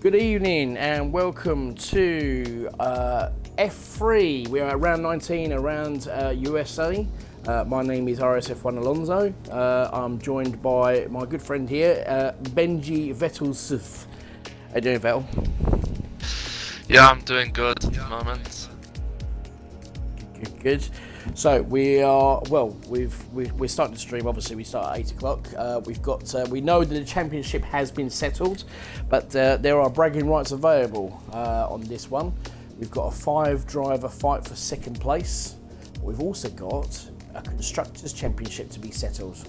Good evening and welcome to F3. We are at round 19 around USA. My name is RSF1 Alonso. I'm joined by my good friend here, Benji Vettelsuf. How you doing, Vettel? Yeah, I'm doing good at the moment. Good. So we are we're starting to stream. Obviously, we start at 8 o'clock. We know that the championship has been settled, but there are bragging rights available on this one. We've got a 5-driver fight for second place. We've also got a constructors championship to be settled.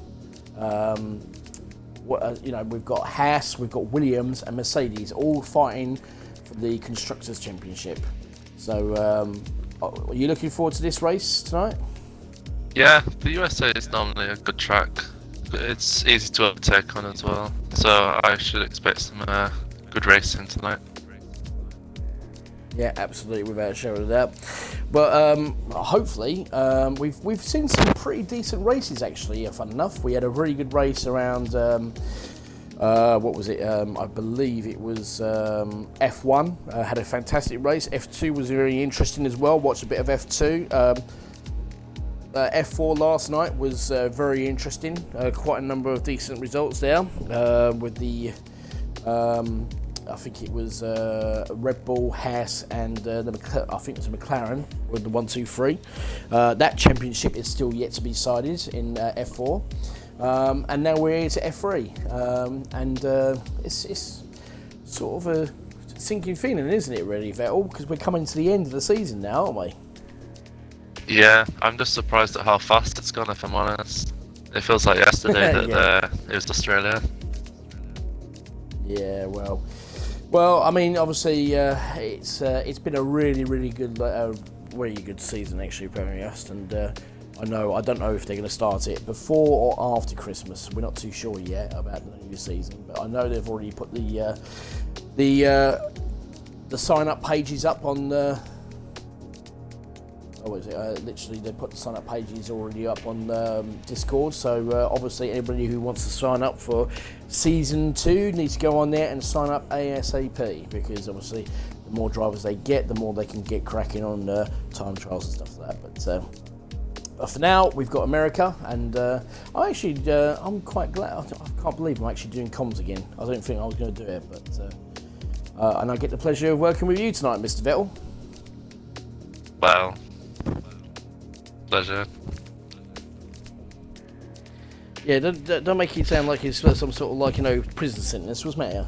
We've got Haas, we've got Williams, and Mercedes all fighting for the constructors championship. So. Are you looking forward to this race tonight? Yeah, the USA is normally a good track. It's easy to overtake on as well, so I should expect some good racing tonight. Yeah, absolutely, without a shadow of a doubt. But hopefully, we've seen some pretty decent races actually. Fun enough, we had a really good race around. What was it? I believe it was F1. Had a fantastic race. F2 was very interesting as well. Watched a bit of F2. F4 last night was very interesting. Quite a number of decent results there. With the, I think it was Red Bull, Haas, and I think it was McLaren with the 1, 2, 3. That championship is still yet to be decided in F4. And now we're here to F3, and it's sort of a sinking feeling, isn't it, really, Vettel? Because we're coming to the end of the season now, aren't we? Yeah, I'm just surprised at how fast it's gone, if I'm honest. It feels like yesterday that it was Australia. Yeah, well, I mean, obviously, it's been a really good season, actually, Premier League, and. I don't know if they're going to start it before or after Christmas. We're not too sure yet about the new season, but I know they've already put the sign-up pages up on the. Literally, they put the sign-up pages already up on Discord. So obviously, anybody who wants to sign up for season 2 needs to go on there and sign up ASAP, because obviously, the more drivers they get, the more they can get cracking on time trials and stuff like that. But for now, we've got America, and I'm quite glad. I can't believe I'm actually doing comms again. I don't think I was going to do it, but and I get the pleasure of working with you tonight, Mr. Vettel. Well, pleasure. Yeah, don't make it sound like it's some sort of prison sentence, wasn't it?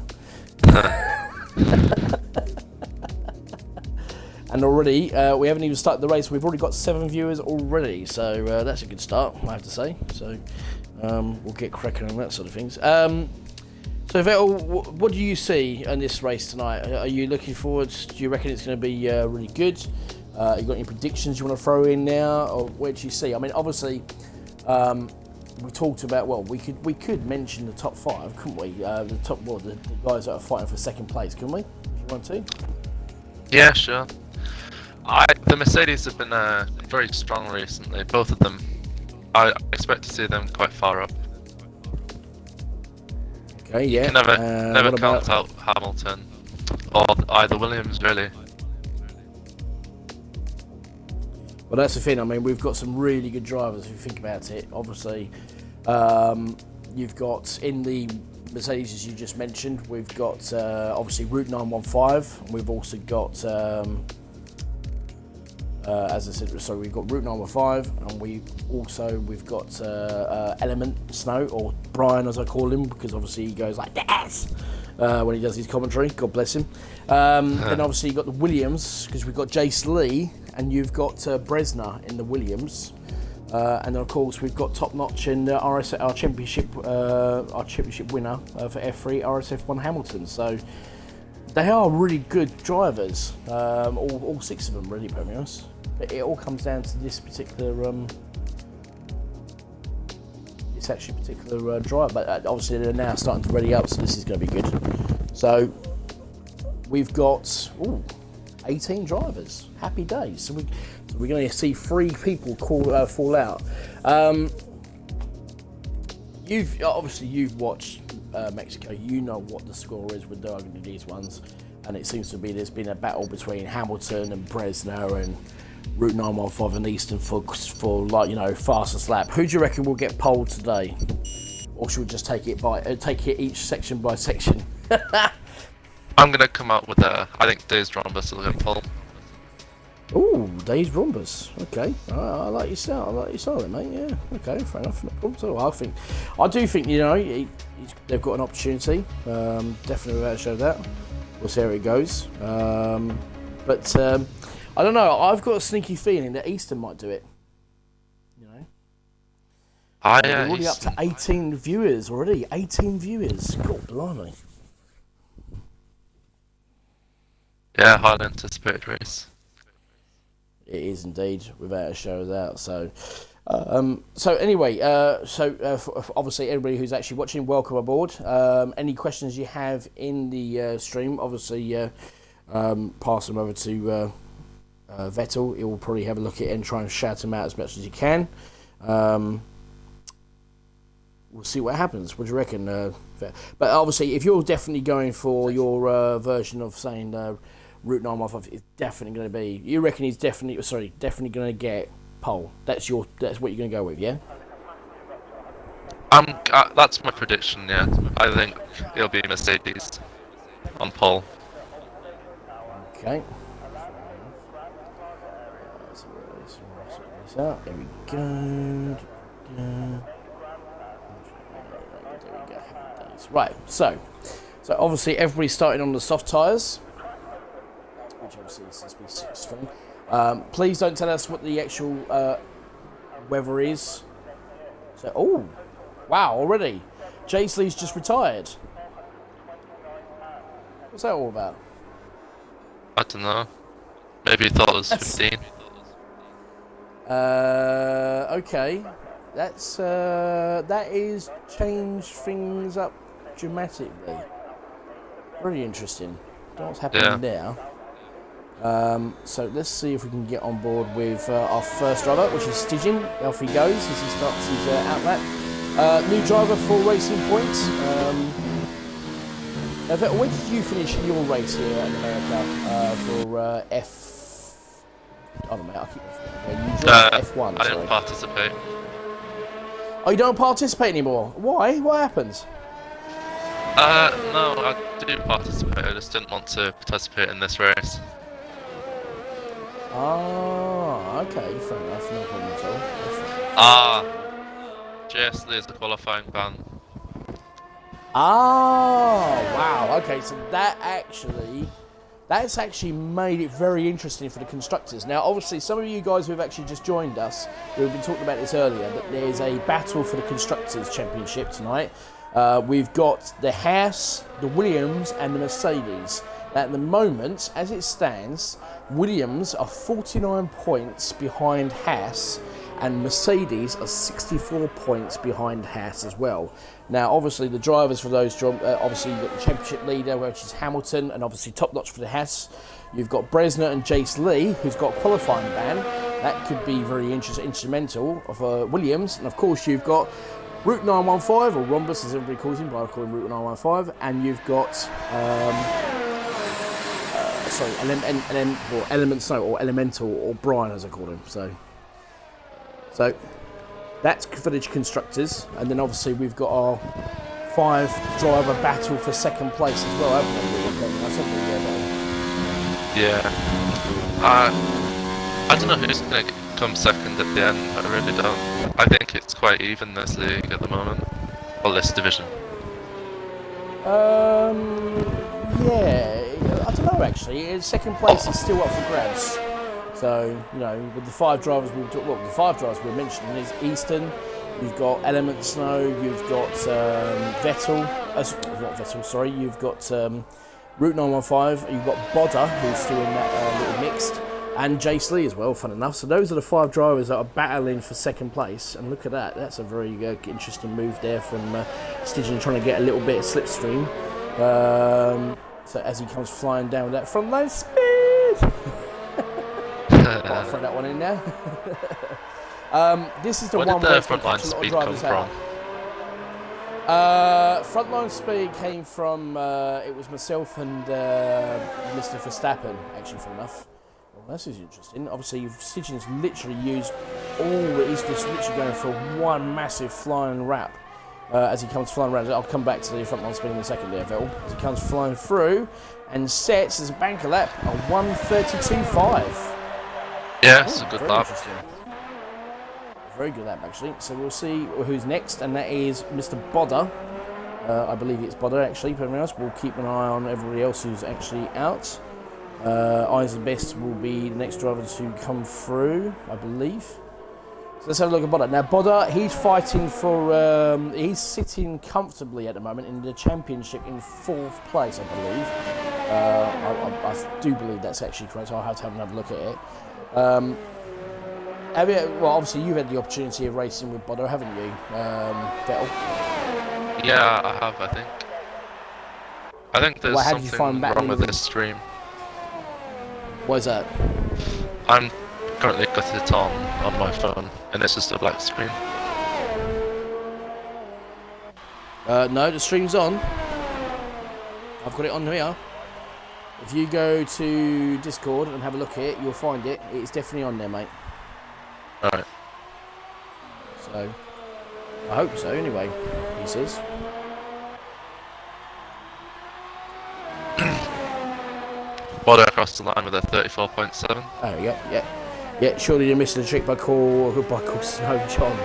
And already, we haven't even started the race. We've already got 7 viewers already, so that's a good start, I have to say. So we'll get cracking on that sort of things. So Vettel, what do you see in this race tonight? Are you looking forward? Do you reckon it's going to be really good? You got any predictions you want to throw in now, or where do you see? I mean, obviously, we talked about. Well, we could mention the top 5, couldn't we? The guys that are fighting for second place, couldn't we? If you want to. Yeah, sure. The Mercedes have been very strong recently, both of them. I expect to see them quite far up. Okay, yeah. You can never count out Hamilton or either Williams, really. Well, that's the thing. I mean, we've got some really good drivers if you think about it. Obviously, you've got in the Mercedes, as you just mentioned, we've got obviously Route 915. We've also got, as I said, so we've got Route 915, and we've got Element Snow, or Brian as I call him, because obviously he goes like this when he does his commentary. God bless him. Then obviously you've got the Williams, because we've got Jace Lee, and you've got Bresner in the Williams. And then of course we've got Top Notch and our championship winner for F3, RSF1 Hamilton. So they are really good drivers, all 6 of them really, Premios. But it all comes down to this particular drive. But obviously they're now starting to ready up, so this is going to be good. So we've got 18 drivers. Happy days. So we're going to see 3 people fall out. You've watched Mexico, you know what the score is with these ones, and it seems to be there's been a battle between Hamilton and Bresner and Route 915 and Eastern for like, you know, fastest lap. Who do you reckon will get pole today, or should we just take it each section by section? I'm gonna come out with I think Days Rhombus will get pole. Ooh, Days Rhombus. Okay, I like your style. I like your style, mate. Yeah. Okay, fair enough. No problem. So I do think, you know, they've got an opportunity. Definitely without a show that. We'll see how it goes. But I don't know. I've got a sneaky feeling that Eastern might do it. You know. We're already up to 18 viewers already. 18 viewers. God blimey. Yeah, highly anticipated race. It is indeed, without a show of doubt. So, anyway, obviously everybody who's actually watching, welcome aboard. Any questions you have in the stream, obviously pass them over to Vettel. He will probably have a look at it and try and shout them out as much as you can. We'll see what happens. What do you reckon? But obviously, if you're definitely going for your version of saying Route 915 is definitely going to be. You reckon he's definitely going to get pole. That's what you're going to go with, yeah? That's my prediction. Yeah, I think it'll be Mercedes on pole. Okay. There we go. Right. So obviously everybody's starting on the soft tyres. Which obviously is strong. Please don't tell us what the actual weather is. So, oh, wow, already. Jaisley's just retired. What's that all about? I don't know. Maybe he thought it was 15. Okay. That is changed things up dramatically. Very interesting. Don't know what's happening there. So let's see if we can get on board with our first driver, which is Stygian. Off he goes as he starts his outlap. New driver for Racing Point. Vettel, when did you finish your race here in America for F? I don't know. I keep F1. I didn't participate. Oh, you don't participate anymore? Why? What happens? No, I do participate. I just didn't want to participate in this race. Ah, okay, fair enough, no problem at all. JS Lee is the qualifying ban. Wow, okay, so that's actually made it very interesting for the constructors. Now, obviously, some of you guys who have actually just joined us, we've been talking about this earlier, that there's a battle for the Constructors' Championship tonight. We've got the Haas, the Williams, and the Mercedes. At the moment, as it stands, Williams are 49 points behind Haas, and Mercedes are 64 points behind Haas as well. Now, obviously, the drivers for those jobs, obviously, you've got the championship leader, which is Hamilton, and obviously top notch for the Haas. You've got Bresner and Jace Lee, who's got a qualifying ban. That could be very instrumental for Williams. And of course, you've got Route 915, or Rhombus as everybody calls him, but I call him Route 915, and you've got Element Snow, or Elemental, or Brian as I call him. So that's for the constructors, and then obviously we've got our 5-driver battle for second place as well, haven't we? Yeah. I don't know who's going to come second at the end. I really don't. I think it's quite even this league at the moment, or this division. Yeah, I don't know actually. Second place is still up for grabs. So, you know, with the 5 drivers the 5 drivers we're mentioning is Easton, you've got Element Snow, you've got you've got Route 915, you've got Bodder, who's still in that little mixed, and Jace Lee as well, fun enough. So those are the 5 drivers that are battling for second place, and look at that, that's a very interesting move there from Stygian, trying to get a little bit of slipstream. So as he comes flying down with that front line speed. I'll throw that one in there. This is the one where front line speed come from? Frontline speed came from, it was myself and Mr. Verstappen, actually, full enough. Well, this is interesting. Obviously, Stidgen's literally used he's just literally going for one massive flying wrap as he comes flying around. I'll come back to the frontline speed in a second there, Vettel. As he comes flying through and sets as a banker lap a 1:32.5. Yeah, it's a good lap. Very good lap, actually. So we'll see who's next, and that is Mr. Bodder. I believe it's Bodder, actually. But everyone else, we'll keep an eye on everybody else who's actually out. Eyes the Best will be the next driver to come through, I believe. So let's have a look at Bodder. Now, Bodder, he's fighting for... he's sitting comfortably at the moment in the championship in 4th place, I believe. I do believe that's actually correct, so I'll have to have another look at it. Well, obviously you've had the opportunity of racing with Bodder, haven't you, Vettel? Yeah, I have, I think. I think there's something wrong with this stream. What is that? I'm currently got it on my phone, and it's just a black screen. No, the stream's on. I've got it on here. If you go to Discord and have a look at it, you'll find it. It's definitely on there, mate. Alright. So, I hope so, anyway, he says. Bodder across the line with a 34.7. There we go, yeah. Yeah, surely you're missing a trick by call Snow John.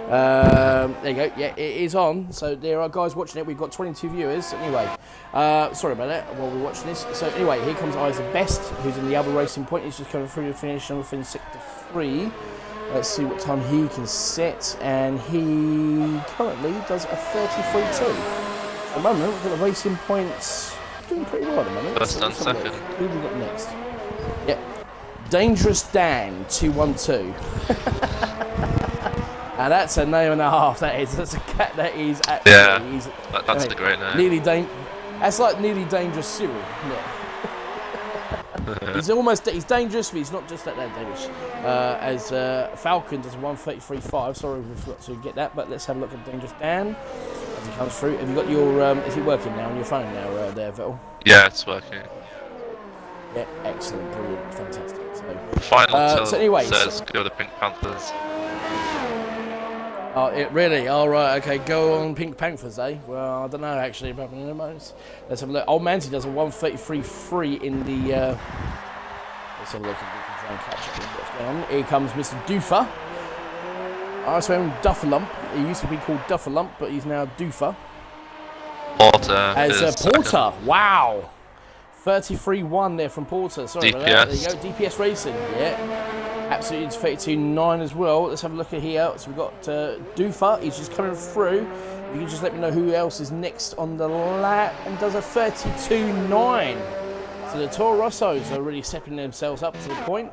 There you go, yeah, it is on. So there are guys watching it. We've got 22 viewers. Anyway, sorry about that while we're watching this. So anyway, here comes Eyes the Best, who's in the other racing point. He's just coming through the finish within sector 3. Let's see what time he can set. And he currently does a 33.2. At the moment, we've got the racing points doing pretty well at the moment. First and second. Who have we got next? Yep. Dangerous Dan 212. And that's a name and a half. That's a cat. That is actually. Yeah, that's a great name. That's like nearly dangerous Cyril. Isn't it? He's dangerous, but he's not just that dangerous. As Falcon does 1:33.5. Sorry, we forgot to get that, but let's have a look at Dangerous Dan as he comes through. Have you got your? Is it working now on your phone now, there, Vettel? Yeah, it's working. Yeah, excellent, brilliant, fantastic. Final so anyway, says go to Pink Panthers. Oh, it really? All right, okay. Go on Pink Panthers, eh? Well, I don't know actually. Let's have a look. Old Manty does a 1:33.3 in the. Let's have a look if we can try and catch up with what's going on. Here comes Mr. Doofer. RSF1 Dufferlump. He used to be called Dufferlump, but he's now Doofer. Porter. As Porter. Wow. 33.1 there from Porter. Sorry about that. There you go. DPS Racing. Yeah. Absolutely, it's 32.9 as well. Let's have a look at here. So we've got Doofer. He's just coming through. You can just let me know who else is next on the lap and does a 32.9. So the Toro Rossos are really stepping themselves up to the point.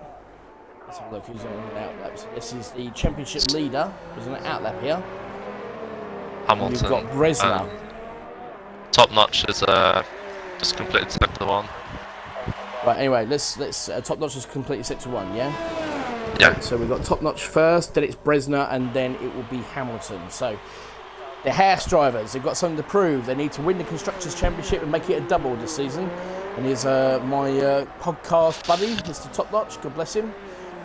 Let's have a look who's on an outlap. So this is the championship leader who's on an outlap here. Hamilton. We've got Bresner. Top Notch is just completed sector 1. Right, anyway, let's Top Notch is completely sector 1, yeah? Yeah. So we've got Top Notch first, then it's Bresner, and then it will be Hamilton. So the Haas drivers, they've got something to prove. They need to win the Constructors' Championship and make it a double this season. And here's my podcast buddy, Mr. Top Notch, God bless him,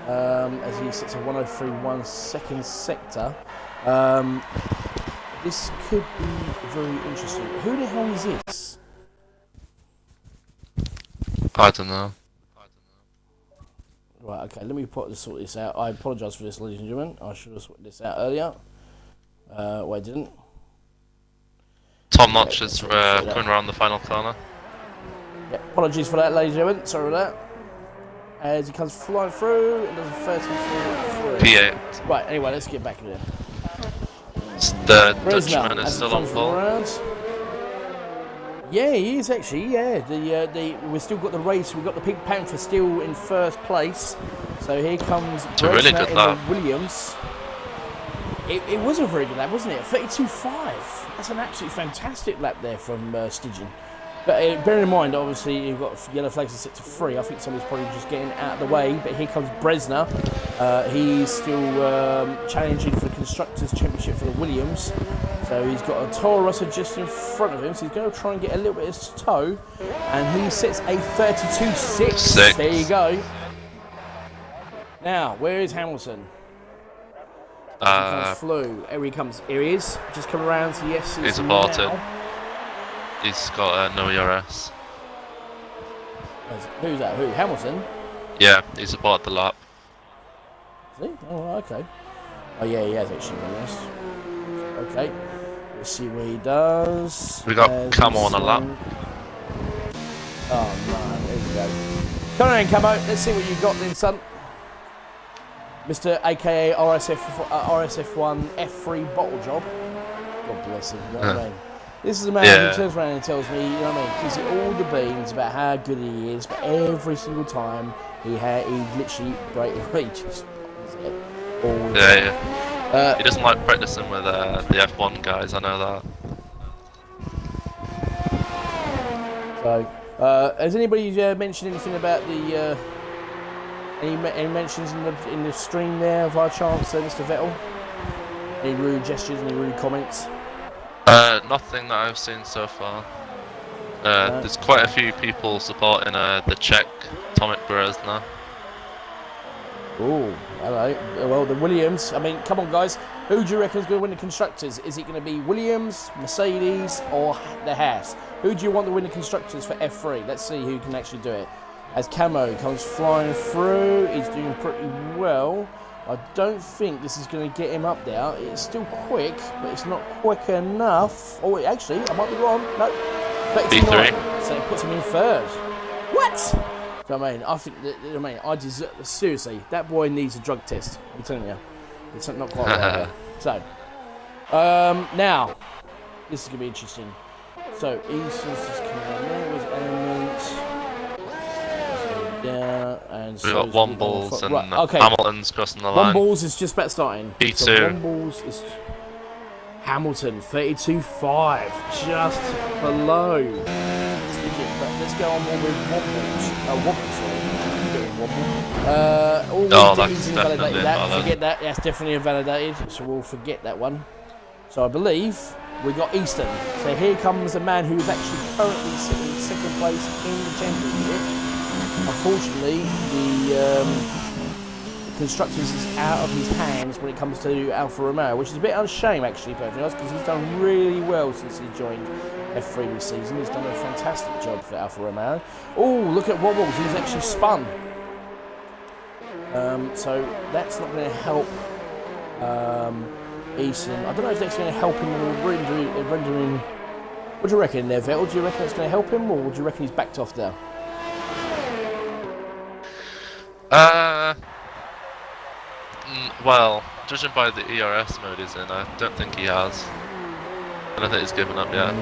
as he sits at 1:03.1 second sector. This could be very interesting. Who the hell is this? I don't know. Right, okay, let me sort this out. I apologise for this, ladies and gentlemen. I should have sorted this out earlier. Well, I didn't. Tom Notch is coming around the final corner. Yeah, apologies for that, ladies and gentlemen. Sorry about that. As he comes flying through and does a 33. P8. Right, anyway, let's get back in there. The Dutchman is still on pole. Yeah, he is actually. Yeah, we've still got the race. We've got the Pink Panther still in first place. So here comes Bresner really good in lap. the Williams. It was a very good lap, wasn't it? 32.5. That's an absolutely fantastic lap there from Stidgen. But bearing in mind, obviously, you've got yellow flags in sector 3. I think somebody's probably just getting out of the way. But here comes Bresner. He's still challenging for the Constructors' Championship for the Williams. So he's got a Toro Rosso just in front of him, so he's going to try and get a little bit of toe, and he sets a 32.6. There you go. Now, where is Hamilton? He comes flew. Here he comes. Here he is. Just come around to the S. He's aborted. He's got no ERS. Who's that? Who? Hamilton? Yeah, he's aborted the lap. Is he? Oh, okay. Oh, yeah, he has actually done this. Okay. Let's see what he does. We got Camo on a lap. Oh, no. There we go. Come on in, Camo. Let's see what you got then, son. Mr. AKA RSF1 F3 bottle job. God bless him, you know what I mean? This is a man who turns around and tells me, you know what I mean, gives it all the beans about how good he is, but every single time he literally just all the time. He doesn't like practicing with the F1 guys, I know that. So, has anybody mentioned anything about the any mentions in the stream there of our chance, Mr. Vettel? Any rude gestures, any rude comments? Nothing that I've seen so far. There's quite a few people supporting the Czech Tomic Berezna. Oh, hello. Well, the Williams. I mean, come on, guys. Who do you reckon is going to win the constructors? Is it going to be Williams, Mercedes, or the Haas? Who do you want to win the constructors for F3? Let's see who can actually do it. As Camo comes flying through, he's doing pretty well. I don't think this is going to get him up there. It's still quick, but it's not quick enough. Oh, actually, I might be wrong. No, 39. So it puts him in third. What? I mean, I think that, I deserve. Seriously, that boy needs a drug test. I'm telling you, it's not quite right. So, now this is gonna be interesting. So, Easton's just coming on there with elements. Yeah, and we got Wombles and okay. Hamilton's crossing the line. Wombles is just about starting. P2. So Wombles is Hamilton 32.5, just below. Let's go on one with Wombles. That's definitely that. Forget that. That's definitely invalidated. So we'll forget that one. So I believe we got Easton. So here comes a man who is actually currently sitting in second place in the championship. Unfortunately, the constructors is out of his hands when it comes to Alfa Romeo, which is a bit of a shame actually, perfectly honest, because he's done really well since he joined F3 this season. He's done a fantastic job for Alfa Romeo. Oh, look at Wobbles, he's actually spun. So that's not going to help Easton. I don't know if that's going to help him rendering. What do you reckon there, Vettel? Do you reckon it's going to help him, or do you reckon he's backed off there? Well, judging by the ERS mode he's in, I don't think he has. I don't think he's given up yet.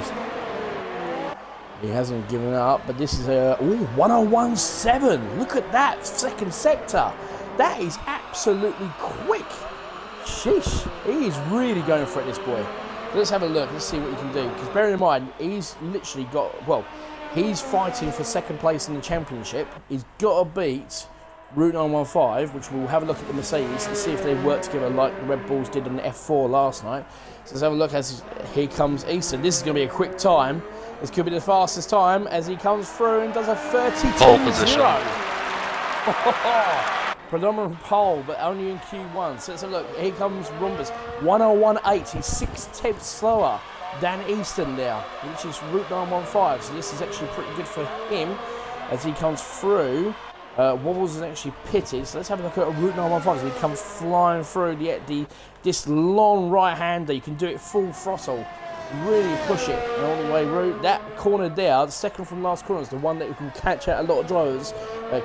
He hasn't given up, but this is a 101.7. Look at that second sector. That is absolutely quick. Sheesh, he is really going for it, this boy. So let's have a look. Let's see what he can do. Because bearing in mind, he's literally got, well, he's fighting for second place in the championship. He's got to beat Route 915, which we'll have a look at the Mercedes and see if they work together like the Red Bulls did on the F4 last night. So let's have a look as here comes Easton. This is going to be a quick time. This could be the fastest time as he comes through and does a 32.0. Predominant pole, but only in Q1. So let's have a look. Here comes Rumbus. 101.8. He's 6/10 slower than Easton there, which is Route 915. So this is actually pretty good for him as he comes through. Wobbles is actually pitted, so let's have a look at Route 915 as he comes flying through this long right-hander. You can do it full throttle, really push it all the way route. That corner there, the second from last corner, is the one that you can catch out a lot of drivers.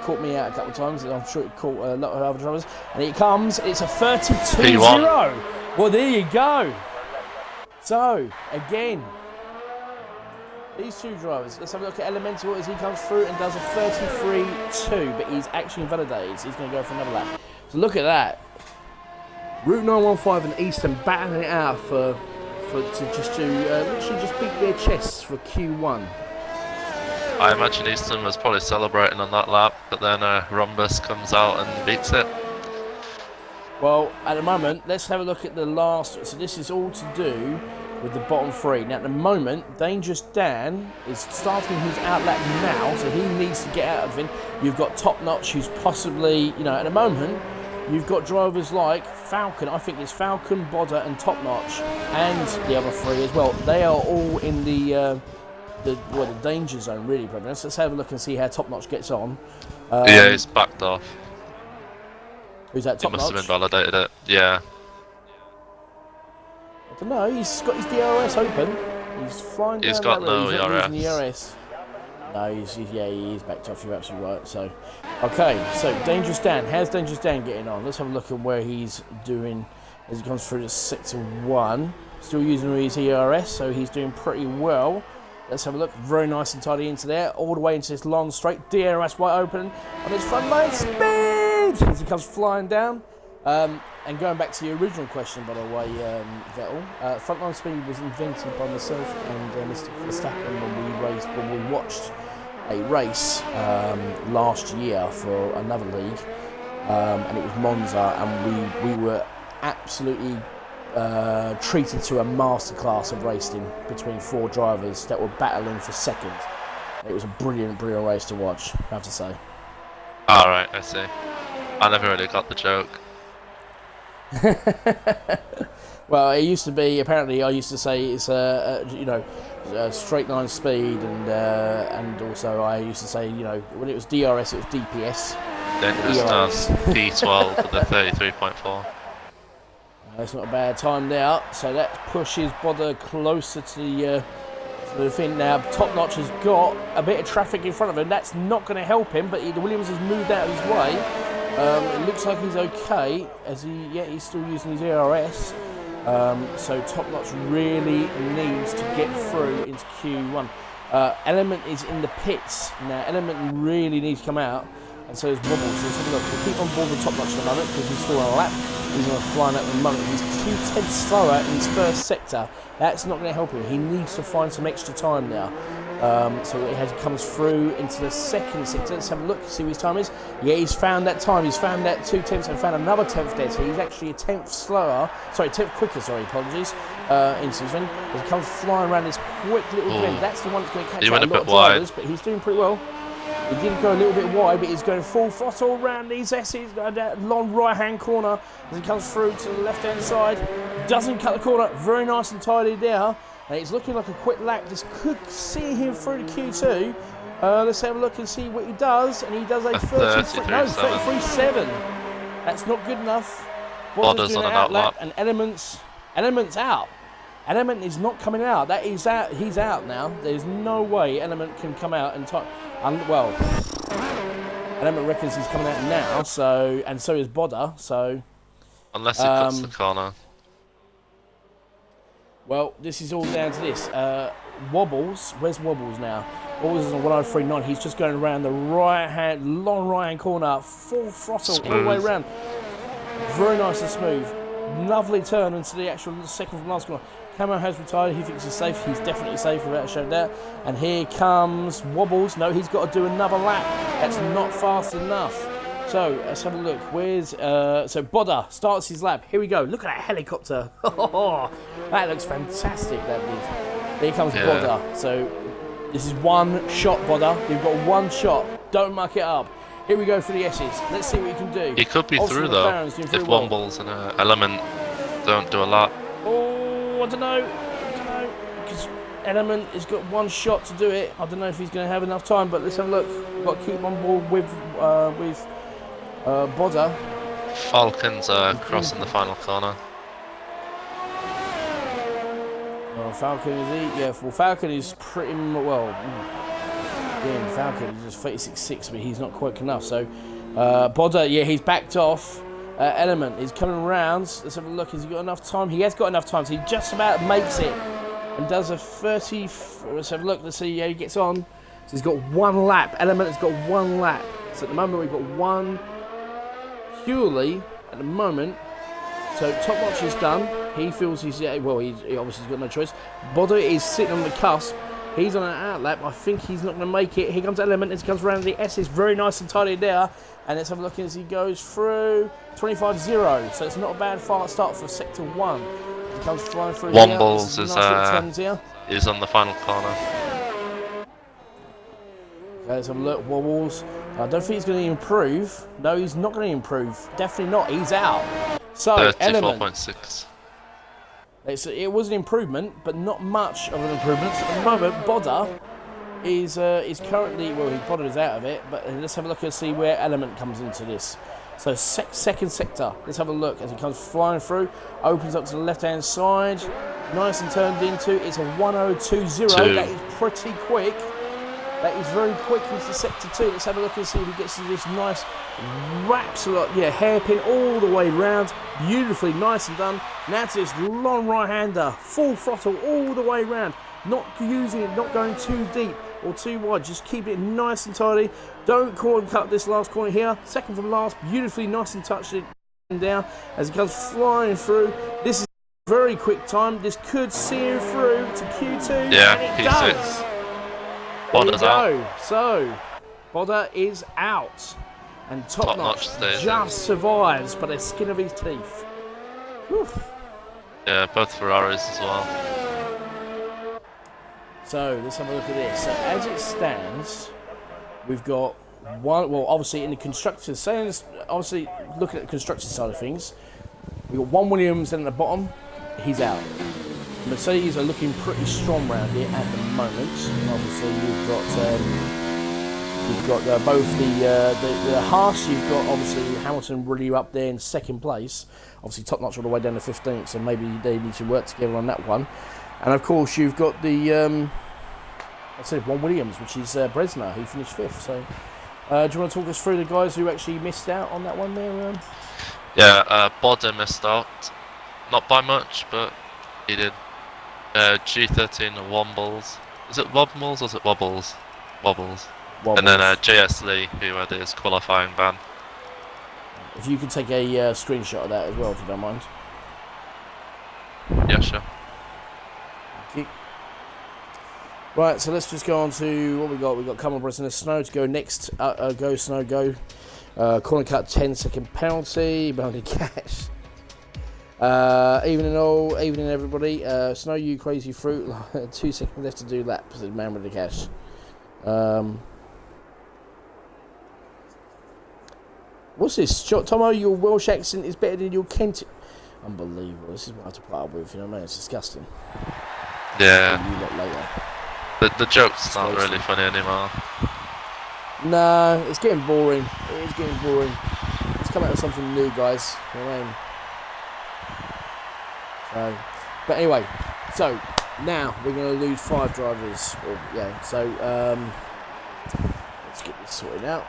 Caught me out a couple of times, and I'm sure it caught a lot of other drivers. And it comes, it's a 32.0. Well, there you go. So, again, these two drivers, let's have a look at Elemental as he comes through and does a 33.2, but he's actually invalidated, so he's going to go for another lap. So look at that. Route 915 and Easton battling it out to literally just beat their chests for Q1. I imagine Easton was probably celebrating on that lap, but then Rhombus comes out and beats it. Well, at the moment, let's have a look at the last. So this is all to do with the bottom three. Now, at the moment, Dangerous Dan is starting his outlap now, so he needs to get out of it. You've got Top Notch, who's possibly, at the moment, you've got drivers like Falcon. I think it's Falcon, Bodder, and Top Notch, and the other three as well. They are all in the danger zone, really, probably. Let's have a look and see how Top Notch gets on. Yeah, he's backed off. Who's that, Top Notch? He must have invalidated it, yeah. I don't know, he's got his DRS open. He's flying down that road. He's not using the ERS. No, he is backed off, you're absolutely right. So, okay, so Dangerous Dan. How's Dangerous Dan getting on? Let's have a look at where he's doing as he comes through to Sector 1. Still using his ERS, so he's doing pretty well. Let's have a look. Very nice and tidy into there. All the way into this long straight. DRS wide open on his front line speed as he comes flying down. And going back to your original question, by the way, Vettel, frontline speed was invented by myself and Mr. Verstappen when we watched a race last year for another league, and it was Monza, and we were absolutely treated to a masterclass of racing between four drivers that were battling for second. It was a brilliant race to watch, I have to say. Alright, I see. I never really got the joke. Well, it used to be, apparently I used to say it's straight line speed, and also I used to say, when it was DRS it was DPS. Dangerous Dan's P12 for the 33.4. That's not a bad time there, so that pushes Bodder closer to the thing. Now, Top Notch has got a bit of traffic in front of him. That's not going to help him, but the Williams has moved out of his way. It looks like he's okay, as he's still using his ERS. So Top Notch really needs to get through into Q1. Element is in the pits now. Element really needs to come out, and so is Wobbles. So let's have a look. We'll keep on board with Top Notch at the moment because he's still on a lap. He's on a flying at the moment. He's 2 tenths slower in his first sector. That's not going to help him. He needs to find some extra time now. So he comes through into the second sector. Let's have a look, see what his time is. Yeah, he's found that time. He's found that 2 tenths and found another 10th there. So he's actually a 10th slower. Sorry, 10th quicker, apologies. Into his thing. He comes flying around this quick little bend. That's the one that's going to catch out a lot of drivers, but he's doing pretty well. He did go a little bit wide, but he's going full throttle around these S's, that long right-hand corner as he comes through to the left-hand side. Doesn't cut the corner, very nice and tidy there. And it's looking like a quick lap. This could see him through to Q2. Let's have a look and see what he does. And he does a 33.7. That's not good enough. Bodder's doing an outlap, and Element's out. Element is not coming out. That is out. He's out now. There's no way Element can come out and well, Element reckons he's coming out now. So is Bodder. So unless he cuts the corner. Well, this is all down to this. Wobbles. Where's Wobbles now? Wobbles is on 103.9. He's just going around the long right-hand corner, full throttle all the way around. Very nice and smooth. Lovely turn into the actual second from last corner. Camo has retired. He thinks he's safe. He's definitely safe without a shadow of doubt. And here comes Wobbles. No, he's got to do another lap. That's not fast enough. So let's have a look. Where's so Bodder starts his lap. Here we go. Look at that helicopter. That looks fantastic. That did. Here comes Bodder. So this is one shot, Bodder. You've got one shot. Don't muck it up. Here we go for the S's. Let's see what he can do. He could be through though if Wombles and Element don't do a lot. Oh, I don't know. Because Element has got one shot to do it. I don't know if he's going to have enough time, but let's have a look. We've got to keep on board with Bodder. Falcon's crossing the final corner. Oh, Falcon is he? Yeah, well, Falcon is pretty well. Again, Falcon is just 36.6, but he's not quick enough. So, Bodder, yeah, he's backed off. Element is coming around. Let's have a look. Has he got enough time? He has got enough time, so he just about makes it and does a 30. Let's have a look. Let's see how he gets on. So he's got one lap. Element has got one lap. So at the moment we've got one purely at the moment. So Top Notch is done. He feels he's he obviously has got no choice. Bodder is sitting on the cusp. He's on an outlap. I think he's not going to make it. Here comes Element as he comes around the S. Is very nice and tidy there. And let's have a look as he goes through 25.0. So it's not a bad start for Sector 1. He comes flying through Wombles here. Nice little turns here. is on the final corner. Okay, let's have a look. Wobbles. I don't think he's going to improve. No, he's not going to improve. Definitely not. He's out. So, Element. 34.6. It was an improvement, but not much of an improvement. So at the moment, Bodder is currently, well, his Bodder is out of it, but let's have a look and see where Element comes into this. So second sector, let's have a look as he comes flying through, opens up to the left-hand side, nice and turned into, it's a 1020, that is pretty quick. That is very quick into sector 2. Let's have a look and see if he gets to this nice wraps a lot, hairpin all the way round. Beautifully, nice and done. Now to this long right-hander, full throttle all the way round. Not using it, not going too deep or too wide. Just keep it nice and tidy. Don't corner cut this last corner here. Second from last, beautifully nice and touched it down as it comes flying through. This is a very quick time. This could see him through to Q2. Yeah, and it P6. does. Bodder's out. So, Bodder is out. And Top Notch stays just survives by the skin of his teeth. Whew. Yeah, both Ferraris as well. So, let's have a look at this. So, as it stands, we've got one, well, obviously in the constructors, obviously looking at the constructor side of things, we've got one Williams in at the bottom, he's out. Mercedes are looking pretty strong round here at the moment. And obviously, you've got both the Haas. You've got obviously Hamilton really up there in second place. Obviously, Top Notch all the way down to 15th, so maybe they need to work together on that one. And of course, you've got the I said one Williams, which is Bresner, who finished 5th. So, do you want to talk us through the guys who actually missed out on that one there? Yeah, Bodder missed out, not by much, but he did. G13 Wombles. Is it Wombles or is it Wobbles? Wobbles. And then JS Lee, who had his qualifying ban. If you could take a screenshot of that as well, if you don't mind. Yeah, sure. Thank you. Right, so let's just go on to what we got. We've got Cameron Bresner Snow to go next. Go, Snow, go. Corner cut, 10-second penalty. Bounty cash. Evening everybody. Snow, you crazy fruit. 2 seconds left to do lap, said man with the cash. What's this? Tomo, your Welsh accent is better than your Kent. Unbelievable. This is what I have to put up with, you know what I mean? It's disgusting. Yeah. You lot later. The joke's not really funny anymore. No, it's getting boring. It is getting boring. Let's come out with something new, guys. You know what I mean? But anyway, so now we're going to lose 5 drivers. So let's get this sorted out.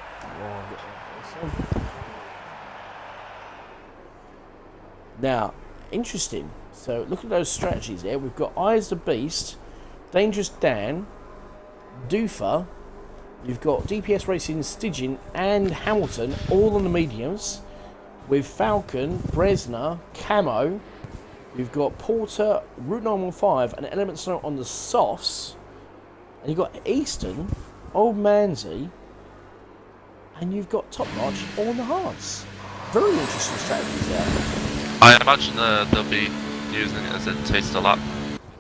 Now, interesting. So look at those strategies there. We've got Eyes the Beast, Dangerous Dan, Doofer. You've got DPS Racing, Stygian and Hamilton all on the mediums. With Falcon, Bresner, Camo. You've got Porter, Route 915 and Element Snow on the softs. And you've got Easton, Old Manzi, and you've got Top Notch all on the hards. Very interesting strategies there. I imagine they'll be using it as a taster lap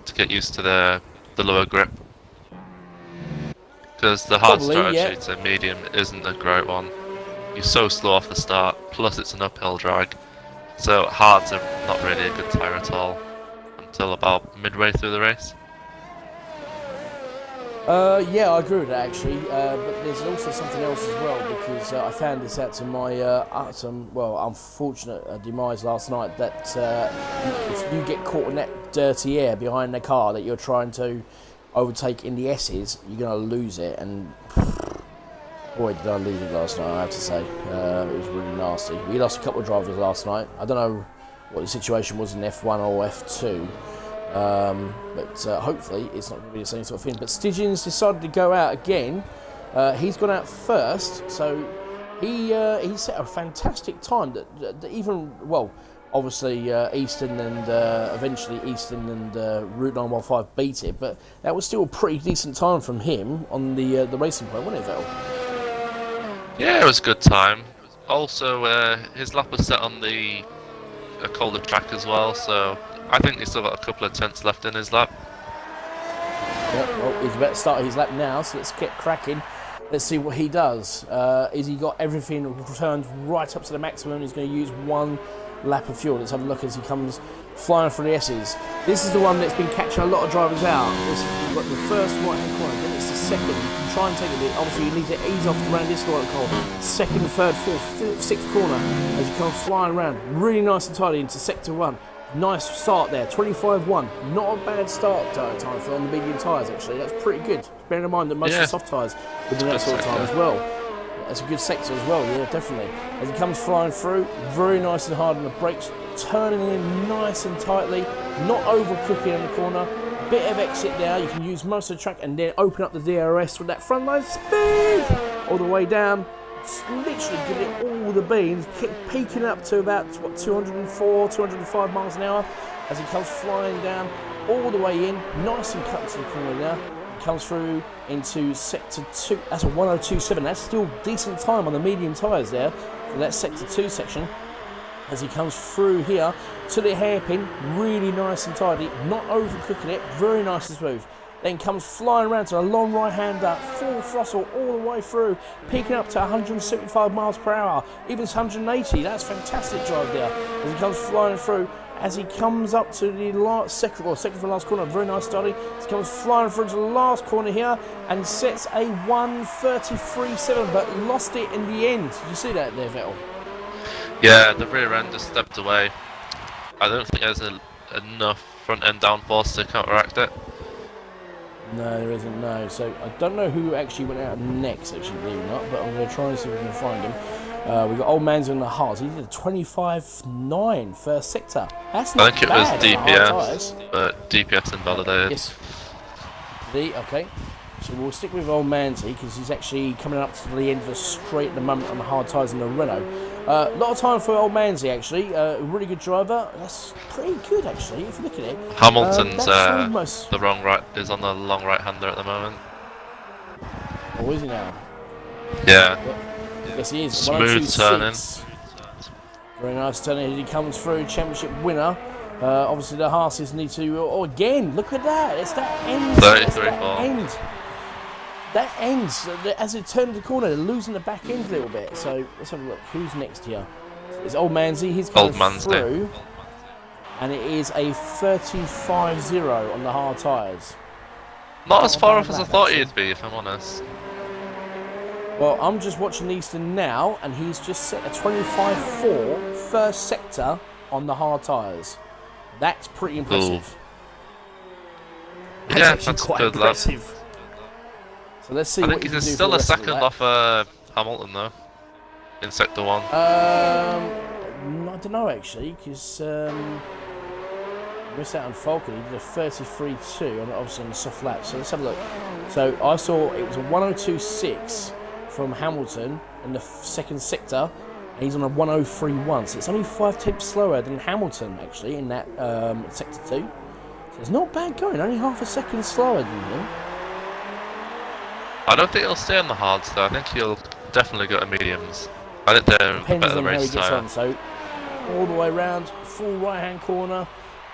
to get used to the lower grip. Because the hard strategy to medium isn't a great one. You're so slow off the start, plus it's an uphill drag. So hards are not really a good tyre at all until about midway through the race. Yeah, I agree with that actually. But there's also something else as well because I found this out to my unfortunate demise last night. That if you get caught in that dirty air behind the car that you're trying to overtake in the S's, you're gonna lose it. And boy, did I lose it last night! I have to say, it was really nasty. We lost a couple of drivers last night. I don't know what the situation was in F1 or F2. But hopefully it's not going to be the same sort of thing. But Stygian's decided to go out again. He's gone out first, so he set a fantastic time that even, well, obviously Easton and eventually Easton and Route 915 beat it, but that was still a pretty decent time from him on the racing point, wasn't it, Vel? Yeah, it was a good time. Also, his lap was set on a colder track as well, so I think he's still got a couple of tenths left in his lap. Yep, well, he's about to start his lap now, so let's get cracking. Let's see what he does. Is he got everything returned right up to the maximum? He's going to use 1 lap of fuel. Let's have a look as he comes flying through the S's. This is the one that's been catching a lot of drivers out. We've got the first right-hand corner, then it's the second. You can try and take it. Obviously, you need to ease off around this right corner. Second, third, fourth, fifth, sixth corner as you come flying around. Really nice and tidy into sector 1. Nice start there, 25.1. Not a bad start time for on the medium tyres, actually. That's pretty good. Bearing in mind that most of the soft tyres would do that sort of time as well. That's a good sector as well, yeah, definitely. As he comes flying through, very nice and hard on the brakes, turning in nice and tightly, not overcooking in the corner. Bit of exit there, you can use most of the track and then open up the DRS with that front line speed all the way down. Literally give it all the beans, peaking up to about 204, 205 miles an hour as he comes flying down all the way in, nice and cut to the corner there. He comes through into sector 2, that's a 102.7, that's still decent time on the medium tyres there for that sector 2 section. As he comes through here to the hairpin, really nice and tidy, not overcooking it, very nice and smooth. Then comes flying around to a long right-hander, full throttle all the way through, peaking up to 175 miles per hour, even 180. That's fantastic drive there. As he comes flying through, as he comes up to the second from last corner, very nice study. He comes flying through to the last corner here and sets a 1:33.7, but lost it in the end. Did you see that there, Vettel? Yeah, the rear end just stepped away. I don't think there's enough front end downforce to counteract it. No, there isn't, no. So I don't know who actually went out next, actually, believe it or not, but I'm going to try and see if we can find him. We've got Old Man's in the Hearts. He did a 25.9 first sector. That's not bad. I think it was DPS, but DPS invalidated. Yes. Okay. So we'll stick with Old Manzy because he's actually coming up to the end of the straight at the moment on the hard tyres in the Renault. A lot of time for Old Manzy actually. A really good driver. That's pretty good actually if you look at it. Hamilton's almost... the is on the long right hander at the moment. Oh, is he now? Yeah. Yes, he is. Smooth turning. Very nice turning. He comes through, championship winner. Obviously the Haas's need to. Oh, again, look at that! It's that end. 33.4. That ends as it turned the corner, they're losing the back end a little bit. So let's have a look. Who's next here? It's Old Manzy. He's coming through, and it is a 35.0 on the hard tyres. Not as far off as I thought he'd be, if I'm honest. Well, I'm just watching Easton now, and he's just set a 25.4 first sector on the hard tyres. That's pretty impressive. That's quite good impressive. Lad. So let's see. I think he's still a second off Hamilton though, in sector 1. I don't know actually, because missed out on Falcon. He did a 33.2 on obviously on the soft lap. So let's have a look. So I saw it was a 102.6 from Hamilton in the second sector. And he's on a 103.1, so it's only 5 tenths slower than Hamilton actually in that sector 2. So it's not bad going, only half a second slower than him. I don't think he'll stay on the hards though. I think he'll definitely go to mediums. I think they're a better race tyre. So all the way around, full right hand corner.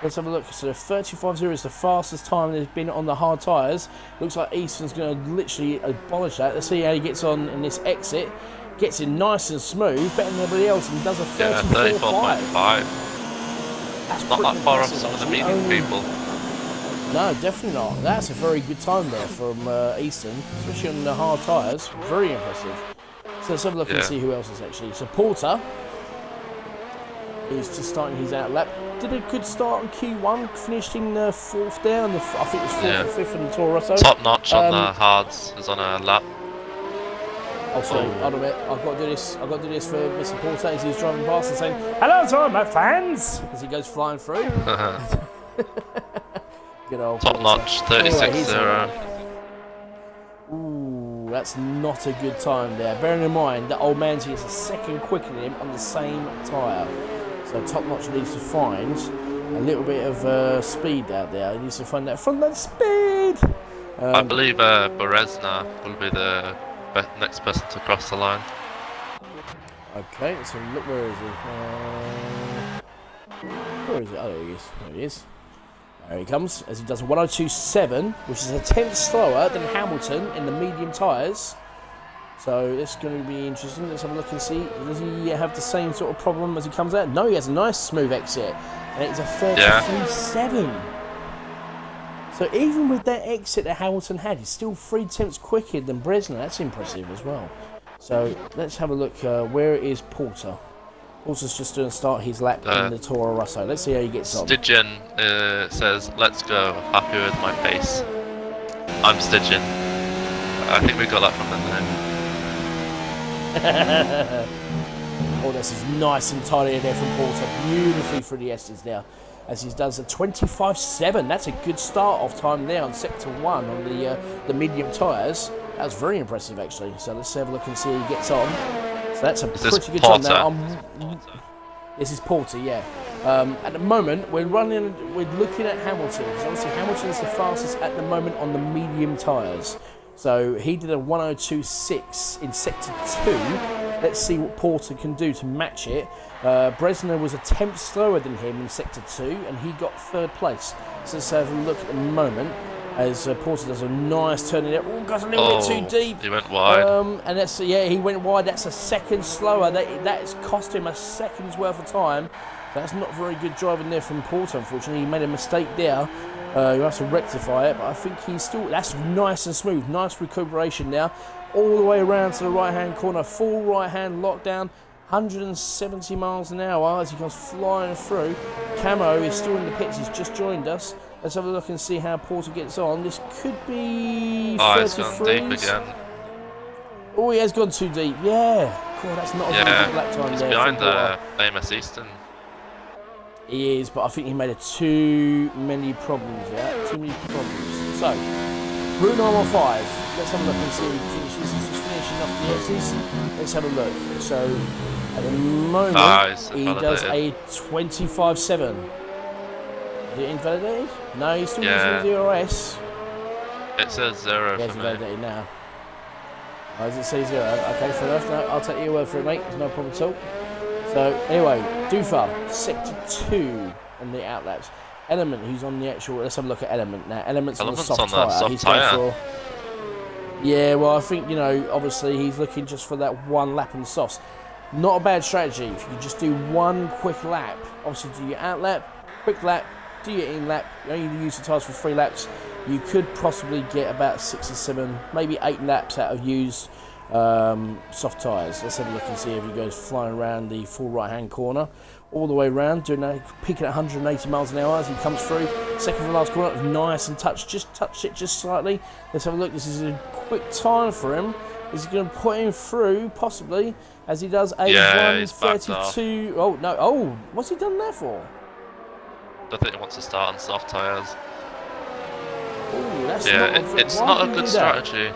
Let's have a look. So the 35.0 is the fastest time there's been on the hard tyres. Looks like Easton's going to literally abolish that. Let's see how he gets on in this exit. Gets it nice and smooth, better than everybody else, and does a 34.5. That's not that far off some of the medium people. No, definitely not. That's a very good time there from Easton, especially on the hard tyres. Very impressive. So let's have a look and see who else is actually. So Porter is just starting his out lap. Did a good start on Q1, finished in 4th there, and I think it was 4th or 5th in the Toro Rosso. Top notch on the hards is on a lap. Oh, sorry, hold on a minute. I've got to do this. I've got to do this for Mr. Porter as he's driving past and saying, "Hello to all my fans!" as he goes flying through. Good old Top notch, 36.0. Ooh, that's not a good time there. Bearing in mind that Old Manzy is a second quicker than him on the same tyre. So Top Notch needs to find a little bit of speed out there. He needs to find that front end speed. I believe Berezna will be the next person to cross the line. Okay, so look, where is he? Where is it? Oh, there he is. There he is. There he comes as he does a 102.7, which is a tenth slower than Hamilton in the medium tyres. So it's going to be interesting. Let's have a look and see. Does he have the same sort of problem as he comes out? No, he has a nice smooth exit. And it's a 33.7. So even with that exit that Hamilton had, he's still 3 tenths quicker than Bresner. That's impressive as well. So let's have a look. Where is Porter? Porter's just going to start his lap in the Toro Rosso. Let's see how he gets on. Stygian says, let's go. Happy with my pace. I'm Stygian. I think we got that from the name. Oh, this is nice and tidy there from Porter. Beautifully through the S's there. As he does a 25.7. That's a good start off time there on sector 1 on the medium tyres. That was very impressive actually. So let's have a look and see how he gets on. So that's a pretty good time now. This is Porter, yeah. At the moment, we're looking at Hamilton, because obviously Hamilton is the fastest at the moment on the medium tyres. So he did a 102.6 in sector 2. Let's see what Porter can do to match it. Bresner was a tenth slower than him in sector 2, and he got 3rd place. So let's have a look at the moment. As Porter does a nice turn in there. Oh, got a little bit too deep. He went wide. And that's, yeah, he went wide. That's a second slower. That's cost him a second's worth of time. That's not very good driving there from Porter, unfortunately. He made a mistake there. You have to rectify it, but I think he's still... That's nice and smooth. Nice recuperation now. All the way around to the right-hand corner. Full right-hand lockdown. 170 miles an hour as he comes flying through. Camo is still in the pits. He's just joined us. Let's have a look and see how Porter gets on. This could be 33. He's gone deep again. Oh, he has gone too deep. Yeah. God, that's not a very good lap time he's there. He's behind Amos Easton. He is, but I think he made too many problems there. Too many problems. So, route number 5. Let's have a look and see if he finishes. He's just finishing off the X's. Let's have a look. So, at the moment, he does a 25.7. Is it invalidated? No, he's still using 0S. It says 0 yeah, for it's me. invalidated now. Oh, does it say 0? Okay, fair enough. No, I'll take your word for it, mate. There's no problem at all. So, anyway, Dufa, sector 2 on the outlaps. Element, who's on the actual... Let's have a look at Element now. Element's on the soft tyre. He's going for... Yeah, well, I think, you know, obviously he's looking just for that one lap on the softs. Not a bad strategy. If you just do one quick lap, obviously do your out lap, quick lap, do your in lap, you only use the tyres for 3 laps, you could possibly get about 6 or 7, maybe 8 laps out of used soft tyres. Let's have a look and see if he goes flying around the full right-hand corner, all the way around, doing that, peaking at 180 miles an hour as he comes through. Second from last corner, nice and touched it just slightly. Let's have a look. This is a quick time for him. Is he going to put him through, possibly, as he does a 132? Oh, no. Oh, what's he done that for? I think he wants to start on soft tyres. Ooh, that's it's not a good strategy.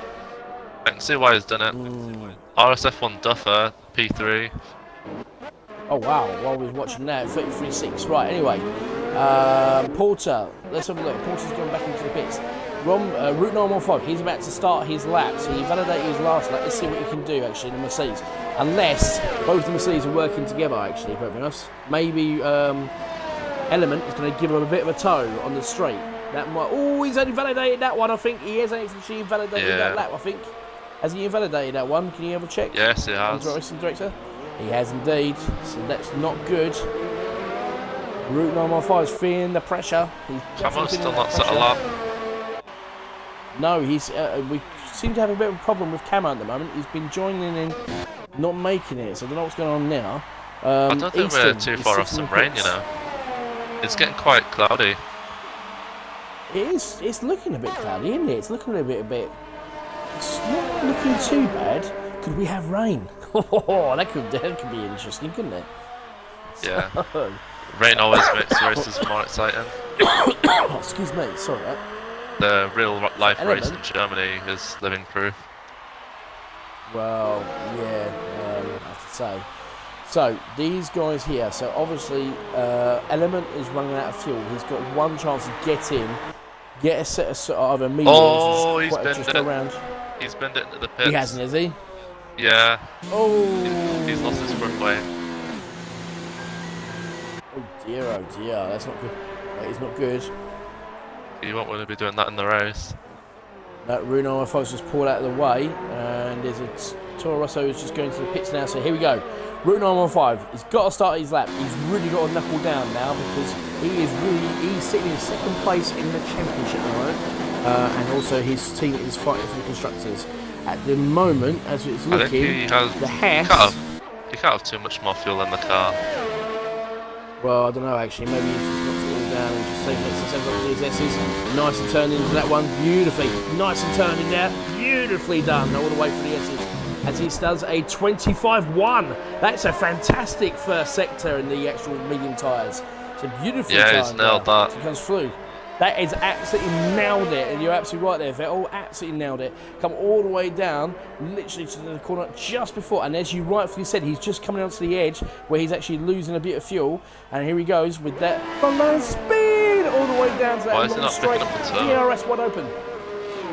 I can see why he's done it. RSF1 Duffer, P3. Oh wow, while we was watching that, 33.6. Right, anyway. Porter, let's have a look. Porter's going back into the pits. Route 915, he's about to start his lap, so he validated his last lap. Let's see what he can do actually in the Mercedes. Unless both the Mercedes are working together actually, if everything else. Maybe Element is going to give him a bit of a toe on the straight. That might. Oh, he's only validated that one, I think. He has actually invalidated that lap, I think. Has he invalidated that one? Can you have a check? Yes, he has. Racing director? He has indeed. So that's not good. Route 915 is feeling the pressure. Cameron's still not set a lap. No, he's. We seem to have a bit of a problem with Camo at the moment. He's been joining in, not making it. So I don't know what's going on now. I don't think we're too far off some rain, you know. It's getting quite cloudy. It is. It's looking a bit cloudy, isn't it? It's looking a bit. It's not looking too bad. Could we have rain? Oh, that could be interesting, couldn't it? Yeah. Rain always makes races more exciting. Oh, excuse me. Sorry. The real life race in Germany is living proof. Well, yeah, I have to say. So, these guys here, so obviously Element is running out of fuel. He's got one chance to get in, get a set of either mediums. Oh, he's been around. He's been into the pits. He hasn't, has he? Yeah. Oh. He's lost his front way. Oh Dear, oh dear, that's not good. That is not good. You won't want to be doing that in the race. That Runo Fox just pulled out of the way, and there's a Toro Rosso is just going to the pits now. So here we go. Route 915. He's got to start his lap. He's really got to knuckle down now because he's sitting in second place in the championship at the moment, and also his team is fighting for the constructors at the moment. As it's looking, I think the Hess. He can't have too much more fuel in the car. Well, I don't know actually. Maybe he's just got it all down and just saying, let's have a look at these S's. Nice and turned into that one beautifully. Nice and turned in there. Beautifully done all the way for the S's. As he does a 25-1. That's a fantastic first sector in the actual medium tyres. It's a beautiful Yeah, he's nailed that. He comes through. That is absolutely nailed it, and you're absolutely right there, Vettel. Absolutely nailed it. Come all the way down, literally to the corner just before. And as you rightfully said, he's just coming onto the edge where he's actually losing a bit of fuel. And here he goes with that from the speed all the way down to that long straight. DRS wide open.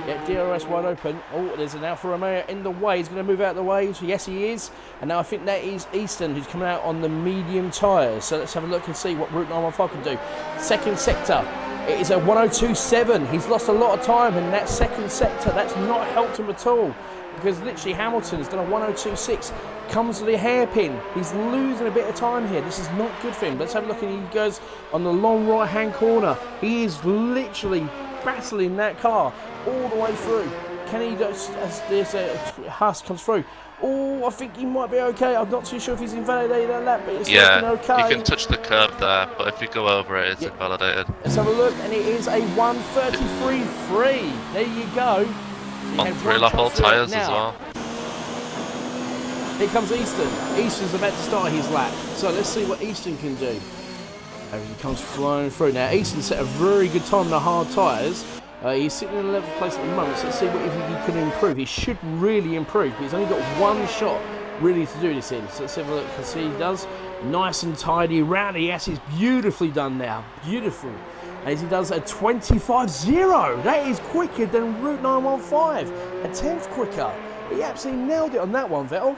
Yeah, DRS wide open. Oh, there's an Alfa Romeo in the way. He's going to move out of the way. So yes, he is. And now I think that is Easton who's coming out on the medium tyres. So let's have a look and see what Route 915 can do. Second sector. It is a 102.7. He's lost a lot of time in that second sector. That's not helped him at all. Because literally Hamilton has done a 102.6. Comes to the hairpin. He's losing a bit of time here. This is not good for him. Let's have a look. And he goes on the long right-hand corner. He is literally battling that car all the way through. Can he, as this Haas comes through? Oh, I think he might be okay. I'm not too sure if he's invalidated that lap, but it's looking okay. You can touch the curb there, but if you go over it, it's invalidated. Let's have a look, and it is a 133.3. There you go. So on 3 lap old tyres as well. Here comes Easton. Easton's about to start his lap. So let's see what Easton can do. As he comes flying through. Now, Easton set a very good time on the hard tyres. He's sitting in 11th place at the moment, so let's see what if he can improve. He should really improve, but he's only got one shot really to do this in. So let's have a look and see he does. Nice and tidy round. Yes, he's beautifully done now. Beautiful. As he does a 25.0. That is quicker than Route 915. A 10th quicker. He absolutely nailed it on that one, Vettel.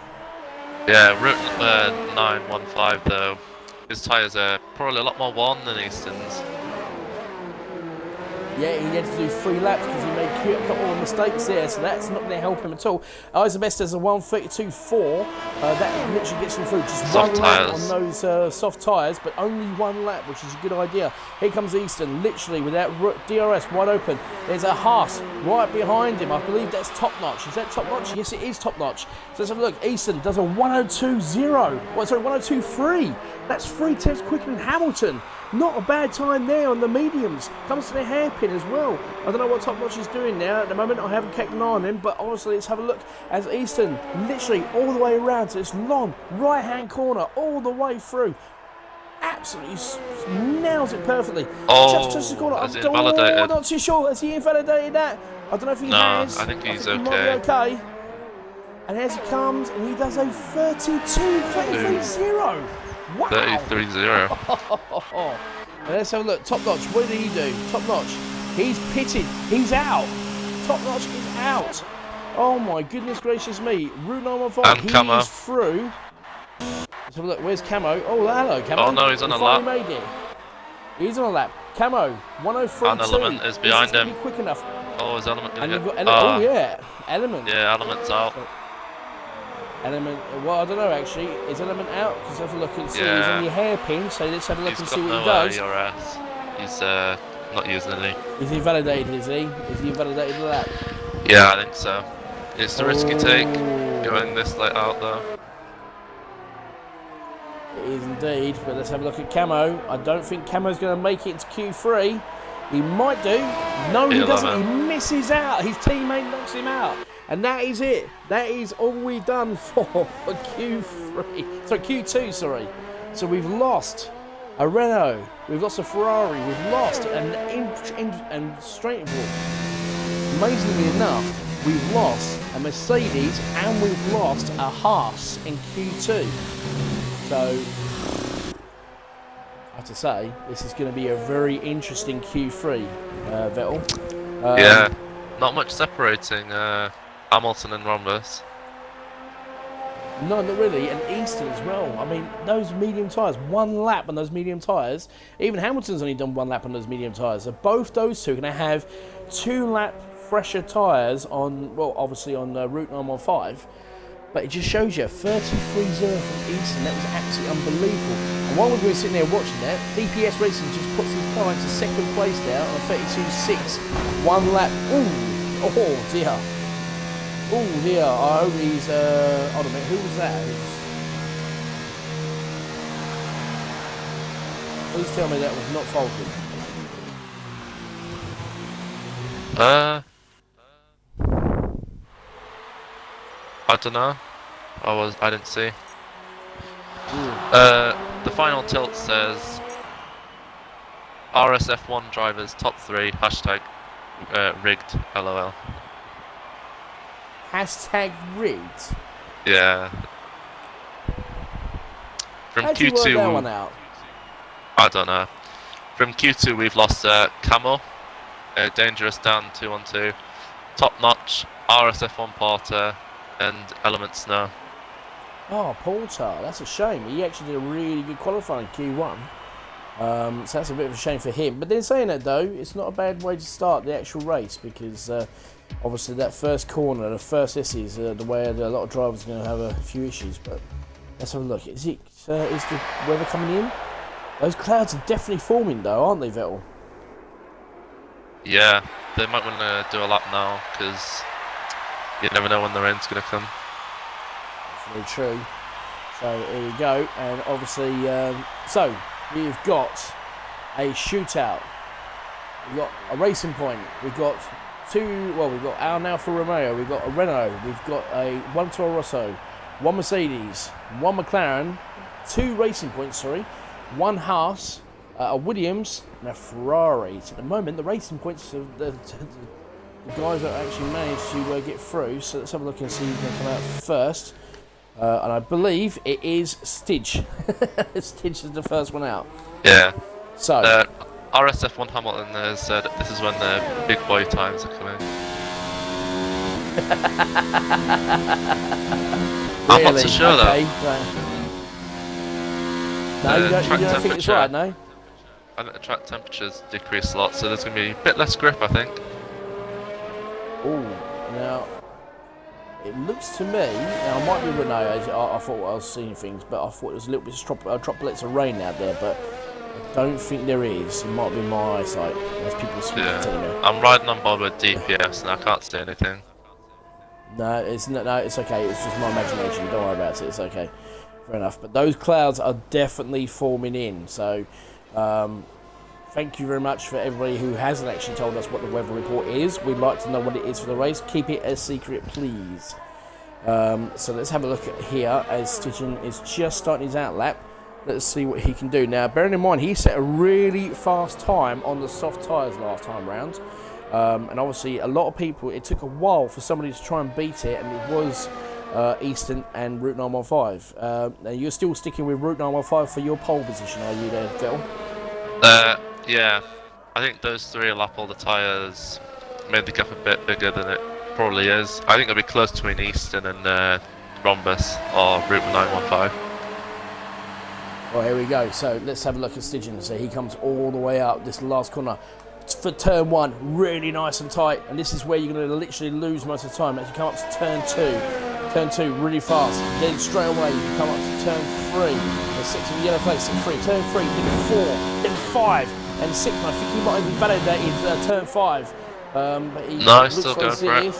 Yeah, Route 915 though, his tyres are probably a lot more worn than Easton's. Yeah, he had to do 3 laps because he made a couple of mistakes there, so that's not going to help him at all. Isabest has a 132.4. That literally gets him through just soft one lap tyres. on those soft tyres, but only 1 lap, which is a good idea. Here comes Easton, literally with that DRS wide open. There's a Haas right behind him. I believe that's top notch. Is that top notch? Yes, it is top notch. So let's have a look. Easton does a 102.0. Well, sorry, 102.3. That's 3 tenths quicker than Hamilton. Not a bad time there on the mediums. Comes to the hairpin as well. I don't know what Top Notch is doing now. At the moment, I haven't kept an eye on him, but honestly, let's have a look as Easton literally all the way around to this long right-hand corner, all the way through. Absolutely nails it perfectly. Oh, just the corner. has he invalidated? I'm not too sure. Has he invalidated that? I don't know if he has. I think he's He might be okay. And as he comes, and he does a 33.0. Wow. 33.0. Let's have a look. Top Notch, what did he do? Top Notch, he's pitted. He's out. Top Notch is out. Oh my goodness gracious me. Route 915, he Camo is through. Let's have a look. Where's Camo? Oh, hello, Camo. Oh no, he's on a lap. Made it. He's on a lap. Camo, 103.2. And Element is behind him. Be quick enough. Oh, is Element going to get... Oh yeah, Element. Yeah, Element's out. Element, well, I don't know actually. Is Element out? Because have a look and see. He's on the hairpin, so let's have a look and see what he does. ERS. He's not using any. Is he validated, is he? Is he validated for that? Yeah, I think so. It's the risky take, going this late out though. It is indeed, but let's have a look at Camo. I don't think Camo's going to make it into Q3. He might do. No, he doesn't. He misses out. His teammate knocks him out. And that is it. That is all we've done for Q3. So Q2, sorry. So we've lost a Renault. We've lost a Ferrari. We've lost and straight amazingly enough, we've lost a Mercedes and we've lost a Haas in Q2. So I have to say, this is going to be a very interesting Q3, Vettel. Yeah, not much separating Hamilton and Rhombus. No, not really. And Easton as well. I mean, those medium tyres, 1 lap on those medium tyres. Even Hamilton's only done 1 lap on those medium tyres. So both those two are going to have 2 lap fresher tyres on, well, obviously on Route 915. But it just shows you 33-0 from Easton. That was absolutely unbelievable. And while we were sitting there watching that, DPS Racing just puts his car into second place there on a 32.6. 1 lap. Ooh, oh dear. Oh dear, I hope he's, hold on a minute, who was that? Please tell me that was not Falcon. I don't know. I didn't see. The final tilt says RSF1 drivers top 3 hashtag rigged LOL. Hashtag rigged? Yeah. From How'd you Q2, work that one out? I don't know. From Q2 we've lost Camo, Dangerous down 2-on-2, Top Notch, RSF1 Porter, and Element Snow. Oh, Porter, that's a shame. He actually did a really good qualifying Q1. So that's a bit of a shame for him. But then saying that though, it's not a bad way to start the actual race because obviously that first corner, the first is the way a lot of drivers are going to have a few issues. But let's have a look. Is the weather coming in? Those clouds are definitely forming though, aren't they, Vettel? Yeah, they might want to do a lap now because you never know when the rain's going to come. That's very true. So here we go, and obviously, so we've got a shootout. We've got a racing point. We've got we've got our Alfa Romeo. We've got a Renault. We've got one Toro Rosso, 1 Mercedes, 1 McLaren, 2 racing points. Sorry, 1 Haas, a Williams, and a Ferrari. So at the moment, the racing points of the guys that actually managed to get through. So let's have a look and see who's going to come out first. And I believe it is Stidge. Stidge is the first one out. Yeah. So RSF1 Hamilton has said this is when the big boy times are coming. I'm not so sure though. No, you don't think it's right, no? I think the track temperatures decrease a lot, so there's going to be a bit less grip, I think. Oh, now it looks to me, now I might be Renault, I thought I was seeing things, but I thought there was a little bit of droplets of rain out there, but I don't think there is. It might be my eyesight, as people seem to tell me. I'm riding on board with DPS and I can't see anything. No, it's okay, it's just my imagination, don't worry about it, it's okay. Fair enough, but those clouds are definitely forming in, so thank you very much for everybody who hasn't actually told us what the weather report is. We'd like to know what it is for the race. Keep it a secret, please. So let's have a look at here as Stitchin is just starting his out lap. Let's see what he can do. Now, bearing in mind, he set a really fast time on the soft tyres last time round. And obviously, a lot of people, it took a while for somebody to try and beat it, and it was Easton and Route 915. Now, you're still sticking with Route 915 for your pole position, are you there, Phil? Yeah, I think those 3 will lap all the tyres, made the gap a bit bigger than it probably is. I think it'll be close between Easton and Rhombus or Route 915. Well, here we go. So let's have a look at Stidgen. So he comes all the way up this last corner for turn 1, really nice and tight. And this is where you're going to literally lose most of the time as you come up to turn 2. Turn 2 really fast. Then straight away you come up to turn 3. The 6 in the yellow place, 3. Turn 3, then 4, then 5. And 6, and I think he might have invalidated turn 5. But he nice, still going for it.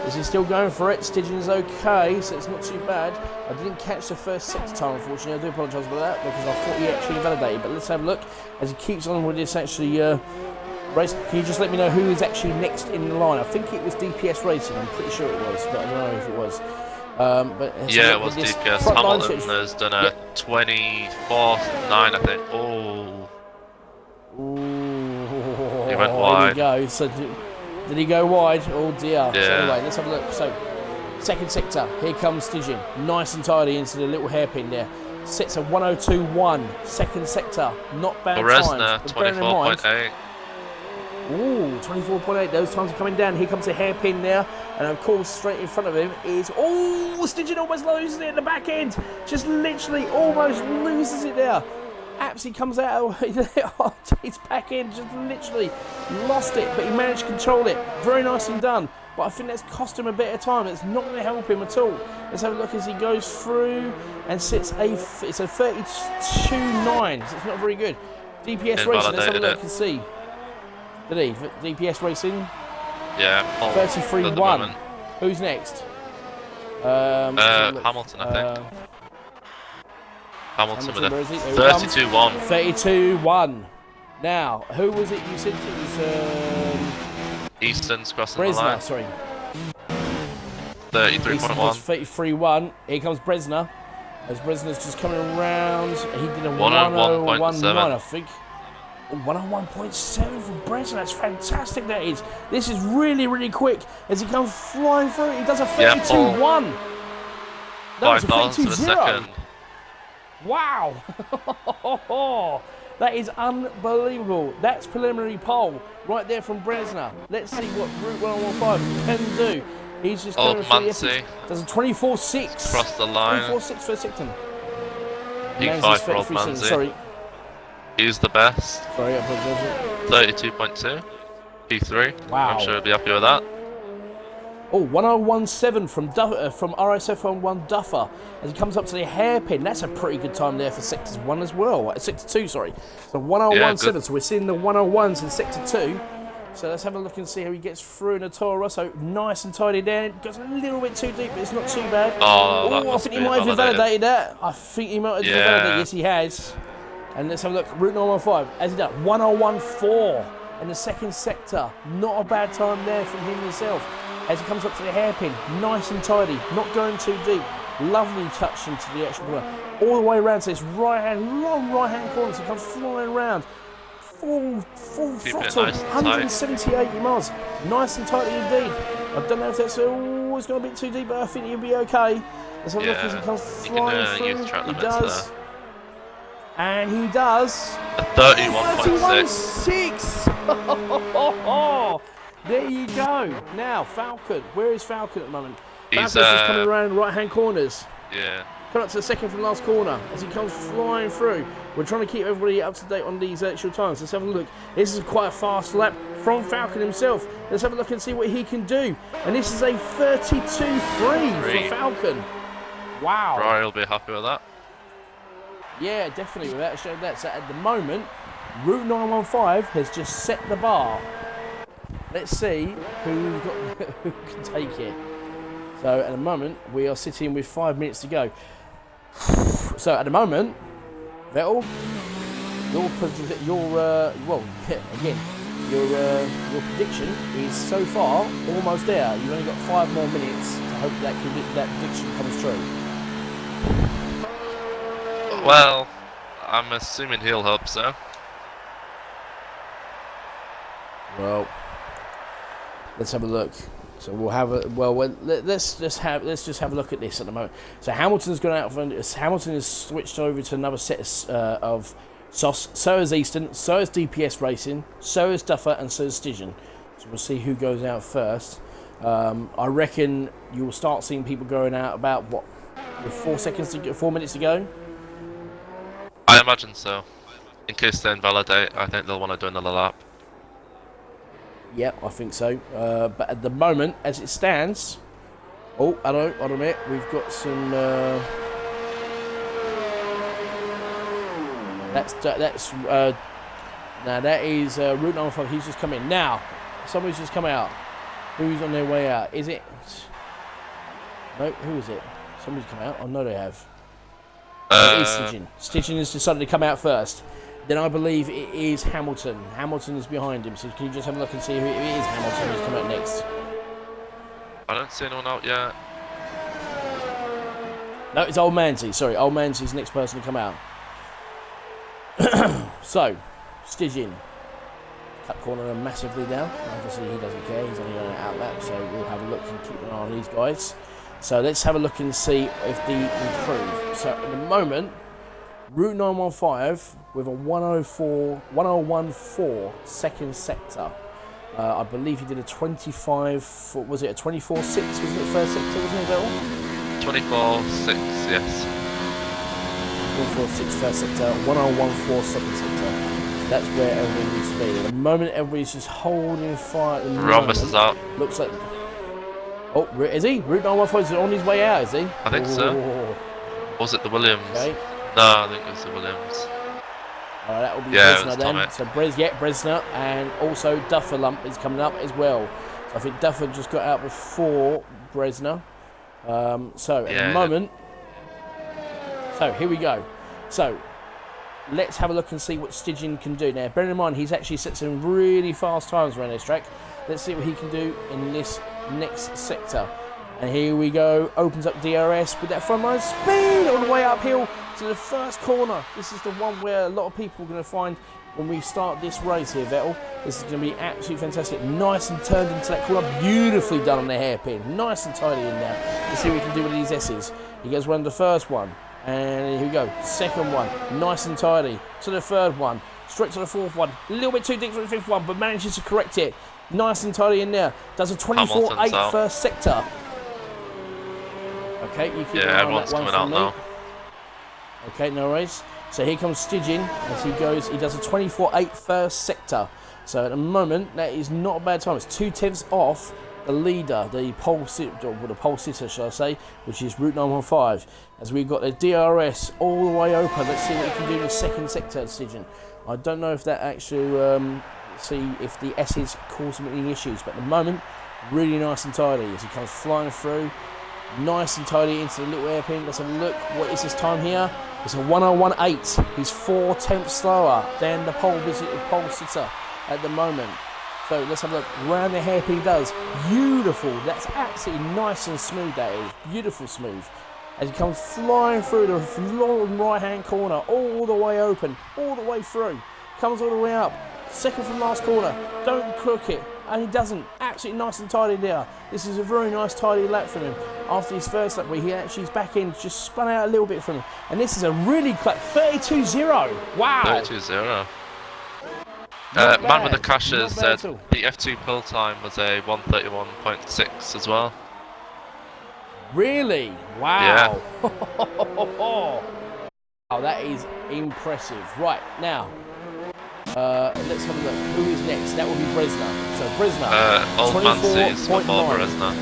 Is he still going for it? Stidgen is okay, so it's not too bad. I didn't catch the first 6 time, unfortunately. I do apologise for that because I thought he actually invalidated. But let's have a look as he keeps on with this actually race. Can you just let me know who is actually next in the line? I think it was DPS Racing. I'm pretty sure it was, but I don't know if it was. Yeah, it was DPS. Hamilton has done a 24.9, I think. Oh. Ooh, he went wide. There we go. So did he go wide? Oh dear. Yeah. So anyway, let's have a look. So second sector, here comes Stidgen. Nice and tidy into the little hairpin there. Sets a 102.1. Second sector, not bad Resna, times. 24.8. Ooh, 24.8. Those times are coming down. Here comes a hairpin there. And of course, straight in front of him is... Oh, Stygian almost loses it in the back end. Just literally almost loses it there. Absolutely comes out of his back end. Just literally lost it. But he managed to control it. Very nicely done. But I think that's cost him a bit of time. It's not going to help him at all. Let's have a look as he goes through and sits it's a 32.9. So it's not very good. DPS Racing, let's have a look and see. Did he? DPS Racing? Yeah. 33.1. Who's next? Hamilton, I think. Hamilton with a 32.1. 32.1. Now, who was it you said it was? Easton's crossing Bresner, the line. sorry. 33.1. 33.1. Here comes Bresner. As Bresner's just coming around. He did a 101.7, I think. 101.7 for Bresner. That's fantastic, that is. This is really, really quick. As he comes flying through, he does a 32.1. No, it's a 32.0. Wow. That is unbelievable. That's preliminary pole right there from Bresner. Let's see what Route 115 can do. He's just going Muncie does a 24.6. Cross the line. 24.6 for Sicton. P5 for Old Muncie. Sorry. He's the best. Sorry, I apologize. 32.2. P3. Wow. I'm sure he'll be happy with that. Oh, 101.7 from RSF1 Duffer as he comes up to the hairpin. That's a pretty good time there for Sector 1 as well. Sector 2, sorry. So 101.7. So we're seeing the 101s in Sector 2. So let's have a look and see how he gets through in a Toro Rosso. Nice and tidy down. Goes a little bit too deep, but it's not too bad. Oh, I think he might have invalidated that. I think he might have invalidated. Yes, he has. And let's have a look. Route 915. As he done 101.4 in the second sector. Not a bad time there from him himself. As he comes up to the hairpin, nice and tidy, not going too deep. Lovely touch into the actual corner. All the way around to this long right hand corner, so he comes flying around. Full throttle, nice 178 miles. Nice and tidy indeed. I don't know if that's always going a bit too deep, but I think he'll be okay. Let's have a look as he comes flying through. He does. There. And he does. A 31.6. There you go. Now, Falcon. Where is Falcon at the moment? He's Falcon's just coming around right-hand corners. Yeah. Coming up to the second from last corner as he comes flying through. We're trying to keep everybody up to date on these actual times. Let's have a look. This is quite a fast lap from Falcon himself. Let's have a look and see what he can do. And this is a 32.3 for Falcon. Wow. Brian will be happy with that. Yeah, definitely, without a shadow of that. So at the moment, Route 915 has just set the bar. Let's see who can take it. So at the moment, we are sitting with 5 minutes to go. So at the moment, Vettel, your prediction is so far almost there. You've only got 5 more minutes to hope that prediction comes true. Well, I'm assuming he'll hope so. Well, let's have a look. So we'll have a let's just have a look at this at the moment. So Hamilton's gone out. Hamilton has switched over to another set of SOS. So is Easton. So is DPS Racing. So is Duffer, and so is Stygian. So we'll see who goes out first. I reckon you'll start seeing people going out about with 4 minutes to go. I imagine so. In case they invalidate, I think they'll want to do another lap. Yeah, I think so. But at the moment, as it stands... Oh, hello, hold on a minute. We've got some... now, that is Route 95. He's just come in. Now, somebody's just come out. Who's on their way out? Is it... No, who is it? Somebody's come out. I know they have. It is Stygian. Stygian has decided to come out first. Then I believe it is Hamilton. Hamilton is behind him. So can you just have a look and see who it is Hamilton who's come out next? I don't see anyone out yet. No, it's Old Manzi. Sorry, Old Manzi's the next person to come out. So, Stygian. Cut corner massively down. Obviously he doesn't care. He's only on an outlap. So we'll have a look and keep an eye on these guys. So let's have a look and see if they improve. So at the moment, Route 915 with a 101.4 second sector. I believe he did a 25. Was it a 24.6? Wasn't it first sector? Wasn't it Vettel? 24.6, yes. 24.6 first sector, 1014 second sector. So that's where everybody needs to be. At the moment, everybody's just holding fire. Rhombus is out. Looks like. Oh, is he? Route 914 is on his way out, is he? I think so. Or was it the Williams? Okay. No, I think it was the Williams. Alright, that will be Yeah, Bresner then. So Bresner, and also Duffer Lump is coming up as well. So I think Duffer just got out before Bresner. So at the moment, so here we go. So let's have a look and see what Stygian can do. Now, bearing in mind he's actually set some really fast times around this track. Let's see what he can do in this next sector. And here we go, opens up DRS with that front line speed all the way uphill to the first corner. This is the one where a lot of people are going to find when we start this race here, Vettel. This is going to be absolutely fantastic. Nice and turned into that corner. Beautifully done on the hairpin. Nice and tidy in there. Let's see what we can do with these S's. He goes around the first one. And here we go. Second one. Nice and tidy. To the third one. Straight to the fourth one. A little bit too deep for the fifth one, but manages to correct it. Nice and tidy in there. Does a 24.8 first sector. Okay, you keep an eye on that one from me. Now. Okay, no worries. So here comes Stygian as he goes. He does a 24.8 first sector. So at the moment, that is not a bad time. It's 2/10 off the leader, the pole sitter, shall I say, which is Route 915. As we've got the DRS all the way open. Let's see what he can do in the second sector, Stygian. I don't know if that actually, see if the S's cause him any issues, but at the moment, really nice and tidy as he comes flying through. Nice and tidy into the little hairpin. Let's have a look. What is his time here? It's a 1018. He's 4/10 slower than the pole sitter at the moment. So let's have a look. Round the hairpin he does. Beautiful. That's absolutely nice and smooth. That is beautiful smooth. As he comes flying through the long right-hand corner, all the way open, all the way through. Comes all the way up. Second from last corner. Don't crook it. And he doesn't. Absolutely nice and tidy there. This is a very nice tidy lap from him. After his first lap where he actually is back in, just spun out a little bit from him. And this is a really quick 32.0. Wow. 32.0. Man with the crashes said the F2 pull time was a 131.6 as well. Really? Wow. Yeah. Oh, that is impressive. Right, now, let's have a look. Who is next? That will be Bresner. So Bresner, Old Mancy's before 24.9. Bresner.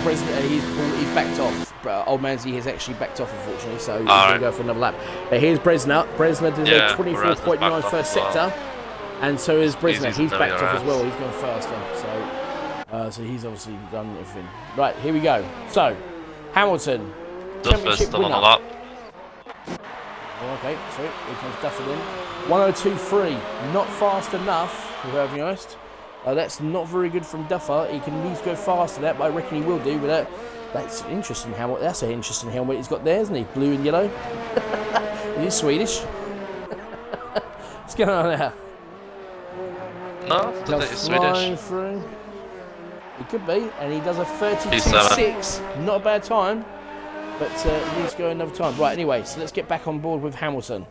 Bresner, he's backed off. Old Mancy has actually backed off, unfortunately, so he's going to go for another lap. But here's Bresner. Bresner does a 24.9 first sector, and so is Bresner. He's backed off as well. He's gone faster. So he's obviously done everything. Right, here we go. So, Hamilton, Duffer's still on the lap. Okay, so here comes Duffer then. 102.3, not fast enough, to be perfectly honest. That's not very good from Duffer. He can at least go faster than that, but I reckon he will do with that. That's an interesting helmet. That's an interesting helmet he's got there, isn't he? Blue and yellow. Is he Swedish? What's going on there? No, I don't think he's Swedish. Through. He could be, and he does a 32.6. Not a bad time, but he needs to go another time. Right, anyway, so let's get back on board with Hamilton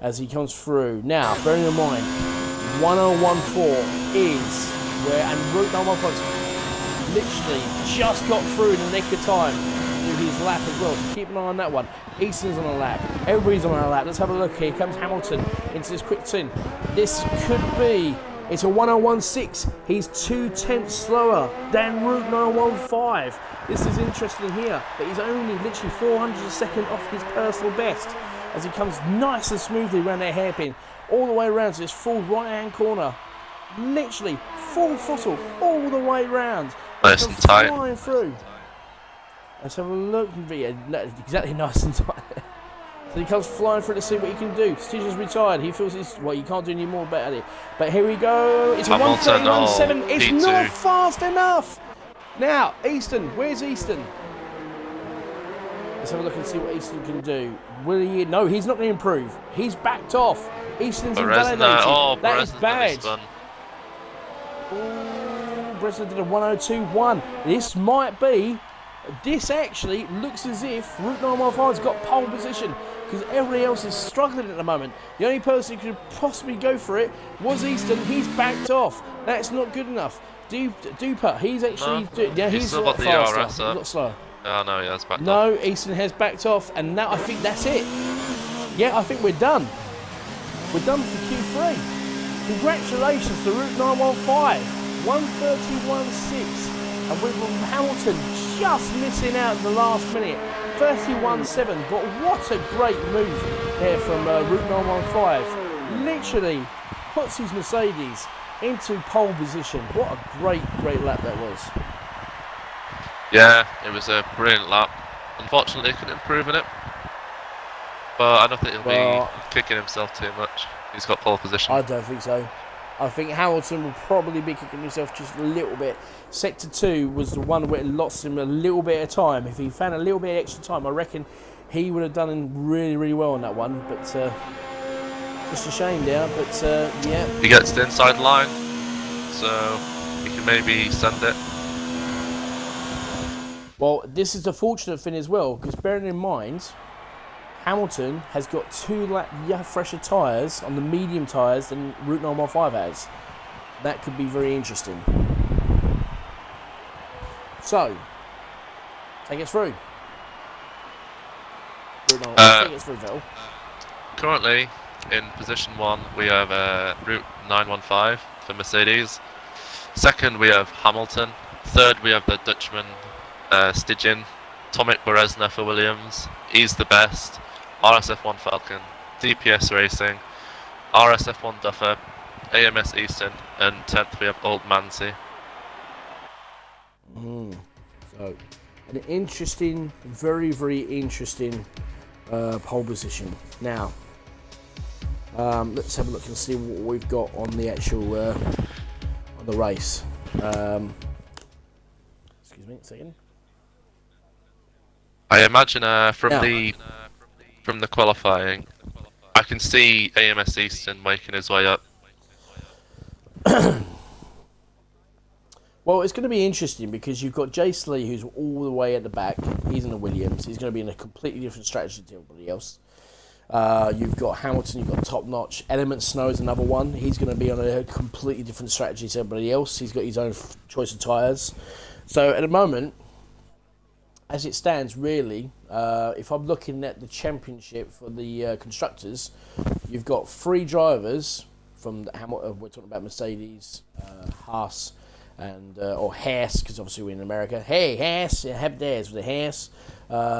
as he comes through. Now, bearing in mind, 1014 is where, and Route 914 literally just got through in the nick of time to do his lap as well, so keep an eye on that one. Easton's on a lap, everybody's on a lap. Let's have a look. Here comes Hamilton into this quick tin. This could be, it's a 1016. He's 2/10 slower than Route 915. This is interesting here, but he's only literally 400 a second off his personal best as he comes nice and smoothly around that hairpin, all the way around to this full right-hand corner. Literally full throttle all the way around. Nice and tight. Flying through. Let's have a look. Yeah, exactly, nice and tight. So he comes flying through to see what he can do. Stygian's retired. He feels he's, well, you can't do any more about it. But here we go. It's a 1:31.7. It's P2. not fast enough. Now, Easton. Where's Easton? Let's have a look and see what Easton can do. Will he? No, he's not going to improve. He's backed off. Easton's invalidated. That is bad. Bresner did a 102.1. This might be this actually looks as if Route 915's got pole position, because everybody else is struggling at the moment. The only person who could possibly go for it was Easton. He's backed off. That's not good enough. Duper, he's actually... he's still a got lot the faster. RSF. He's got slower. Oh no, yeah, it's backed off. No, Easton has backed off, and now I think that's it. Yeah, I think we're done. We're done for Q3. Congratulations to Route 915. 131.6. And with Hamilton just missing out at the last minute. 31.7. But what a great move there from Route 915. Literally puts his Mercedes into pole position. What a great lap that was. Yeah, it was a brilliant lap. Unfortunately, he couldn't improve in it. But I don't think he'll be kicking himself too much. He's got pole position. I don't think so. I think Hamilton will probably be kicking himself just a little bit. Sector 2 was the one where it lost him a little bit of time. If he found a little bit of extra time, I reckon he would have done really well on that one. But just a shame there. But yeah. He gets the inside line, so he can maybe send it. Well, this is the fortunate thing as well, because bearing in mind, Hamilton has got 2 fresher tyres on the medium tyres than Route 915 has. That could be very interesting. So, take us through. Take us through, Vettel. Currently, in position 1, we have Route 915 for Mercedes. Second, we have Hamilton. Third, we have the Dutchman Stidgen. Tomic Beresna for Williams. He's the best. RSF1 Falcon, DPS Racing, RSF1 Duffer, AMS Easton, and 10th we have Old Mancy. So, an interesting, very interesting pole position. Now, let's have a look and see what we've got on the actual on the race. Excuse me a second. I imagine from the qualifying, I can see AMS Easton making his way up. Well, it's going to be interesting because you've got Jace Lee, who's all the way at the back. He's in the Williams. He's going to be in a completely different strategy to everybody else. You've got Hamilton, you've got Top Notch. Element Snow is another one. He's going to be on a completely different strategy to everybody else. He's got his own choice of tyres. So at the moment, as it stands, really, if I'm looking at the championship for the constructors, you've got 3 drivers from the Hamilton. We're talking about Mercedes, Haas, and or Haas, because obviously we're in America. Hey, Haas, have theirs with the Haas. They're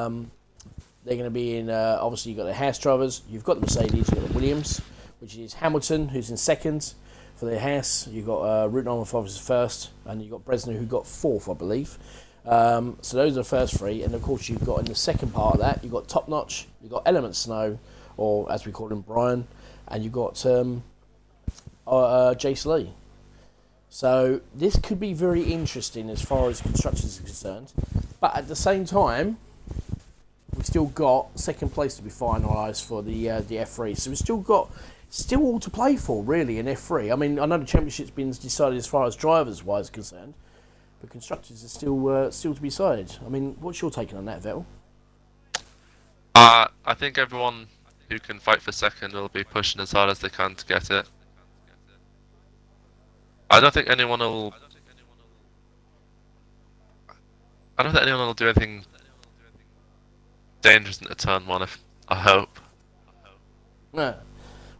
going to be in. Obviously, you've got the Haas drivers. You've got the Mercedes. You've got the Williams, which is Hamilton, who's in second for the Haas. You've got Route 915 is first, and you've got Bresner, who got 4th, I believe. So those are the first 3, and of course you've got in the second part of that, you've got Top Notch, you've got Element Snow, or as we call him, Brian, and you've got Jace Lee. So this could be very interesting as far as constructors are concerned, but at the same time, we've still got second place to be finalised for the F3, so we've still all to play for really in F3. I mean, I know the championship's been decided as far as drivers wise concerned, but constructors are still to be decided. I mean, what's your take on that, Vettel? I think everyone who can fight for second will be pushing as hard as they can to get it. I don't think anyone will do anything dangerous into turn 1. I hope.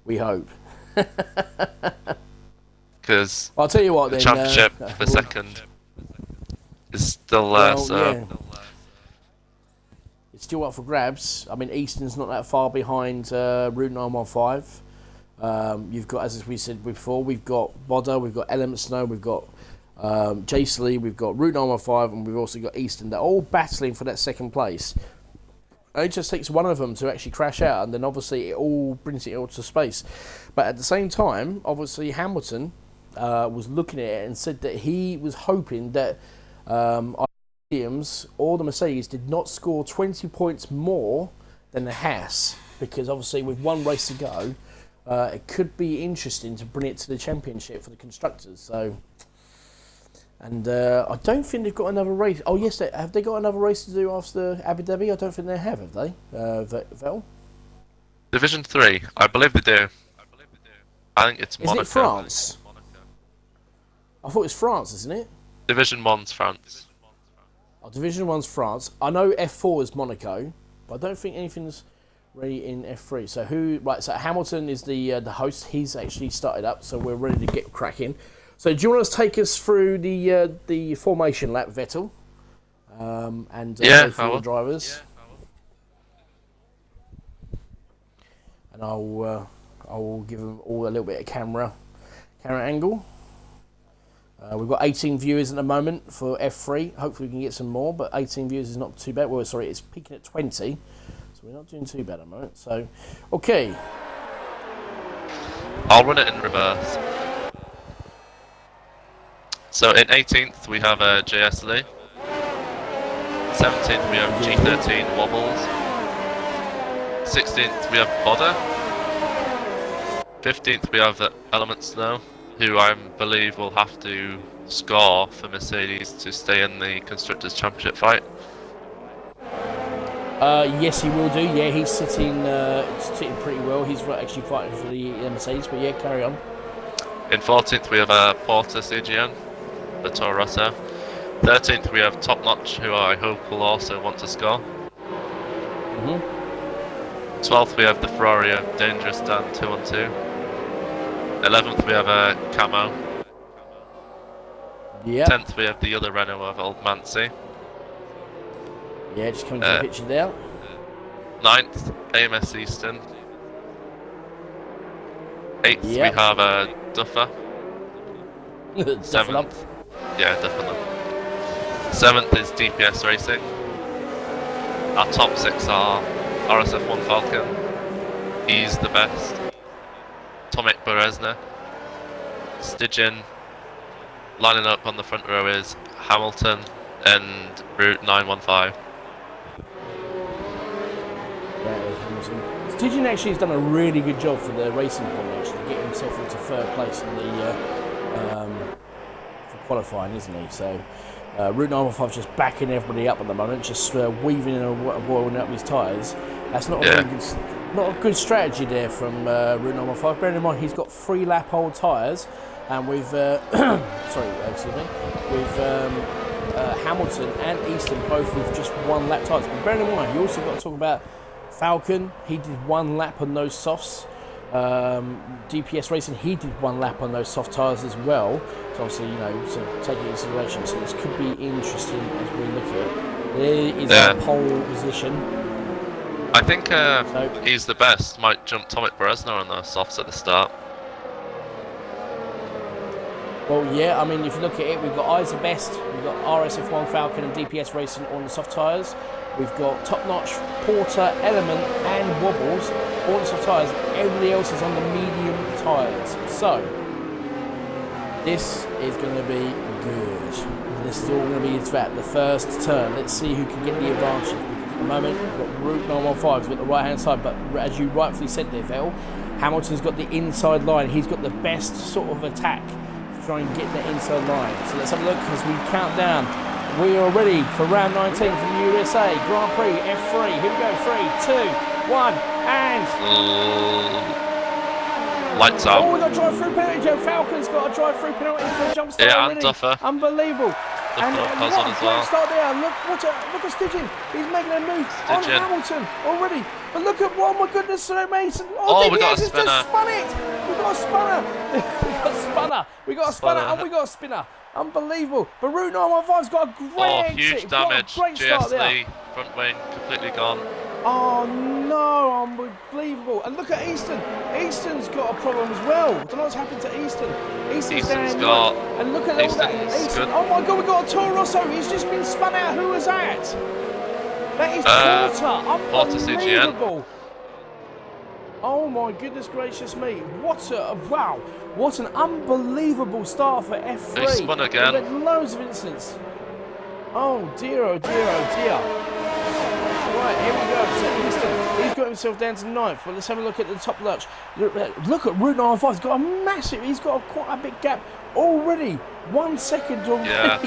We hope. Because I'll tell you what. The championship for second is still there, yeah. It's still up for grabs. I mean, Easton's not that far behind Route 915. You've got, as we said before, we've got Bodder, we've got Element Snow, we've got Jace Lee, we've got Route 915, and we've also got Easton. They're all battling for that second place. It just takes one of them to actually crash out, and then obviously it all brings it all to space. But at the same time, obviously Hamilton was looking at it and said that he was hoping that Williams or the Mercedes did not score 20 points more than the Haas, because obviously with one race to go, it could be interesting to bring it to the championship for the constructors. So And I don't think they've got another race. Oh yes, have they got another race to do after Abu Dhabi? I don't think they have they? Vettel? Division 3, I believe they do. I think it's Monaco. Is it France? I thought it was France, isn't it? Division 1's France. Oh, Division 1's France. I know F4 is Monaco, but I don't think anything's really in F3. So who? Right. So Hamilton is the host. He's actually started up, so we're ready to get cracking. So do you want to take us through the formation lap, Vettel? And go through the drivers. And I'll give them all a little bit of camera angle. We've got 18 viewers at the moment for F3. Hopefully we can get some more, but 18 viewers is not too bad. Well, sorry, it's peaking at 20, so we're not doing too bad at the moment. So, okay. I'll run it in reverse. So in 18th we have JS Lee. 17th we have G13 Wobbles. 16th we have Bodder. 15th we have Element Snow, who I believe will have to score for Mercedes to stay in the Constructors' Championship fight. Yes, he will do. Yeah, he's sitting pretty well. He's actually fighting for the Mercedes, but yeah, carry on. In 14th we have Porter CGN for Toro Rosso. 13th we have Top Notch, who I hope will also want to score. 12th we have the Ferrari of Dangerous Dan 212. 11th we have Camo. Yeah. 10th we have the other Renault of Old Mancy. Yeah, just coming to the picture there. 9th AMS Easton. 8th we have Duffer. 7th. Yeah, definitely. 7th is DPS Racing. Our top 6 are RSF1 Falcon. He's the best. Tomek Berezna. Stygian. Lining up on the front row is Hamilton and Route 915. Stygian actually has done a really good job for the racing point, actually, getting himself into third place in the for qualifying, isn't he? So Route 915 just backing everybody up at the moment, just weaving and boiling up his tyres. That's not a good strategy there from Route 915. Bearing in mind he's got 3-lap-old tyres, and with Hamilton and Easton both with just 1-lap tyres. But bearing in mind, you also got to talk about Falcon. He did 1 lap on those softs. DPS Racing, he did 1 lap on those soft tyres as well. So obviously, so take it into consideration. So this could be interesting as we look at it. There is a pole position. I think he's the best. Might jump Tomek Berezna on the softs at the start. Well, yeah, I mean, if you look at it, we've got Eyes the Best, we've got RSF1 Falcon and DPS Racing on the soft tyres. We've got Top Notch, Porter, Element and Wobbles, all the soft tyres. Everybody else is on the medium tyres. So, this is going to be good. This is all going to be about the first turn. Let's see who can get the advantage. At the moment, we've got Route 915's got the right-hand side, but as you rightfully said there, Vettel, Hamilton's got the inside line. He's got the best sort of attack to try and get the inside line. So let's have a look as we count down. We are ready for round 19 for the USA Grand Prix F3. Here we go, 3, 2, 1, and... Lights out. Oh, we've got a drive-through penalty. Joe Falcon's got a drive-through penalty for a jump start already. And Duffer. Unbelievable. And what a great start there. Look at Stygian. He's making a move on Hamilton already. But look at, oh my goodness, Mason. Oh, we got a spinner. Just spun it. We got a spanner. We got a spanner and we got a spinner. Unbelievable. But Route 915's got a great huge exit. damage. Great start there. GS front wing completely gone. Oh no, unbelievable. And look at Easton. Easton's got a problem as well. I don't know what's happened to Easton. Easton's got... And look at all that. Easton. Oh my god, we got a Toro Rosso. He's just been spun out. Who was that? That is Porter. Unbelievable. Oh my goodness gracious me. Wow. What an unbelievable start for F3. He spun again. We've had loads of incidents. Oh dear, oh dear, oh dear. Right, here we go. So he's got himself down to 9th. Well, let's have a look at the top lurch. Look at Route 95. He's got a massive. He's got quite a big gap already. 1 second already. Yeah,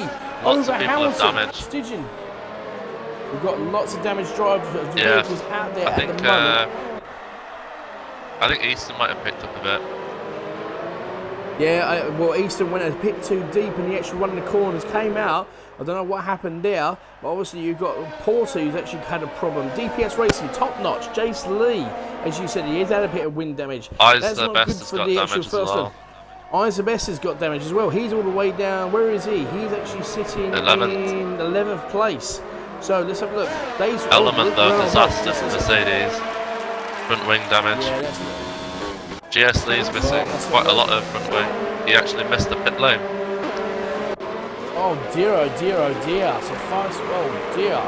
over lots of people Hamilton. have damage. Stygian. We've got lots of damaged vehicles out there at the moment. I think Easton might have picked up a bit. Yeah, well, Easton went a bit too deep and he actually one of the corners came out. I don't know what happened there, but obviously you've got Porter who's actually had a problem. DPS Racing, top notch. Jace Lee, as you said, he has had a bit of wind damage. That's not good for the actual first one. Isabess has got damage as well. He's all the way down. Where is he? He's actually sitting 11th. in 11th place. So let's have a look. Element though, disaster for Mercedes. Front wing damage. Yeah, GS Lee's missing quite a lot of front wing. He actually missed the pit lane. Oh dear, oh dear, oh dear. So fast, oh dear.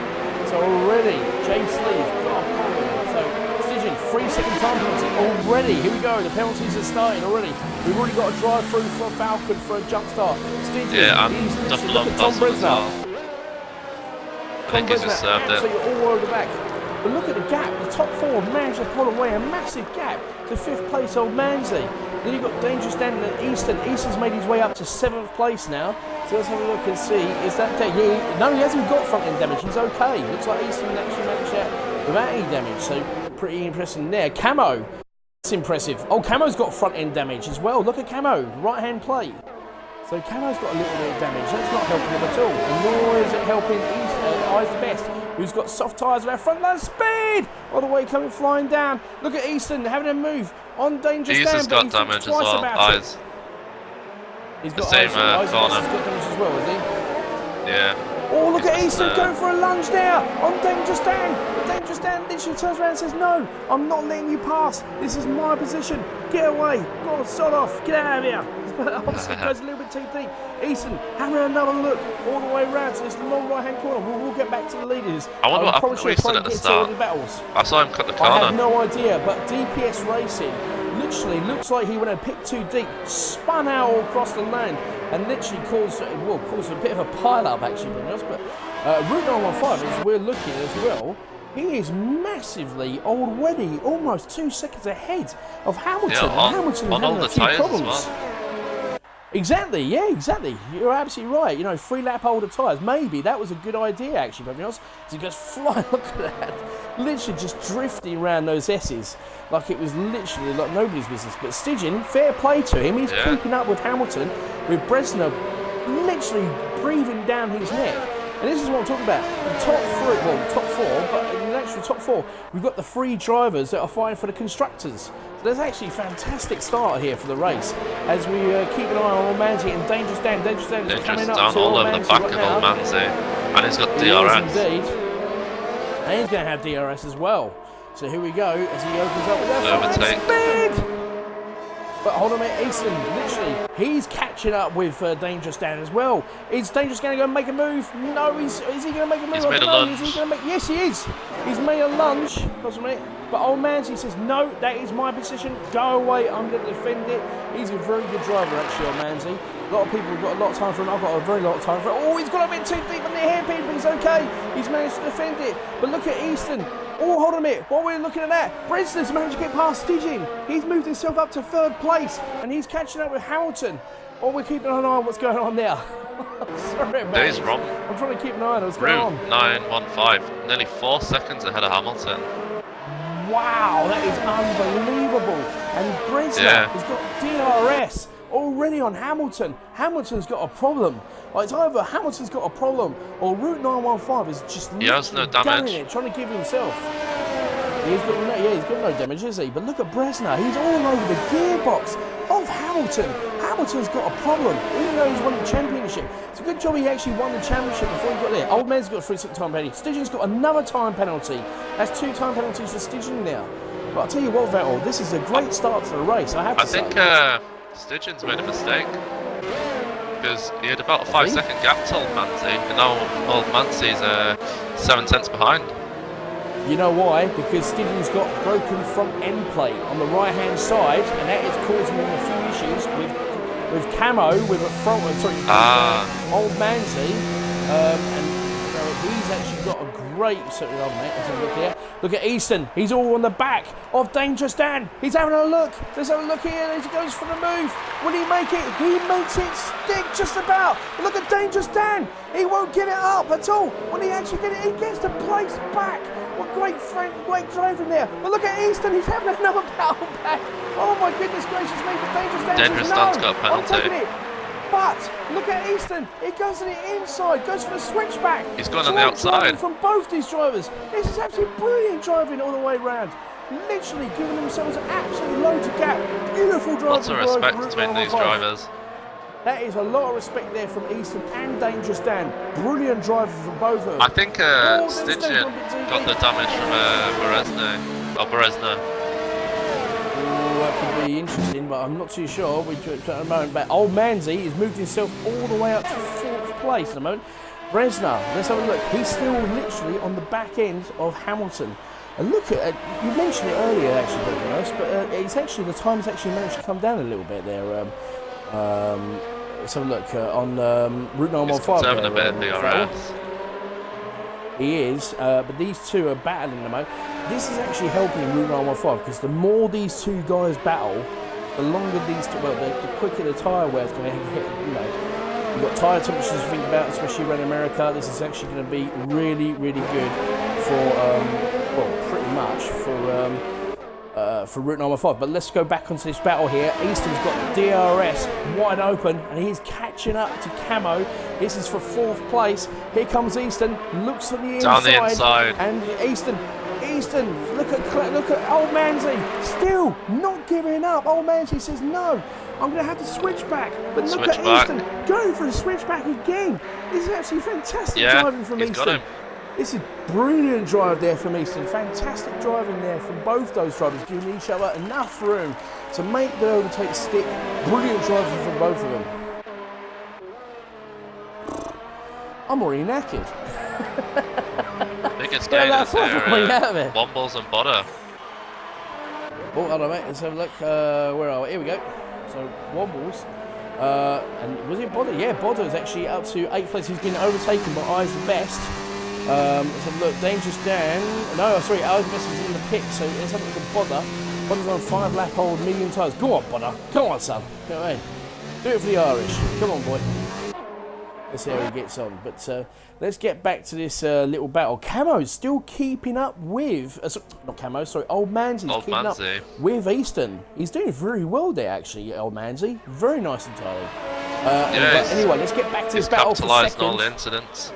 So already, James Lee's got a problem. So, Stygian, 3-second time penalty already. Here we go, the penalties are starting already. We've already got a drive through for Falcon for a jump start. Stygian, yeah, and he's double up Tom Bresner. Well. I think he's just served it. So you're all over the back. But look at the gap. The top 4 managed to pull away a massive gap to 5th place Old Mansley. Then you've got Dangerous Dan and Easton. Easton's made his way up to 7th place now. So let's have a look and see. Is that no, he hasn't got front end damage. He's okay. Looks like Easton actually managed that without any damage. So pretty impressive there. Camo. That's impressive. Oh, Camo's got front end damage as well. Look at Camo. Right hand plate. So Camo's got a little bit of damage. That's not helping him at all. And nor is it helping Eyes the Best, who's got soft tyres with our front line speed all the way coming flying down. Look at Easton having a move on Dangerous Dan. He's got damage as well. Eyes. He's got the same corner. He's got damage as well, is he? Yeah. Oh, look at Easton going for a lunge there on Dangerous Dan. Dangerous Dan literally turns around and says, no, I'm not letting you pass. This is my position. Get away. Go on, sod off. Get out of here. But obviously goes a little bit too deep. Easton having another look all the way around to this long right-hand corner. We'll get back to the leaders. I wonder what happened to Easton at the start. I saw him cut the corner. I have no idea, but DPS Racing literally looks like he went a bit too deep, spun out all across the land, and literally caused a bit of a pile-up, actually, to be honest. But Route 915, as we're looking as well, he is massively already almost 2 seconds ahead of Hamilton. Yeah, Hamilton on all the tyres as well. Exactly, yeah, exactly. You're absolutely right. You know, 3 lap older tyres. Maybe that was a good idea, actually, but honest. So he goes flying, look at that. Literally just drifting around those S's like it was literally like nobody's business. But Stygian, fair play to him. He's keeping up with Hamilton, with Bresner literally breathing down his neck. And this is what I'm talking about. The top 4, but in the actual top 4, we've got the 3 drivers that are fighting for the constructors. So there's actually a fantastic start here for the race as we keep an eye on Old Mansley and Dangerous Dan. Dangerous Dan is coming up to all Old over the back of Old Mansley. And he's got DRS. He is indeed. And he's going to have DRS as well. So here we go as he opens up with that speed. But hold on a minute, Easton, literally, he's catching up with Dangerous Dan as well. Is Dangerous going to go and make a move? No, is he going to make a move? He's made a lunge. Yes, he is. He's made a lunge. Hold on a minute. But Old Mansley says, no, that is my position. Go away, I'm going to defend it. He's a very good driver, actually, Old Mansley. A lot of people have got a lot of time for him. I've got a very lot of time for him. Oh, he's got a bit too deep on the hairpin, but he's okay. He's managed to defend it. But look at Easton. Oh, hold on a minute. While we're looking at that, Bresner's managed to get past Stygian. He's moved himself up to 3rd place, and he's catching up with Hamilton. Oh, we're keeping an eye on what's going on there. Sorry, man. That is wrong. I'm trying to keep an eye on what's going on. Route 915, nearly 4 seconds ahead of Hamilton. Wow, that is unbelievable. And Bresner has got DRS already on Hamilton. Hamilton's got a problem. Like, it's either Hamilton's got a problem or Route 915 is just he has no damage. It, trying to give himself. He's got no damage, is he? But look at Bresner. He's all over the gearbox of Hamilton. Hamilton's got a problem, even though he's won the championship. It's a good job he actually won the championship before he got there. Old Man's got a 3-second time penalty. Stygian's got another time penalty. That's 2 time penalties for Stygian now. But I'll tell you what, Vettel, this is a great start to the race, I have to say. I think Stygian's made a mistake. Because he had about a 5-second gap to Old Mansley, and now Old Mansley's 7 tenths behind. You know why? Because Stygian's got broken front end plate on the right hand side, and that is causing him a few issues with Camo, with a front, Old Mansley, and he's actually got a great. Certainly, let's have a look here. Look at Easton. He's all on the back of Dangerous Dan. He's having a look. Let's have a look here. He goes for the move. Will he make it? He makes it stick just about. Look at Dangerous Dan. He won't get it up at all. When he actually get it, he gets the place back. What great driving there. But look at Easton. He's having another battle back. Oh my goodness gracious me. But Dangerous Dan says, no, got a penalty. I'm taking it. But look at Easton. He goes to the inside, goes for the switchback. He's gone on the outside. From both these drivers. This is absolutely brilliant driving all the way around. Literally giving themselves absolutely loads of gap. Beautiful driving. Lots of respect between these drivers. That is a lot of respect there from Easton and Dangerous Dan. Brilliant driver from both of them. I think Stygian got the damage from Berezna. That could be interesting, but I'm not too sure. We do it at the moment. But old Manzi has moved himself all the way up to 4th place at the moment. Bresner, let's have a look. He's still literally on the back end of Hamilton. And look at you mentioned it earlier, actually, but it's actually the time's actually managed to come down a little bit there. Let's have a look on Route 915. He's having a bit of DRS. He is, but these two are battling the most. This is actually helping Route 915 because the more these two guys battle, the longer these two, well, the quicker the tyre wear is going to hit. You know, you've got tyre temperatures to think about, especially around America. This is actually going to be really, really good for, well, pretty much for Route 915. But let's go back onto this battle here. Easton's got DRS wide open and he's catching up to Camo. This is for 4th place. Here comes Easton, looks at the inside. Down the inside. And Easton, look at old Manzi, still not giving up. Old Manzi says, no, I'm going to have to switch back. But look at Easton, going for the switchback again. This is absolutely fantastic driving from Easton. Got him. This is brilliant drive there from Easton. Fantastic driving there from both those drivers, giving each other enough room to make the overtake stick. Brilliant driving from both of them. I'm already knackered. Biggest gainers there, Wombles and Bodder. Oh, hold on, mate. Let's have a look. Where are we? Here we go. So, Wombles. And was it Bodder? Yeah, Bodder is actually up to 8th place. He's been overtaken by Eyes the Best. Let's have a look. Dangerous Dan. No, sorry, Eyes the Best is in the pit. So, let's have a look at Bodder. Bodder's on 5-lap old medium tyres. Go on, Bodder. Come on, son. You know what I mean? Do it for the Irish. Come on, boy. Let's see how he gets on. But let's get back to this little battle. Camo's still keeping up with... not Camo, sorry. Old Manzi's keeping up with Easton. He's doing very well there, actually, Old Manzi. Very nice and tidy. But anyway, let's get back to this battle for a second. He's capitalised on all the incidents.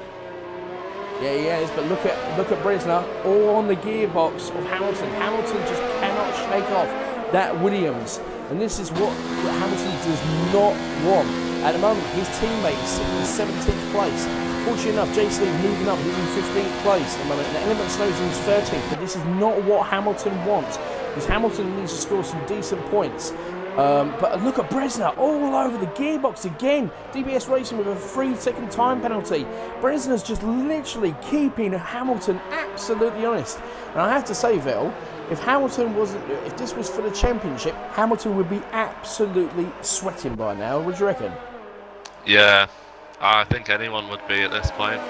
Yeah, he has. But look at Bresner, all on the gearbox of Hamilton. Hamilton just cannot shake off that Williams. And this is what Hamilton does not want. At the moment, his teammate is sitting in 17th place. Fortunately enough, Jason is moving up. He's in 15th place at the moment. The Element Snow's in 13th, but this is not what Hamilton wants. Because Hamilton needs to score some decent points. But look at Bresner all over the gearbox again. DBS Racing with a 3-second time penalty. Bresner's just literally keeping Hamilton absolutely honest. And I have to say, Vettel, if this was for the championship, Hamilton would be absolutely sweating by now. What do you reckon? Yeah, I think anyone would be at this point.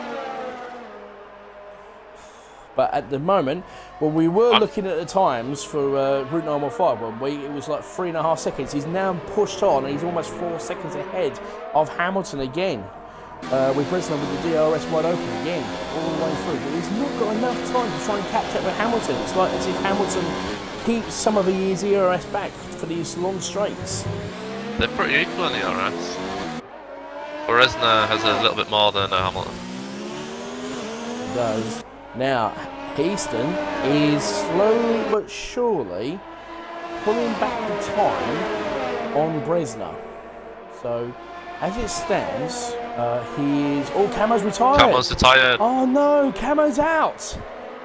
But at the moment, when we were looking at the times for Route 915, it was like 3.5 seconds. He's now pushed on, and he's almost 4 seconds ahead of Hamilton again. With Bresner with the DRS wide open again, all the way through. But he's not got enough time to try and catch up with Hamilton. It's like as if Hamilton keeps some of his ERS back for these long straights. They're pretty equal in ERS. Bresner has a little bit more than Hamilton. He does. Now, Easton is slowly but surely pulling back the time on Bresner. So, as it stands, he is... Oh, Camo's retired. Camo's retired. Oh, no, Camo's out.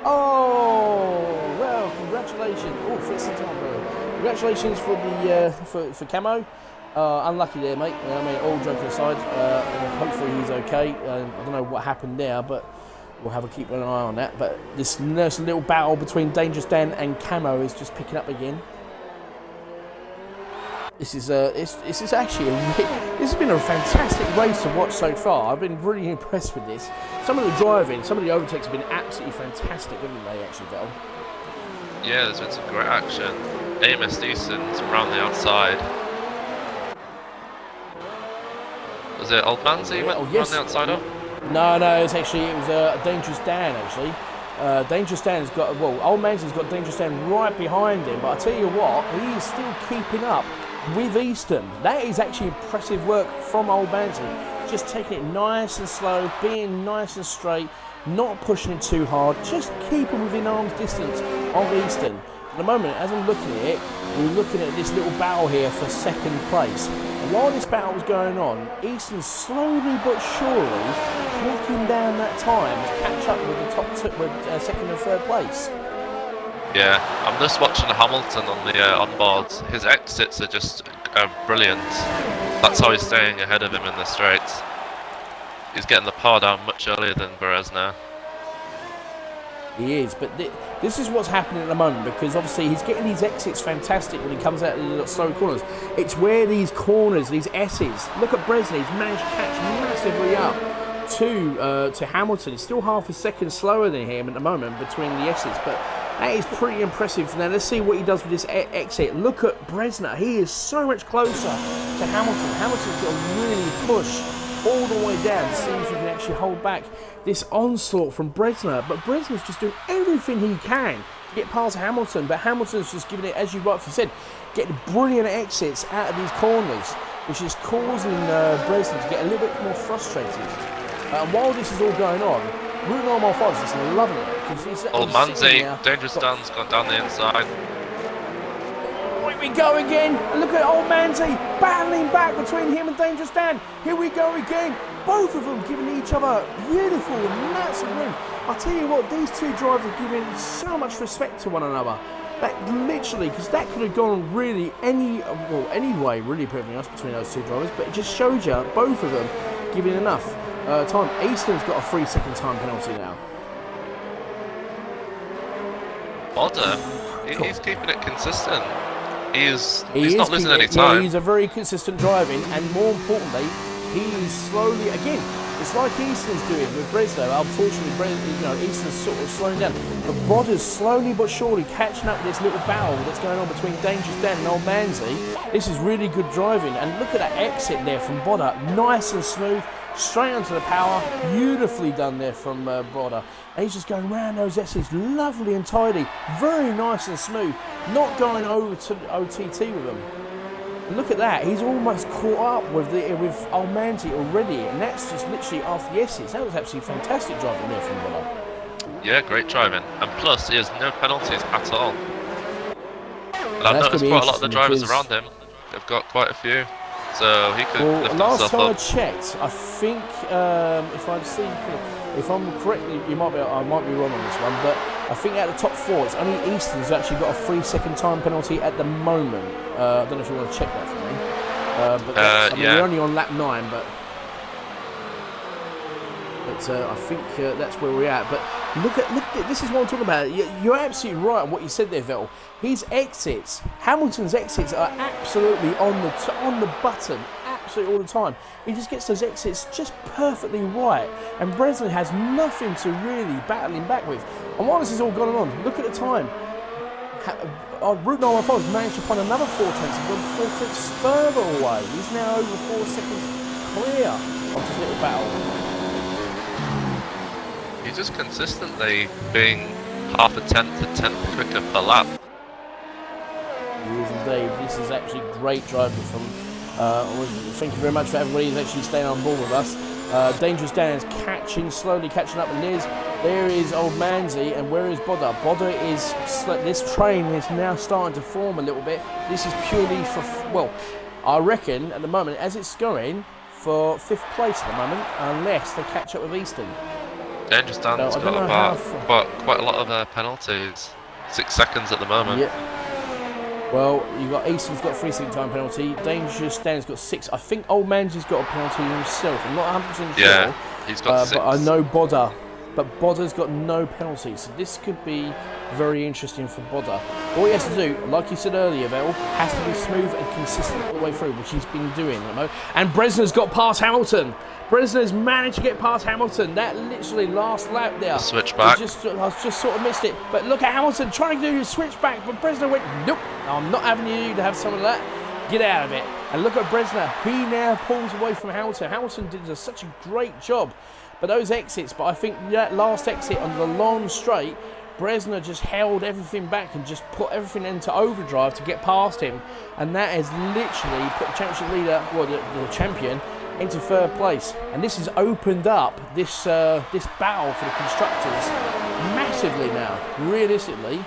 Oh, well, congratulations. Oh, fits the time, bro. Congratulations for the for Camo. Unlucky there, mate. I mean, all joking aside, hopefully he's okay. I don't know what happened there, but we'll have to keep an eye on that. But this little battle between Dangerous Dan and Camo is just picking up again. This is actually this has been a fantastic race to watch so far. I've been really impressed with this. Some of the driving, some of the overtakes have been absolutely fantastic, haven't they? Actually, Vettel. Yeah, there's been some great action. Amos decent around the outside. Was it Old Manzi went around the outside up? No, it was Dangerous Dan actually. Dangerous Dan's got, Old Manzi's got Dangerous Dan right behind him, but I tell you what, he is still keeping up with Easton. That is actually impressive work from Old Manzi. Just taking it nice and slow, being nice and straight, not pushing it too hard, just keeping within arm's distance of Easton. At the moment, as I'm looking at it, we're looking at this little battle here for second place. And while this battle was going on, Easton's slowly but surely clocking down that time to catch up with the top two, with second and third place. Yeah, I'm just watching Hamilton on the onboards. His exits are just brilliant. That's how he's staying ahead of him in the straights. He's getting the power down much earlier than Perez now. He is, but this is what's happening at the moment, because obviously he's getting these exits fantastic when he comes out of the slow corners. It's where these corners, these S's, look at Bresner, he's managed to catch massively up to Hamilton. He's still half a second slower than him at the moment between the S's, but that is pretty impressive. Now let's see what he does with this exit. Look at Bresner, he is so much closer to Hamilton. Hamilton's got to really push all the way down to see if he can actually hold back this onslaught from Bresner. But Bresner's just doing everything he can to get past Hamilton, but Hamilton's just giving it, as you rightfully said, getting brilliant exits out of these corners, which is causing Bresner to get a little bit more frustrated. And while this is all going on, Route 915 is just loving it. Old Manzi, Dangerous Dan's gone down the inside. Here we go again, and look at Old Manzi battling back between him and Dangerous Dan. Here we go again, both of them giving each other beautiful and massive room. I tell you what, these two drivers are giving so much respect to one another. That literally, because that could have gone really any way, really perfectly nice between those two drivers, but it just shows you both of them giving enough time. Easton's got a 3-second time penalty now. Bodder, he's keeping it consistent. He's not losing any time. Yeah, he's a very consistent driving, and more importantly, he is slowly, again, it's like Easton's doing with Bresler. Unfortunately, Easton's sort of slowing down. But Bodder's slowly but surely catching up with this little battle that's going on between Dangerous Dan and Old Manzi. This is really good driving, and look at that exit there from Bodder. Nice and smooth, straight onto the power. Beautifully done there from Bodder. And he's just going around those S's, lovely and tidy, very nice and smooth, not going over to OTT with them. And look at that, he's almost caught up with Old Manzi already, and that's just literally after the S's. That was absolutely fantastic driving there from Bodder. Yeah, great driving, and plus he has no penalties at all. And I've noticed quite a lot of the drivers around him, they've got quite a few, so he could lift himself up. Last time I checked, I think if I'm correctly, I might be wrong on this one, but I think out of the top 4, it's only Easton who's actually got a 3-second time penalty at the moment. I don't know if you want to check that for me. We're only on lap 9, but I think that's where we're at. But look at this is what I'm talking about. You're absolutely right on what you said there, Vettel. His exits, Hamilton's exits, are absolutely on the button. Absolutely all the time. He just gets those exits just perfectly right, and Bresler has nothing to really battle him back with. And while this is all going on, look at the time. Route 915 has managed to find another 4 tenths and gone 4 tenths further away. He's now over 4 seconds clear of this little battle. He's just consistently being half a tenth quicker per lap. He is indeed. This is actually great driving from. Thank you very much for everybody who's actually staying on board with us. Dangerous Dan is slowly catching up, and there is Old Manzi, and where is Bodder? Bodder is, this train is now starting to form a little bit. This is purely for, I reckon at the moment, as it's going, for 5th place at the moment, unless they catch up with Easton. Dangerous Dan's got quite a lot of penalties. 6 seconds at the moment. Yeah. Well, Easton's got a 3-second time penalty. Dangerous Dan's got 6. I think Old Manzi's got a penalty himself. I'm not 100% sure. Yeah, he's got 6. But I know Bodder but Bodder's got no penalty, so this could be very interesting for Bodder. All he has to do, like you said earlier, Vel, has to be smooth and consistent all the way through, which he's been doing. And Bresner's got past Hamilton. Bresner's managed to get past Hamilton. That literally last lap there. Switch back. I just sort of missed it. But look at Hamilton trying to do his switch back, but Bresner went, nope, I'm not having you to have some of that. Get out of it. And look at Bresner. He now pulls away from Hamilton. Hamilton did such a great job. But those exits, but I think that last exit on the long straight, Bresner just held everything back and just put everything into overdrive to get past him. And that has literally put the championship leader, well, the champion, into third place. And this has opened up this battle for the constructors massively now, realistically.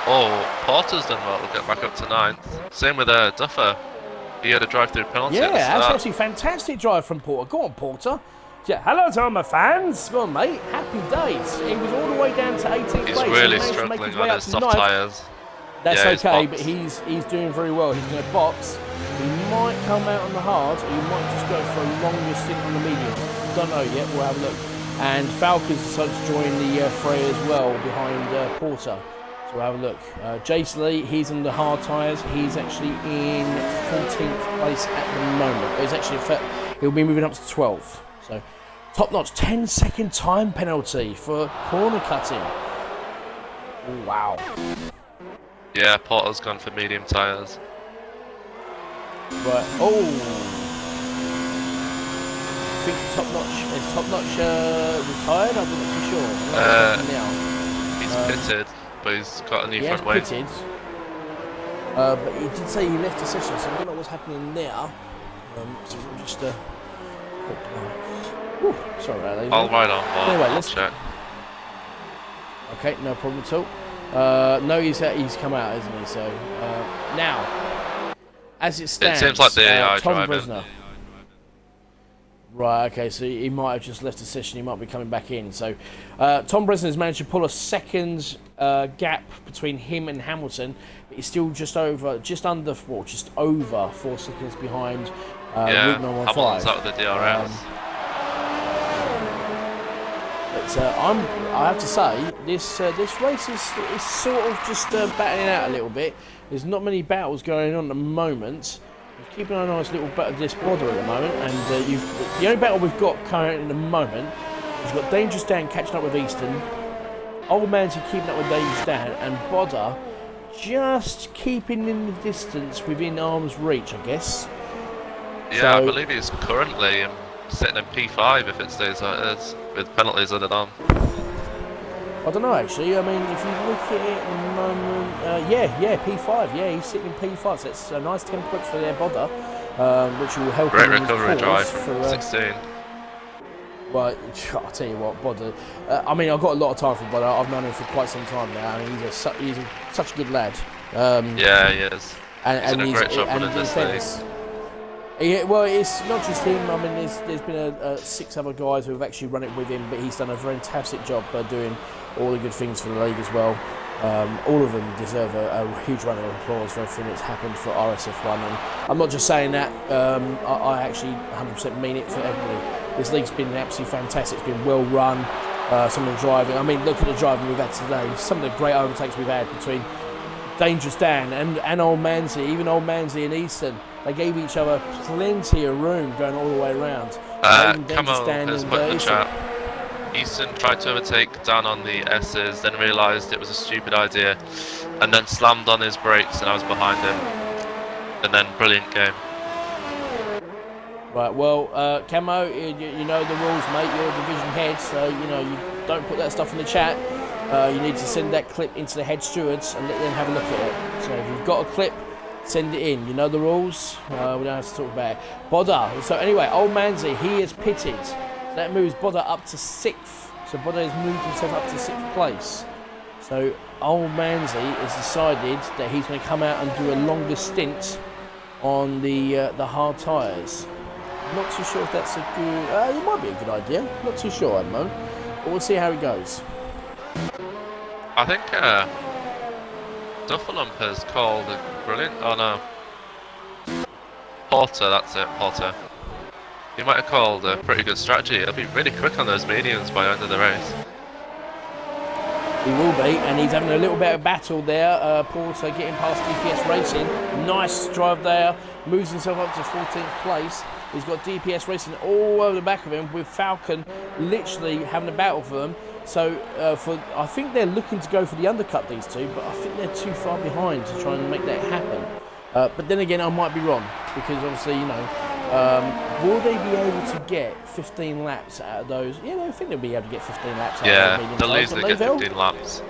Oh, Porter's done well to get back up to 9th. Same with Duffer. He had a drive-through penalty. Yeah, that's actually a fantastic drive from Porter. Go on, Porter. Yeah, hello to all my fans. Go on, mate. Happy days. He was all the way down to 18th place. He's really struggling on his soft tyres. That's okay, but he's doing very well. He's going to box. He might come out on the hard, or he might just go for a longer stint on the medium. Don't know yet. We'll have a look. And Falcons decided to join the fray as well behind Porter. So we'll have a look. Jace Lee, he's on the hard tyres. He's actually in 14th place at the moment. He's actually he'll be moving up to 12th. So top notch 10-second time penalty for corner cutting. Oh, wow. Yeah, Porter's gone for medium tyres. Right. Oh. I think Top Notch retired? I'm not too sure. He's pitted. But he's got a new front wing. Pitted, but he did say he left the session, so I don't know what's happening there. So we'll just sorry about that. I'll ride on. Anyway, let's check. Okay, no problem at all. No, he's come out, isn't he? So now, as it stands, it seems like the AI Tom driving. Bresner. Right, okay, so he might have just left the session, he might be coming back in. So Tom Bresner has managed to pull a second gap between him and Hamilton, but he's still just over 4 seconds behind yeah, Route 915. Hamilton's out of the DRS. But I have to say, this race is sort of just battling out a little bit. There's not many battles going on at the moment. Keeping a nice little bit of this Bodder at the moment, and the only battle we've got currently at the moment is we've got Dangerous Dan catching up with Easton, Old Man's keeping up with Dangerous Dan, and Bodder just keeping in the distance within arm's reach, I guess. Yeah, so, I believe he's currently sitting in P5 if it stays like it is, with penalties added on. I don't know actually. I mean, if you look at it at the moment, yeah, P5. Yeah, he's sitting in P5. So it's a nice 10 points for their Bodder, which will help. Great him recovery drive for 16. Well, I'll tell you what, Bodder. I mean, I've got a lot of time for Bodder. I've known him for quite some time now. I mean, he's such a good lad. Yeah, he is. And he's done a great job running this league. Yeah, well, it's not just him. I mean, there's been 6 other guys who have actually run it with him, but he's done a fantastic job doing all the good things for the league as well. All of them deserve a huge round of applause for everything that's happened for RSF1. And I'm not just saying that, I actually 100% mean it for everybody. This league's been absolutely fantastic. It's been well run. Some of the driving, I mean, look at the driving we've had today. Some of the great overtakes we've had between Dangerous Dan and Old Manzi, even Old Manzi and Easton. They gave each other plenty of room going all the way around. Camo has put in the chat. Easton tried to overtake Dan on the S's, then realised it was a stupid idea, and then slammed on his brakes, and I was behind him. And then brilliant game. Right, well, Camo, you know the rules, mate. You're a division head, so you don't put that stuff in the chat. You need to send that clip into the head stewards and let them have a look at it. So if you've got a clip, send it in. You know the rules. We don't have to talk about it. Bodder. So anyway, Old Manzi, he is pitted. So that moves Bodder up to 6th. So Bodder has moved himself up to 6th place. So Old Manzi has decided that he's going to come out and do a longer stint on the hard tyres. Not too sure if that's a good... it might be a good idea. Not too sure at the moment. But we'll see how it goes. I think Duffelump has called a brilliant... Oh no. Porter, that's it, Porter. You might have called a pretty good strategy. He'll be really quick on those mediums by the end of the race. He will be, and he's having a little bit of battle there. Porter getting past DPS Racing. Nice drive there. Moves himself up to 14th place. He's got DPS Racing all over the back of him, with Falcon literally having a battle for them. So I think they're looking to go for the undercut, these two, but I think they're too far behind to try and make that happen. But then again, I might be wrong, because obviously, you know, will they be able to get 15 laps out of those? Yeah, I think they'll be able to get 15 laps out of those. Yeah, they'll easily get 15 laps.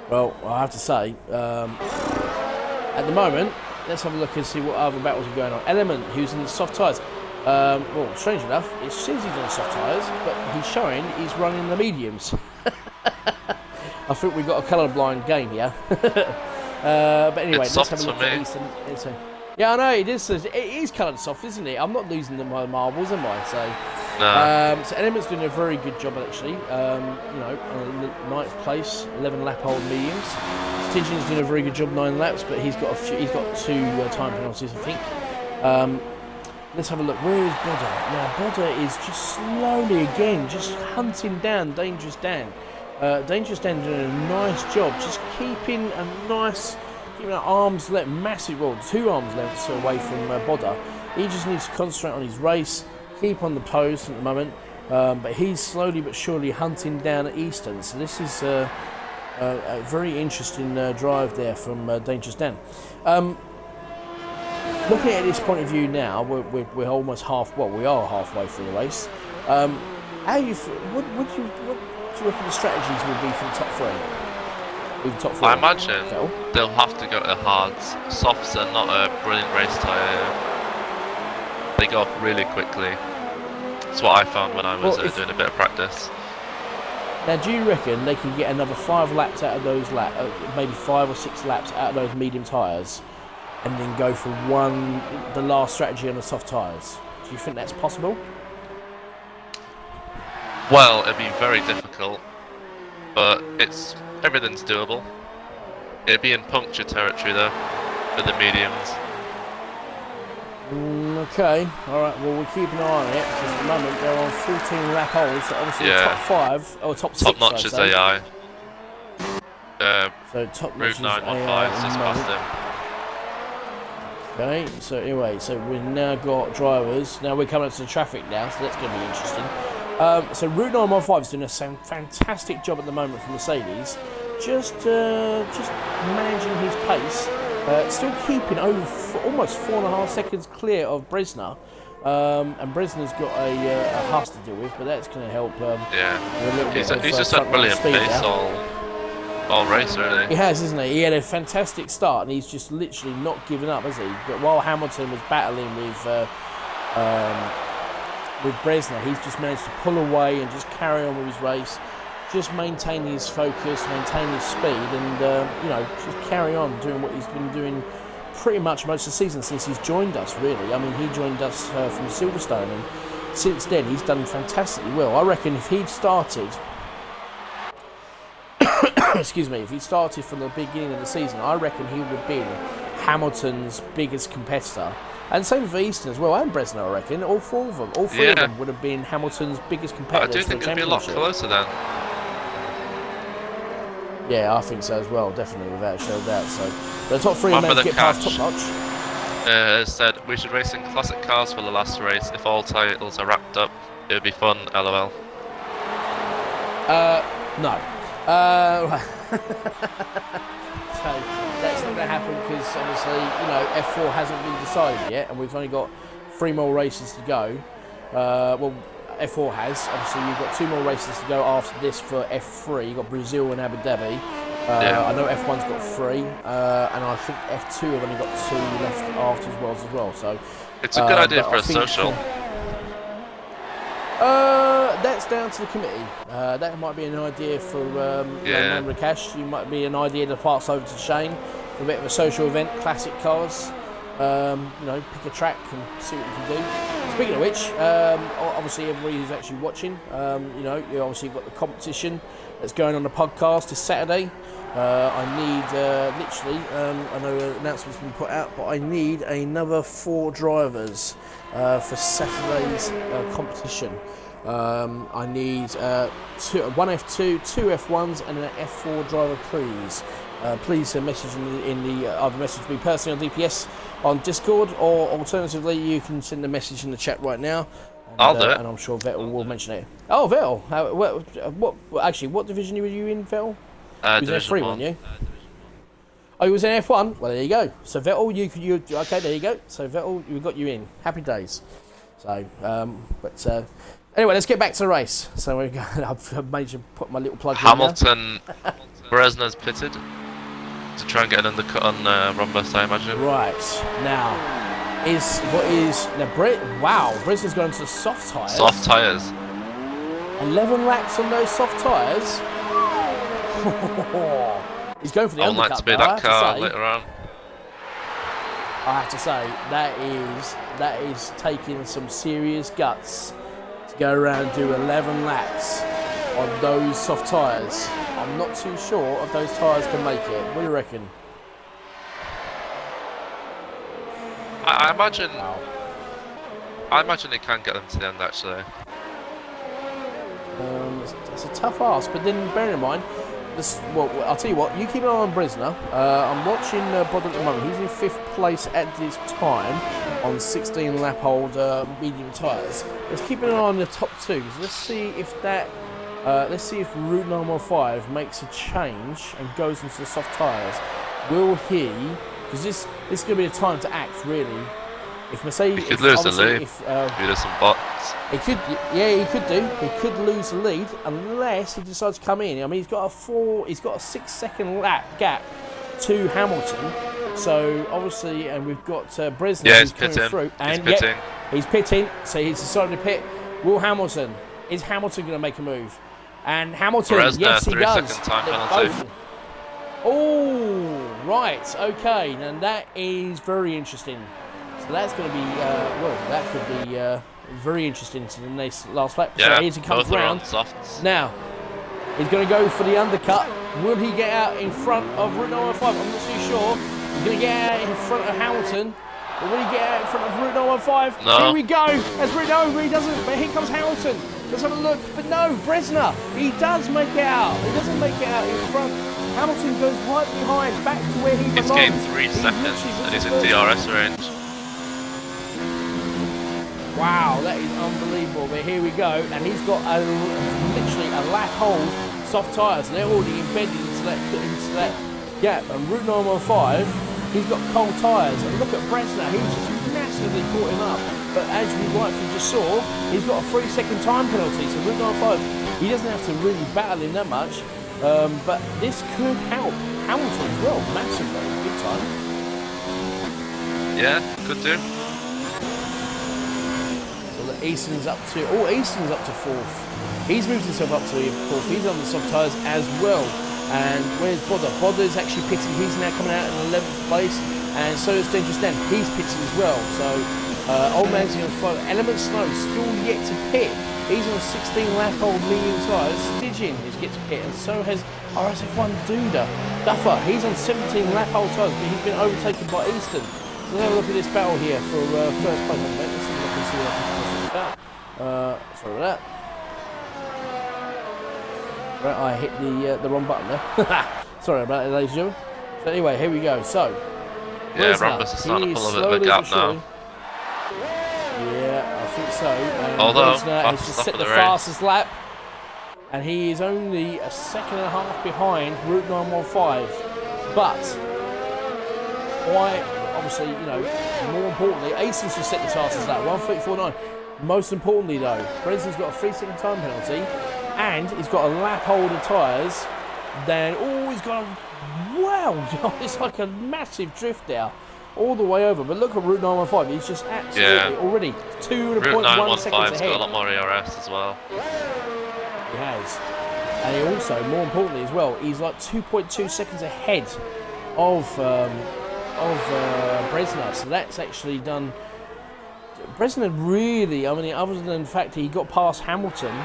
Well, I have to say, at the moment, let's have a look and see what other battles are going on. Element, who's in the soft tyres. Well, strange enough, it says he's on soft tyres, but he's showing he's running the mediums. I think we've got a colourblind game here. But anyway, let's have a look at Eastern. Yeah, I know, it is coloured soft, isn't it? I'm not losing them by marbles, am I? So, no. So Element's doing a very good job, actually. You know, ninth place, 11 lap old mediums. Stingin's doing a very good job, 9 laps, but he's got 2 time penalties, I think. Let's have a look. Where is Bodder? Now, Bodder is just slowly again, just hunting down Dangerous Dan. Dangerous Dan doing a nice job, just keeping an arm's length, massive, well, 2 arms lengths away from Bodder. He just needs to concentrate on his race, keep on the post at the moment, but he's slowly but surely hunting down at Eastern. So this is a very interesting drive there from Dangerous Dan. Looking at this point of view now, we're almost we are halfway through the race. What do you reckon the strategies will be for the top 3? I imagine they'll have to go to hards. Softs are not a brilliant race tyre. They go off really quickly. That's what I found when I was doing a bit of practice. Now, do you reckon they can get another 5 laps out of those maybe 5 or 6 laps out of those medium tyres, and then go for the last strategy on the soft tyres? Do you think that's possible? Well, it'd be very difficult, but everything's doable. It'd be in puncture territory though, for the mediums. Okay, alright, well we'll keep an eye on it, because at the moment they're on 14 lap holes, so obviously the top 5, or top 6, top notch is AI. So top notch Route 915 just past him. Okay, so anyway, we've now got drivers. Now we're coming up to the traffic now, so that's going to be interesting. So Route 915 is doing a fantastic job at the moment for Mercedes, just managing his pace, still keeping almost 4.5 seconds clear of Bresner, and Bresner's got a Haas to deal with, but that's going to help. He's just had brilliant pace all race, really. He has, isn't he? He had a fantastic start, and he's just literally not given up, has he? But while Hamilton was battling with Bresner, he's just managed to pull away and just carry on with his race, just maintain his focus, maintain his speed, and you know, just carry on doing what he's been doing pretty much most of the season since he's joined us, really. I mean, he joined us from Silverstone, and since then he's done fantastically well. I reckon if he'd started excuse me, if he started from the beginning of the season, I reckon he would have been Hamilton's biggest competitor. And same for Easton as well, and Bresner, I reckon. All 4 of them, all 3 of them would have been Hamilton's biggest competitors. I do think it'd be a lot closer then. Yeah, I think so as well, definitely, without a shadow of doubt. So the top 3 men get past top notch. Said we should race in classic cars for the last race. If all titles are wrapped up, it would be fun. LOL. No. So that's not going to happen, because obviously, you know, F4 hasn't been decided yet, and we've only got 3 more races to go. Well, F4 has. Obviously, you've got 2 more races to go after this for F3. You've got Brazil and Abu Dhabi. I know F1's got 3, and I think F2 have only got 2 left after as well. So it's a good idea for a social. That's down to the committee. That might be an idea for Rakesh. You might be an idea to pass over to Shane for a bit of a social event, classic cars. You know, pick a track and see what you can do. It's Speaking of which, obviously everybody who's actually watching, you obviously got the competition that's going on the podcast this Saturday. I need literally, I know an announcement's been put out, but I need another 4 drivers for Saturday's competition. I need 1 F2, 2 F1s, and an F4 driver, please. Please message either message me personally on DPS on Discord, or alternatively you can send a message in the chat right now. And, I'll do it. And I'm sure Vettel will mention it. Oh, Vettel! What division were you in, Vettel? You was in F3, weren't you? Oh, you was in F1? Well, there you go. So Vettel, you okay? There you go. So Vettel, we got you in. Happy days. So, anyway, let's get back to the race. So I've managed to put my little plug in. Hamilton, Bresna's pitted to try and get an undercut on Rombus, I imagine. Right now, wow, Bresna's going to the soft tyres. Soft tyres. 11 laps on those soft tyres. He's going for the undercut. I would like to be that car later on. I have to say that is taking some serious guts to go around and do 11 laps on those soft tyres. I'm not too sure if those tyres can make it. What do you reckon? I imagine. Wow. I imagine it can get them to the end actually. It's a tough ask, but then bear in mind. I'll tell you what, you keep an eye on Bresna. I'm watching Bod at the moment. He's in 5th place at this time on 16 lap old medium tyres. Let's keep an eye on the top 2. Let's see if Route 915 makes a change and goes into the soft tyres. Will he? Because this is going to be a time to act, really. If Mercedes, he could lose the lead. If there's some bots. He could, yeah, he could do. He could lose the lead unless he decides to come in. I mean, he's got a 6-second lap gap to Hamilton. So obviously, and we've got Bresna who's coming through, and he's pitting. So he's decided to pit. Is Hamilton going to make a move? And Hamilton, Bresna, yes, he does. Time penalty. Oh, right, okay, and that is very interesting. So that's going to be, that could be very interesting to the last lap. Yeah, so here he comes round. Now, he's going to go for the undercut. Will he get out in front of Route 915? I'm not too sure. He's going to get out in front of Hamilton. But will he get out in front of Route 915? No. Here we go. As Route 915, he doesn't, but here comes Hamilton. Let's have a look. But no, Bresna, he does make it out. He doesn't make it out in front. Hamilton goes right behind, back to where he belongs. He's gained 3 seconds and he's in DRS range. Wow, that is unbelievable. But here we go, and he's got literally a lap hold soft tyres, and they're already embedded into that gap. And Route 915, he's got cold tyres. And look at Bresna, he's just massively caught him up. But as we rightfully just saw, he's got a 3-second time penalty. So Route 915, he doesn't have to really battle him that much. But this could help Hamilton as well, massively, big time. Yeah, could do. Easton's up to 4th. He's moved himself up to 4th. He's on the soft tyres as well. And where's Bodder? Bodder's actually pitting. He's now coming out in 11th place. And so is Dangerous Dan. He's pitting as well. So Old Man's on flow. Element Snow still yet to pit. He's on a 16 lap old medium tyres. Stygian is yet to pit. And so has RSF1 Duffer. He's on 17 lap old tyres, but he's been overtaken by Easton. So let's have a look at this battle here for first place. Let's have a look and see what I can that. Sorry about that. Right, I hit the wrong button there. Sorry about that, ladies and gentlemen. So anyway, here we go. So, yeah, Rambus is starting to pull a bit of a gap now. Yeah, I think so. And although he's just set the fastest lap, and he is only a second and a half behind Route 915. But quite obviously, more importantly, Ason's just set the fastest lap, 1:34.9. Most importantly though, Bresna's got a 3-second time penalty, and he's got a lap hold of tyres. Then, he's got it's like a massive drift there, all the way over. But look at Route 915, he's just absolutely already 2.1 seconds ahead. Got a lot more ERS as well. He has. And he also, more importantly as well, he's like 2.2 seconds ahead of Bresna. So that's actually done Bresnan really, I mean, other than the fact he got past Hamilton,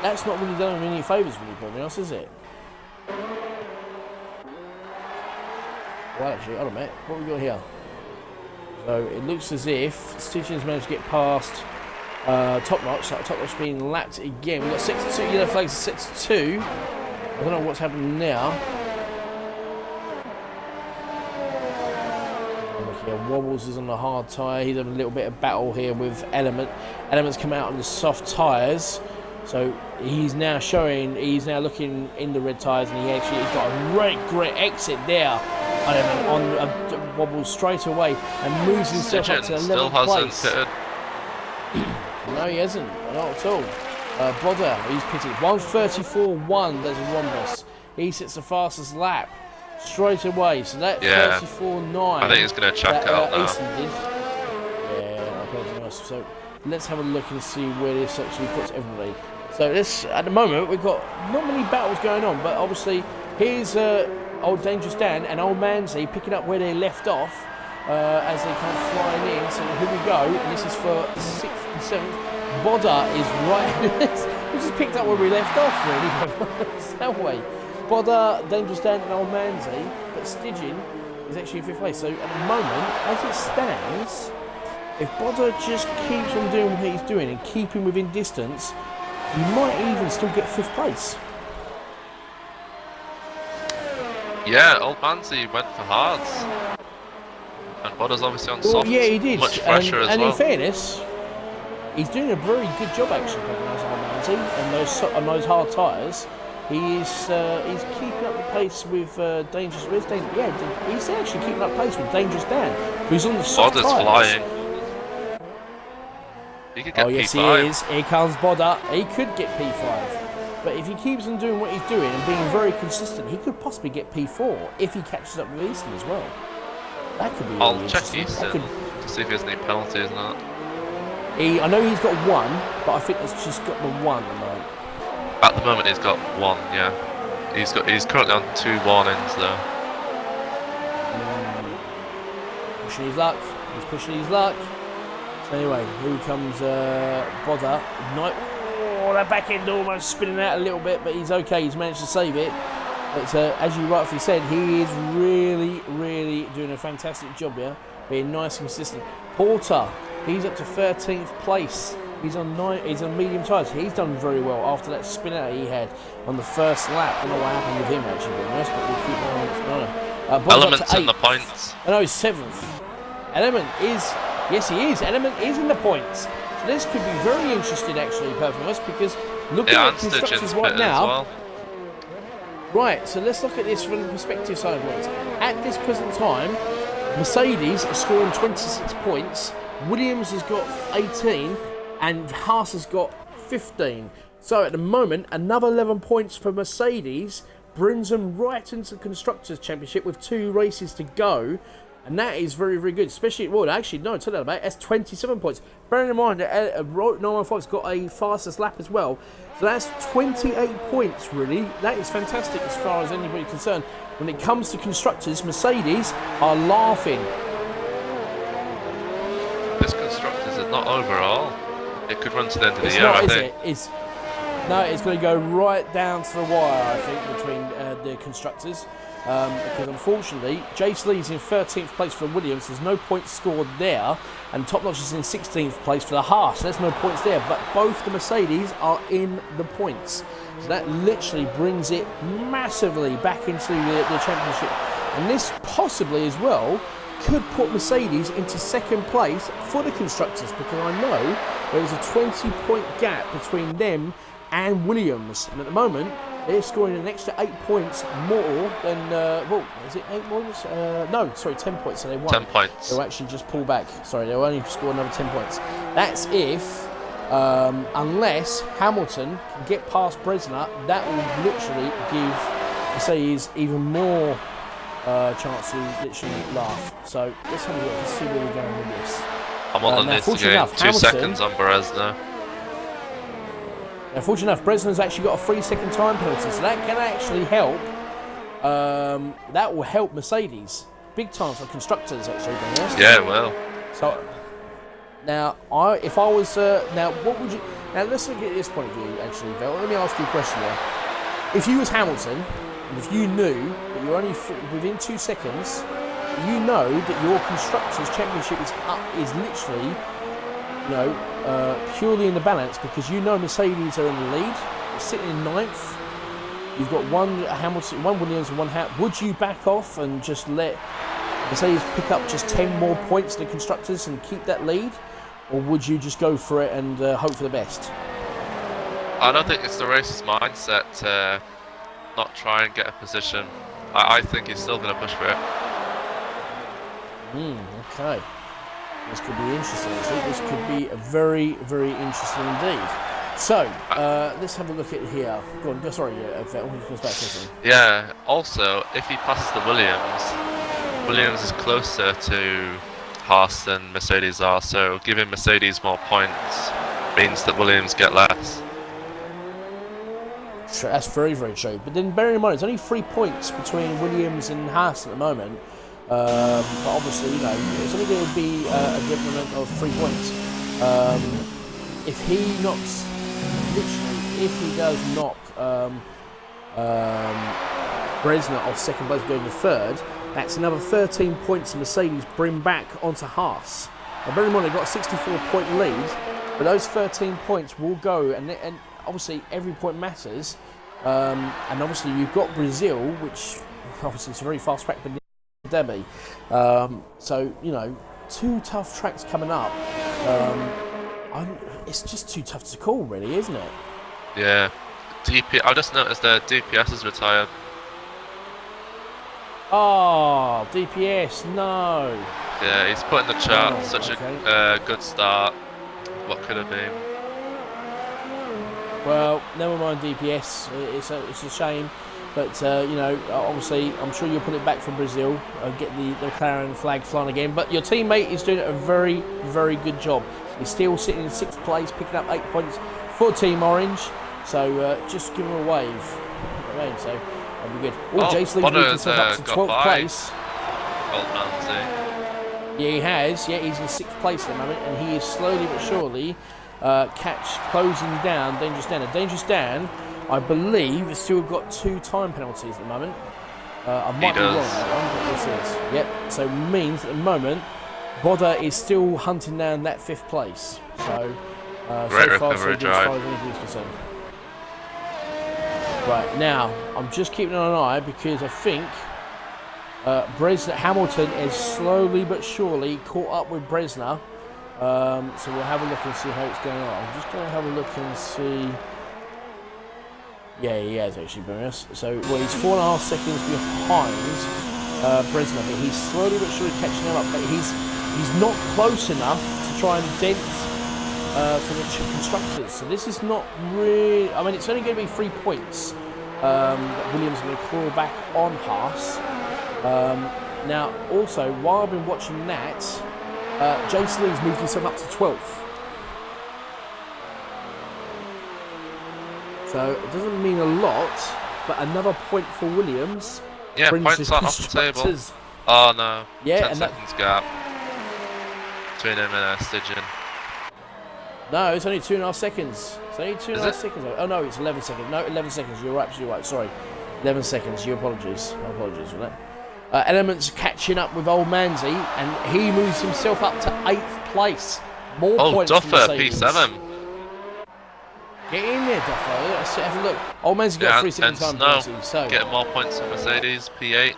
that's not really done him any favours, really, to be honest, is it? Well, actually, hold on a minute. What have we got here? So it looks as if Stitchin's managed to get past Top Notch. So Top Notch being lapped again. We've got 6-2 yellow flags, 6-2. I don't know what's happening now. Yeah, Wobbles is on the hard tyre. He's having a little bit of battle here with Element. Element's come out on the soft tyres. So he's now looking in the red tyres, and he's got a great exit there. On Wobbles straight away and moves himself up to 11th place. No, he hasn't. Not at all. Bodder, he's pitted 1:34.1. There's a Wombus. He sits the fastest lap straight away. So that 34.9. I think he's going to chuck out now. Easton did. Yeah, okay, nice. So let's have a look and see where this actually puts everybody. So this, at the moment, we've got not many battles going on, but obviously here's Old Dangerous Dan and Old Manzi picking up where they left off as they come flying in. So here we go, and this is for 6th and 7th. Bodder is right. We just picked up where we left off, really. That way. Bodder, Dangerous Dan, and Old Manzi, but Stidgin is actually in 5th place. So at the moment, as it stands, if Bodder just keeps on doing what he's doing and keeping within distance, he might even still get 5th place. Yeah, Old Manzi went for hards. And Bodder's obviously on soft. Yeah, he did. Much pressure as well. And in fairness, he's doing a very good job actually, Old Manzi, and those hard tyres. He's keeping up the pace with Dangerous. Yeah, he's actually keeping up pace with Dangerous Dan, who's on the soft tyres. Bodder's flying. He could get P5. Yes, he is. Here comes Bodder. He could get P5. But if he keeps on doing what he's doing and being very consistent, he could possibly get P4 if he catches up with Easton as well. That could be really interesting. I'll check Easton to see if he has any penalties or not. I know he's got 1, but I think that's just got the 1 at the moment. At the moment he's got 1, yeah. He's currently on 2 warnings though. Pushing his luck. He's pushing his luck. So anyway, here comes Bodder. That back end almost spinning out a little bit, but he's okay. He's managed to save it. But as you rightfully said, he is really doing a fantastic job here, being nice and consistent. Porter, he's up to 13th place. He's on medium tyres. He's done very well after that spin out he had on the first lap. I don't know what happened with him actually, but we'll keep on what's going on. Element's in the points. Oh no, he's 7th. Element is, yes he is. Element is in the points. This could be very interesting, actually, perfectly honest, because looking at constructors right now. Well. Right, so let's look at this from the perspective sideways. At this present time, Mercedes is scoring 26 points, Williams has got 18, and Haas has got 15. So at the moment, another 11 points for Mercedes brings them right into the Constructors' Championship with 2 races to go. And that is very good, especially, well, actually, no, tell that about it. That's 27 points. Bearing in mind that Norman Fox got a fastest lap as well. So that's 28 points, really. That is fantastic as far as anybody's concerned. When it comes to constructors, Mercedes are laughing. This constructors is not overall. It could run to the end of the year, I think. No, it's going to go right down to the wire, I think, between the constructors. Because unfortunately, Jace Lee's in 13th place for Williams. There's no points scored there. And Top Notch is in 16th place for the Haas. There's no points there. But both the Mercedes are in the points. So that literally brings it massively back into the championship. And this possibly as well could put Mercedes into 2nd place for the constructors. Because I know there's a 20-point gap between them and Williams. And at the moment, they're scoring an extra 8 points more than, is it 8 points? No, sorry, 10 points, so they won. 10 points. They'll actually just pull back. Sorry, they'll only score another 10 points. That's if, unless Hamilton can get past Bresner, that will literally give Mercedes even more chance to literally laugh. So let's have a look and see where we're going with this. Hamilton needs to gain 2 seconds on Bresner. Now, fortunately enough, Bresner's actually got a 3-second time penalty, so that can actually help. That will help Mercedes big time for constructors, actually. Yeah, it will. Now, if I was now, what would you? Now, let's look at this point of view. Actually, Vel, let me ask you a question here. If you was Hamilton, and if you knew that you're only within 2 seconds, you know that your constructors' championship is literally, you know, purely in the balance because you know Mercedes are in the lead, sitting in 9th. You've got one Hamilton, one Williams, and one Would you back off and just let Mercedes pick up just 10 more points than the constructors and keep that lead? Or would you just go for it and hope for the best? I don't think it's the racer's mindset to not try and get a position. I think he's still going to push for it. Okay. This could be interesting. This could be a very, very interesting indeed. So, let's have a look at here. Go on, sorry, yeah, also, if he passes the Williams is closer to Haas than Mercedes are, so giving Mercedes more points means that Williams get less. That's very, very true. But then bearing in mind, it's only 3 points between Williams and Haas at the moment. But obviously, you know, it's only going to be a difference of 3 points. If he knocks, literally, if he does knock Bresner off second place going to third, that's another 13 points to Mercedes bring back onto Haas. Now, bear in mind, they've got a 64-point lead, but those 13 points will go, and obviously every point matters. And obviously you've got Brazil, which obviously it's a very fast track, but Debbie. So, you know, 2 tough tracks coming up. It's just too tough to call, really, isn't it? Yeah. I just noticed the DPS is retired. Oh, DPS, no. Yeah, he's put in the chart such a good start. What could have been? Well, never mind DPS. It's a shame, but you know, obviously, I'm sure you'll put it back for Brazil and get the McLaren flag flying again. But your teammate is doing a very, very good job. He's still sitting in 6th place, picking up 8 points for Team Orange. So just give him a wave. You know what I mean? So that'll be good. Jace Lee's moved himself up to 12th place. Yeah, he has. Yeah, he's in 6th place at the moment, and he is slowly but surely closing down Dangerous Dan. And Dangerous Dan, I believe, has still got 2 time penalties at the moment. I might be wrong on that one, but this is. Yep, so means at the moment, Bodder is still hunting down that 5th place. So, so far, so good as far as anything's concerned. Right, now, I'm just keeping an eye because I think Hamilton is slowly but surely caught up with Bresner. So we'll have a look and see how it's going on. I'm just going to have a look and see. Yeah, he has actually been us. So, well, he's 4.5 seconds behind Bresner, but he's slowly but surely catching him up. But he's not close enough to try and dent for the constructors. So this is not really. I mean, it's only going to be 3 points. Williams going to claw back on Haas. Now, also, while I've been watching that, Jace Lee's moved himself up to 12th. So it doesn't mean a lot, but another point for Williams. Yeah, points aren't off the table. Oh no, yeah, 10 seconds gap between him and Stygian. No, it's only 2.5 seconds. It's only 2.5 seconds. Oh no, it's 11 seconds. No, 11 seconds. You're absolutely right. Sorry, 11 seconds. Your apologies. My apologies for that. Elements catching up with old Manzi, and he moves himself up to 8th place. More points Duffer, from Mercedes. P7. Get in there, Duffer. Let's have a look. Old Manzi's got 3 second time penalty. So getting more points than Mercedes, P8.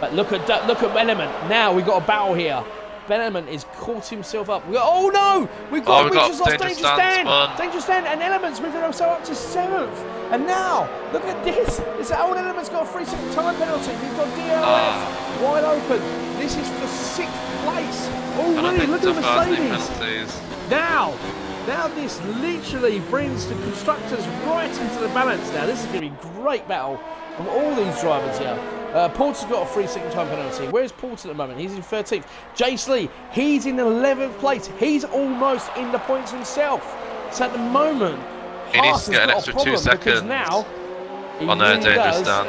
But look at Element. Now we've got a battle here. Element is caught himself up. Oh no! We've got Dangerous Dan. Dangerous Dan, and Element's moving himself up to 7th. And now, look at this. This old Element's got a 3 second time penalty. We've got DLF wide open. This is for 6th place. Already, look at the Mercedes. Now this literally brings the constructors right into the balance now. This is going to be a great battle from all these drivers here. Porter's got a 3 second time penalty. Where's Porter at the moment? He's in 13th. Jace Lee, he's in 11th place. He's almost in the points himself. So at the moment, he needs to get an extra 2 seconds now on a Dangerous Dan.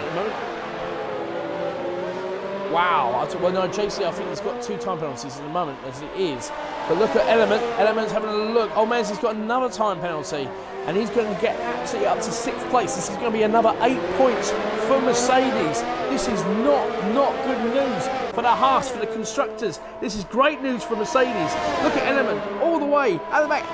Wow. Well, no, JC, I think he's got 2 time penalties at the moment, as it is. But look at Element. Element's having a look. Oh, man, he's got another time penalty. And he's going to get absolutely up to 6th place. This is going to be another 8 points for Mercedes. This is not good news for the Haas, for the constructors. This is great news for Mercedes. Look at Element all the way out the back,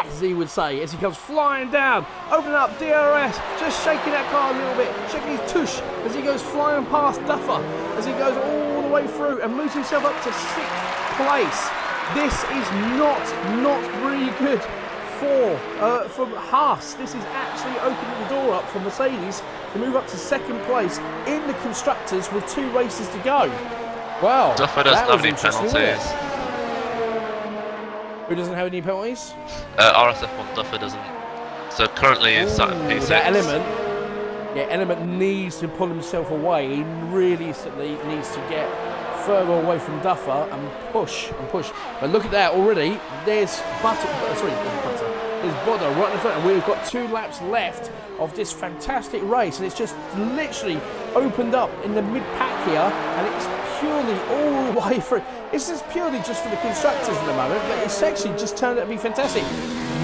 as he would say, as he comes flying down, opening up DRS, just shaking that car a little bit, shaking his tush as he goes flying past Duffer, as he goes all the way through and moves himself up to 6th place. This is not really good for Haas. This is actually opening the door up for Mercedes to move up to 2nd place in the constructors with 2 races to go. Wow. Duffer doesn't have any penalties. Who doesn't have any penalties? RSF1 Duffer doesn't. So currently he's sat at P6. That Element needs to pull himself away. He really needs to get further away from Duffer and push. But look at that already. There's There's Bodo right in the front, and we've got 2 laps left of this fantastic race, and it's just literally opened up in the mid-pack here, and it's purely all the way through. This is purely just for the constructors at the moment, but it's actually just turned out to be fantastic.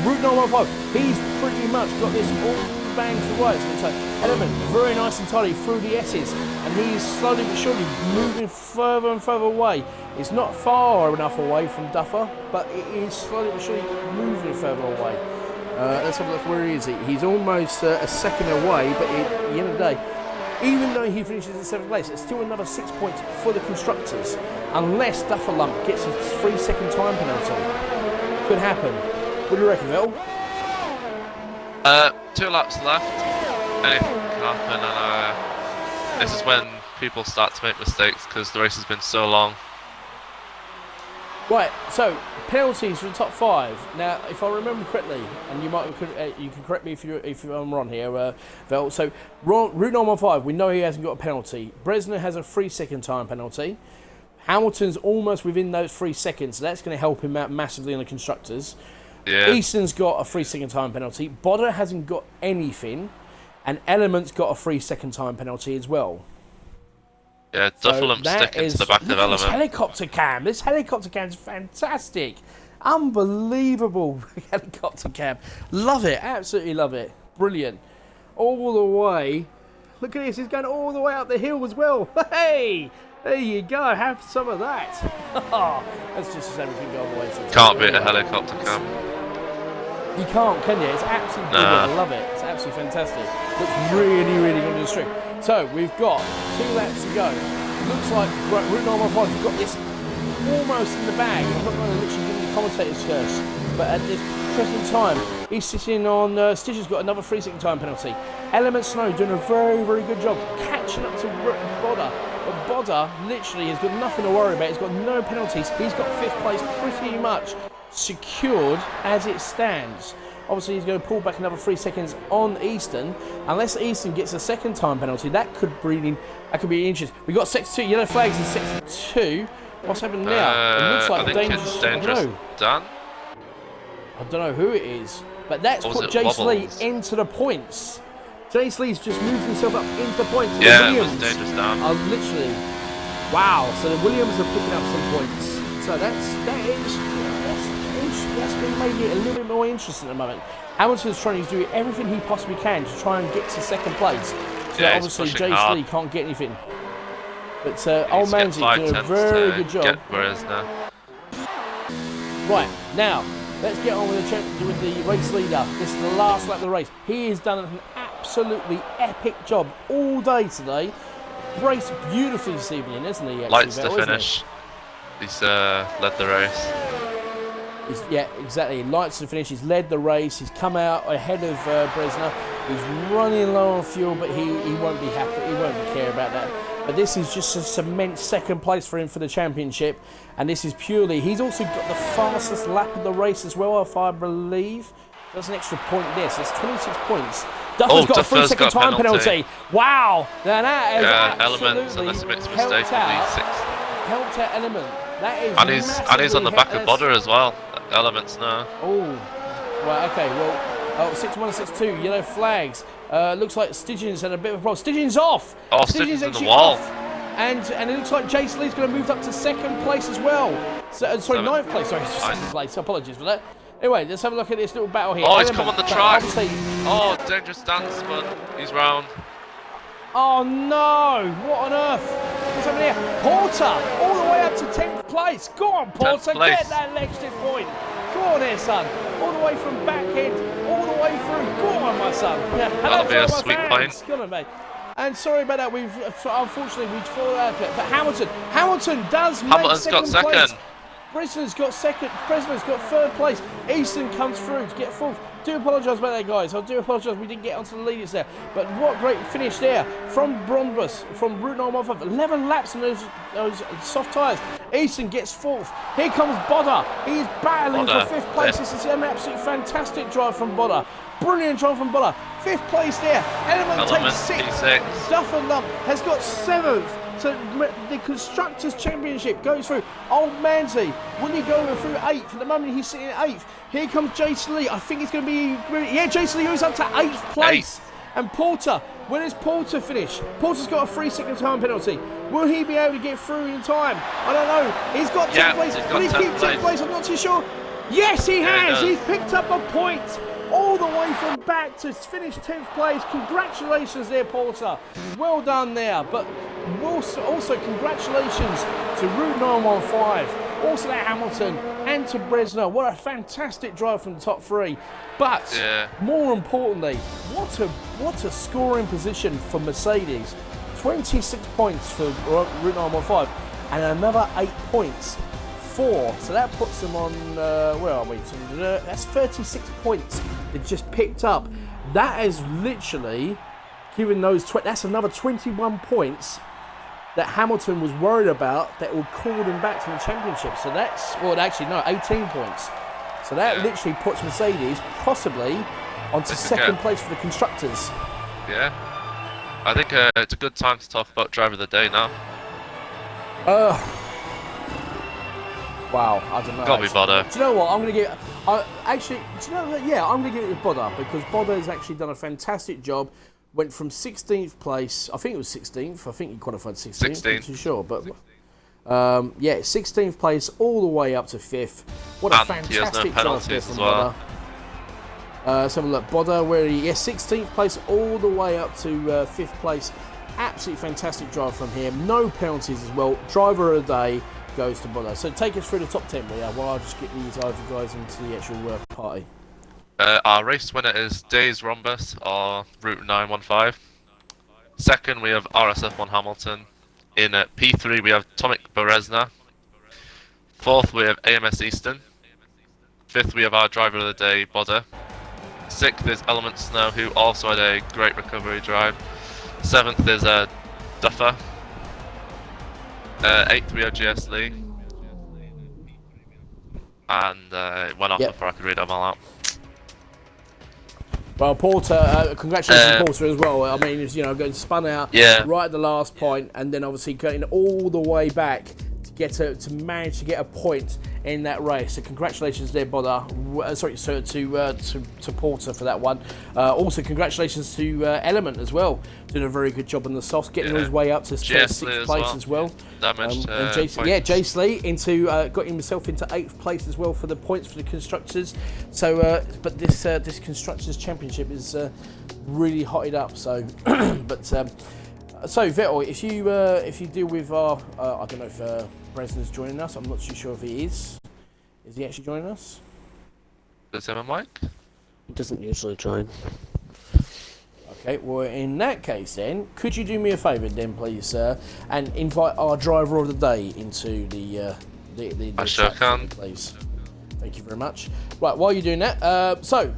Route 915, he's pretty much got this all banged to rights. So Element, very nice and tidy through the S's, and he's slowly but surely moving further and further away. It's not far enough away from Duffer, but it is slowly but surely moving further away. Let's have a look. Where is he? He's almost a second away, but at the end of the day, even though he finishes in 7th place, it's still another 6 points for the constructors, unless Duffer Lump gets a 3-second time penalty. Could happen. What do you reckon, Phil? 2 laps left. Anything can happen, and this is when people start to make mistakes because the race has been so long. Right, so penalties for the top 5. Now, if I remember correctly, and you can correct me if I'm wrong here, Vel. So Route 915, we know he hasn't got a penalty. Bresner has a 3-second time penalty. Hamilton's almost within those 3 seconds, so that's going to help him out massively on the constructors. Yeah. Easton's got a 3-second time penalty. Bodder hasn't got anything, and Element's got a 3-second time penalty as well. Yeah, Dufferlump's sticking to the back of Element. This helicopter cam is fantastic. Unbelievable helicopter cam. Love it, absolutely love it. Brilliant. All the way. Look at this, he's going all the way up the hill as well. Hey, there you go, have some of that. That's just as everything go all the way. Can't beat a helicopter cam. You can't, can you? It's absolutely brilliant. I love it. It's absolutely fantastic. Looks really, really good in the strip. So we've got 2 laps to go. Looks like Route 915's got this almost in the bag. I'm not going to literally give the commentators first, but at this present time, he's sitting on. Stitcher's got another 3-second time penalty. Element Snow doing a very, very good job catching up to Bodder. But Bodder literally has got nothing to worry about. He's got no penalties. He's got 5th place pretty much secured as it stands. Obviously, he's going to pull back another 3 seconds on Easton. Unless Easton gets a 2nd time penalty, that could be interesting. We've got Sector 2, yellow flags in Sector 2. What's happening now? It looks like dangerous Dan? I don't know who it is, but that's put Jace Lee into the points. Jace Lee's just moved himself up into the points. Yeah, it was dangerous Dan. Literally. Wow, so the Williams are picking up some points. So that's going to make it a little bit more interesting at the moment. Hamilton's trying to do everything he possibly can to try and get to 2nd place. So yeah, obviously Jace Lee can't get anything. But Old Man's doing a very good job. Now. Right, now, let's get on with the race leader. This is the last lap of the race. He has done an absolutely epic job all day today. Raced beautifully this evening, isn't he? Lights to finish. He's led the race. Yeah, exactly. Lights to finish. He's led the race. He's come out ahead of Bresner. He's running low on fuel, but he won't be happy. He won't care about that. But this is just a cement 2nd place for him for the championship. And this is purely... He's also got the fastest lap of the race as well, if I believe. That's an extra point there. So it's 26 points. Duffer's got a 3-second time penalty. Wow! Now that is Elements, unless it makes a mistake, helped out Element. That is and he's on the back of Bodder as well. Elements now. Oh, right, okay. Well, 6-1, 6-2, yellow flags. Looks like Stygian's had a bit of a problem. Stygian's off. Oh, Stygian's in the wall. And it looks like Jason Lee's going to move up to second place as well. So, sorry, ninth place. Sorry, second place. Apologies for that. Anyway, let's have a look at this little battle here. Oh, he's come on the track. Oh, dangerous stance, but he's round. Oh no! What on earth? What's happening here? Porter, all the way up to 10th place. Go on, Porter, get that extra point. Go on here, son. All the way from back end, all the way through. Go on, my son. Yeah, that'll be a sweet point. Come on, mate. And sorry about that. Unfortunately we've fallen out of it. But Hamilton does make second place. Brisbane's got second. Brisbane's got third place. Easton comes through to get fourth. Do apologise about that, guys. I do apologise we didn't get onto the leaders there. But what great finish there from Bronbus, from Route 915. 11 laps on those soft tyres. Easton gets fourth. Here comes Bodder. He's battling for fifth place. This is an absolutely fantastic drive from Bodder. Brilliant drive from Bodder. Fifth place there. Element takes sixth. Duffer Lump has got seventh. So the Constructors' Championship goes through. Old Manzi, will he go through 8th? At the moment he's sitting at 8th. Here comes Jason Lee. I think it's going to be... Yeah, Jason Lee goes up to 8th place. And Porter, where does Porter finish? Porter's got a 3-second time penalty. Will he be able to get through in time? I don't know. He's got 10th place. Will he keep 10th place? I'm not too sure. Yes, he has. He's picked up a point. All the way from back to finish 10th place. Congratulations there, Porter. Well done there. But also congratulations to Route 915, also to Hamilton and to Bresner. What a fantastic drive from the top three. But more importantly, what a scoring position for Mercedes. 26 points for Route 915 and another 8 points. So that puts them on, where are we? That's 36 points they just picked up. That is literally given those, that's another 21 points that Hamilton was worried about that would call them back to the championship. So that's, well, actually, no, 18 points. So that literally puts Mercedes possibly onto second place for the Constructors. Yeah. I think it's a good time to talk about Driver of the Day now. Wow, I don't know. Gotta be Bodder. Do you know what? I'm going to give... actually, do you know what? Yeah, I'm going to give it to Bodder because Bodder has actually done a fantastic job. Went from 16th place, I think it was 16th. I think he qualified 16th. I'm not too sure, but... 16th place all the way up to 5th. What a fantastic job there from Bodder. Let's have a look. Bodder, where he... 16th place all the way up to 5th place. Absolutely fantastic drive from him. No penalties as well. Driver of the Day goes to Bodder. So take us through the top 10, while I just get these other guys into the actual party. Our race winner is Days Rhombus, or Route 915. Second, we have RSF1 Hamilton. In P3, we have Tomic Berezna. Fourth, we have AMS Easton. Fifth, we have our driver of the day, Bodder. Sixth is Element Snow, who also had a great recovery drive. Seventh is Duffer. Eighth, we have GS Lee. And it went off before I could read them all out. Well, Porter, congratulations to Porter as well. I mean, it's, getting spun out right at the last point, and then obviously getting all the way back to manage to get a point in that race. So congratulations there, Bodder. To Porter for that one. Also, congratulations to Element as well. Doing a very good job on the softs, getting his way up to 6th place as well. Jace Lee got himself into 8th place as well for the points for the Constructors. So, but this Constructors Championship is really hotted up. So, so Vettel, if you deal with our, I don't know if Bresner's joining us. I'm not too sure if he is. Is he actually joining us? Does he have a mic? He doesn't usually join. Okay, well in that case then, could you do me a favour then please, sir, and invite our driver of the day into the I sure can. Please. Thank you very much. Right, while you're doing that, so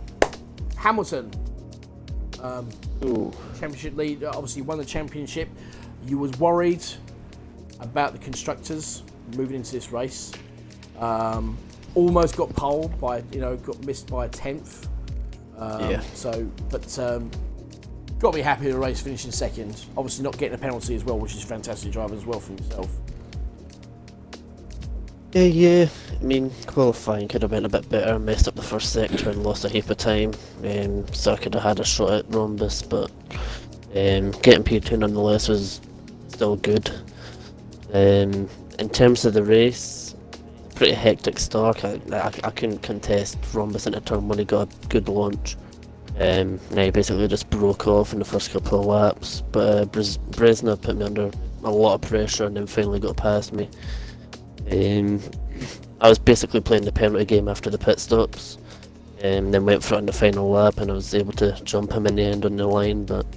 Hamilton, championship lead, obviously won the championship. You was worried about the Constructors moving into this race. Almost got pole by, got missed by a 10th. So, but got to be happy with the race finishing second. Obviously not getting a penalty as well, which is fantastic driving as well for himself. Yeah. I mean, qualifying could have been a bit better. Messed up the first sector and lost a heap of time. So I could have had a shot at Rhombus, but getting P2 nonetheless was still good. In terms of the race, pretty hectic start. I couldn't contest Rhombus into turn 1, he got a good launch. Now he basically just broke off in the first couple of laps, but Bresna put me under a lot of pressure and then finally got past me. I was basically playing the penalty game after the pit stops, and then went for it on the final lap, and I was able to jump him in the end on the line. But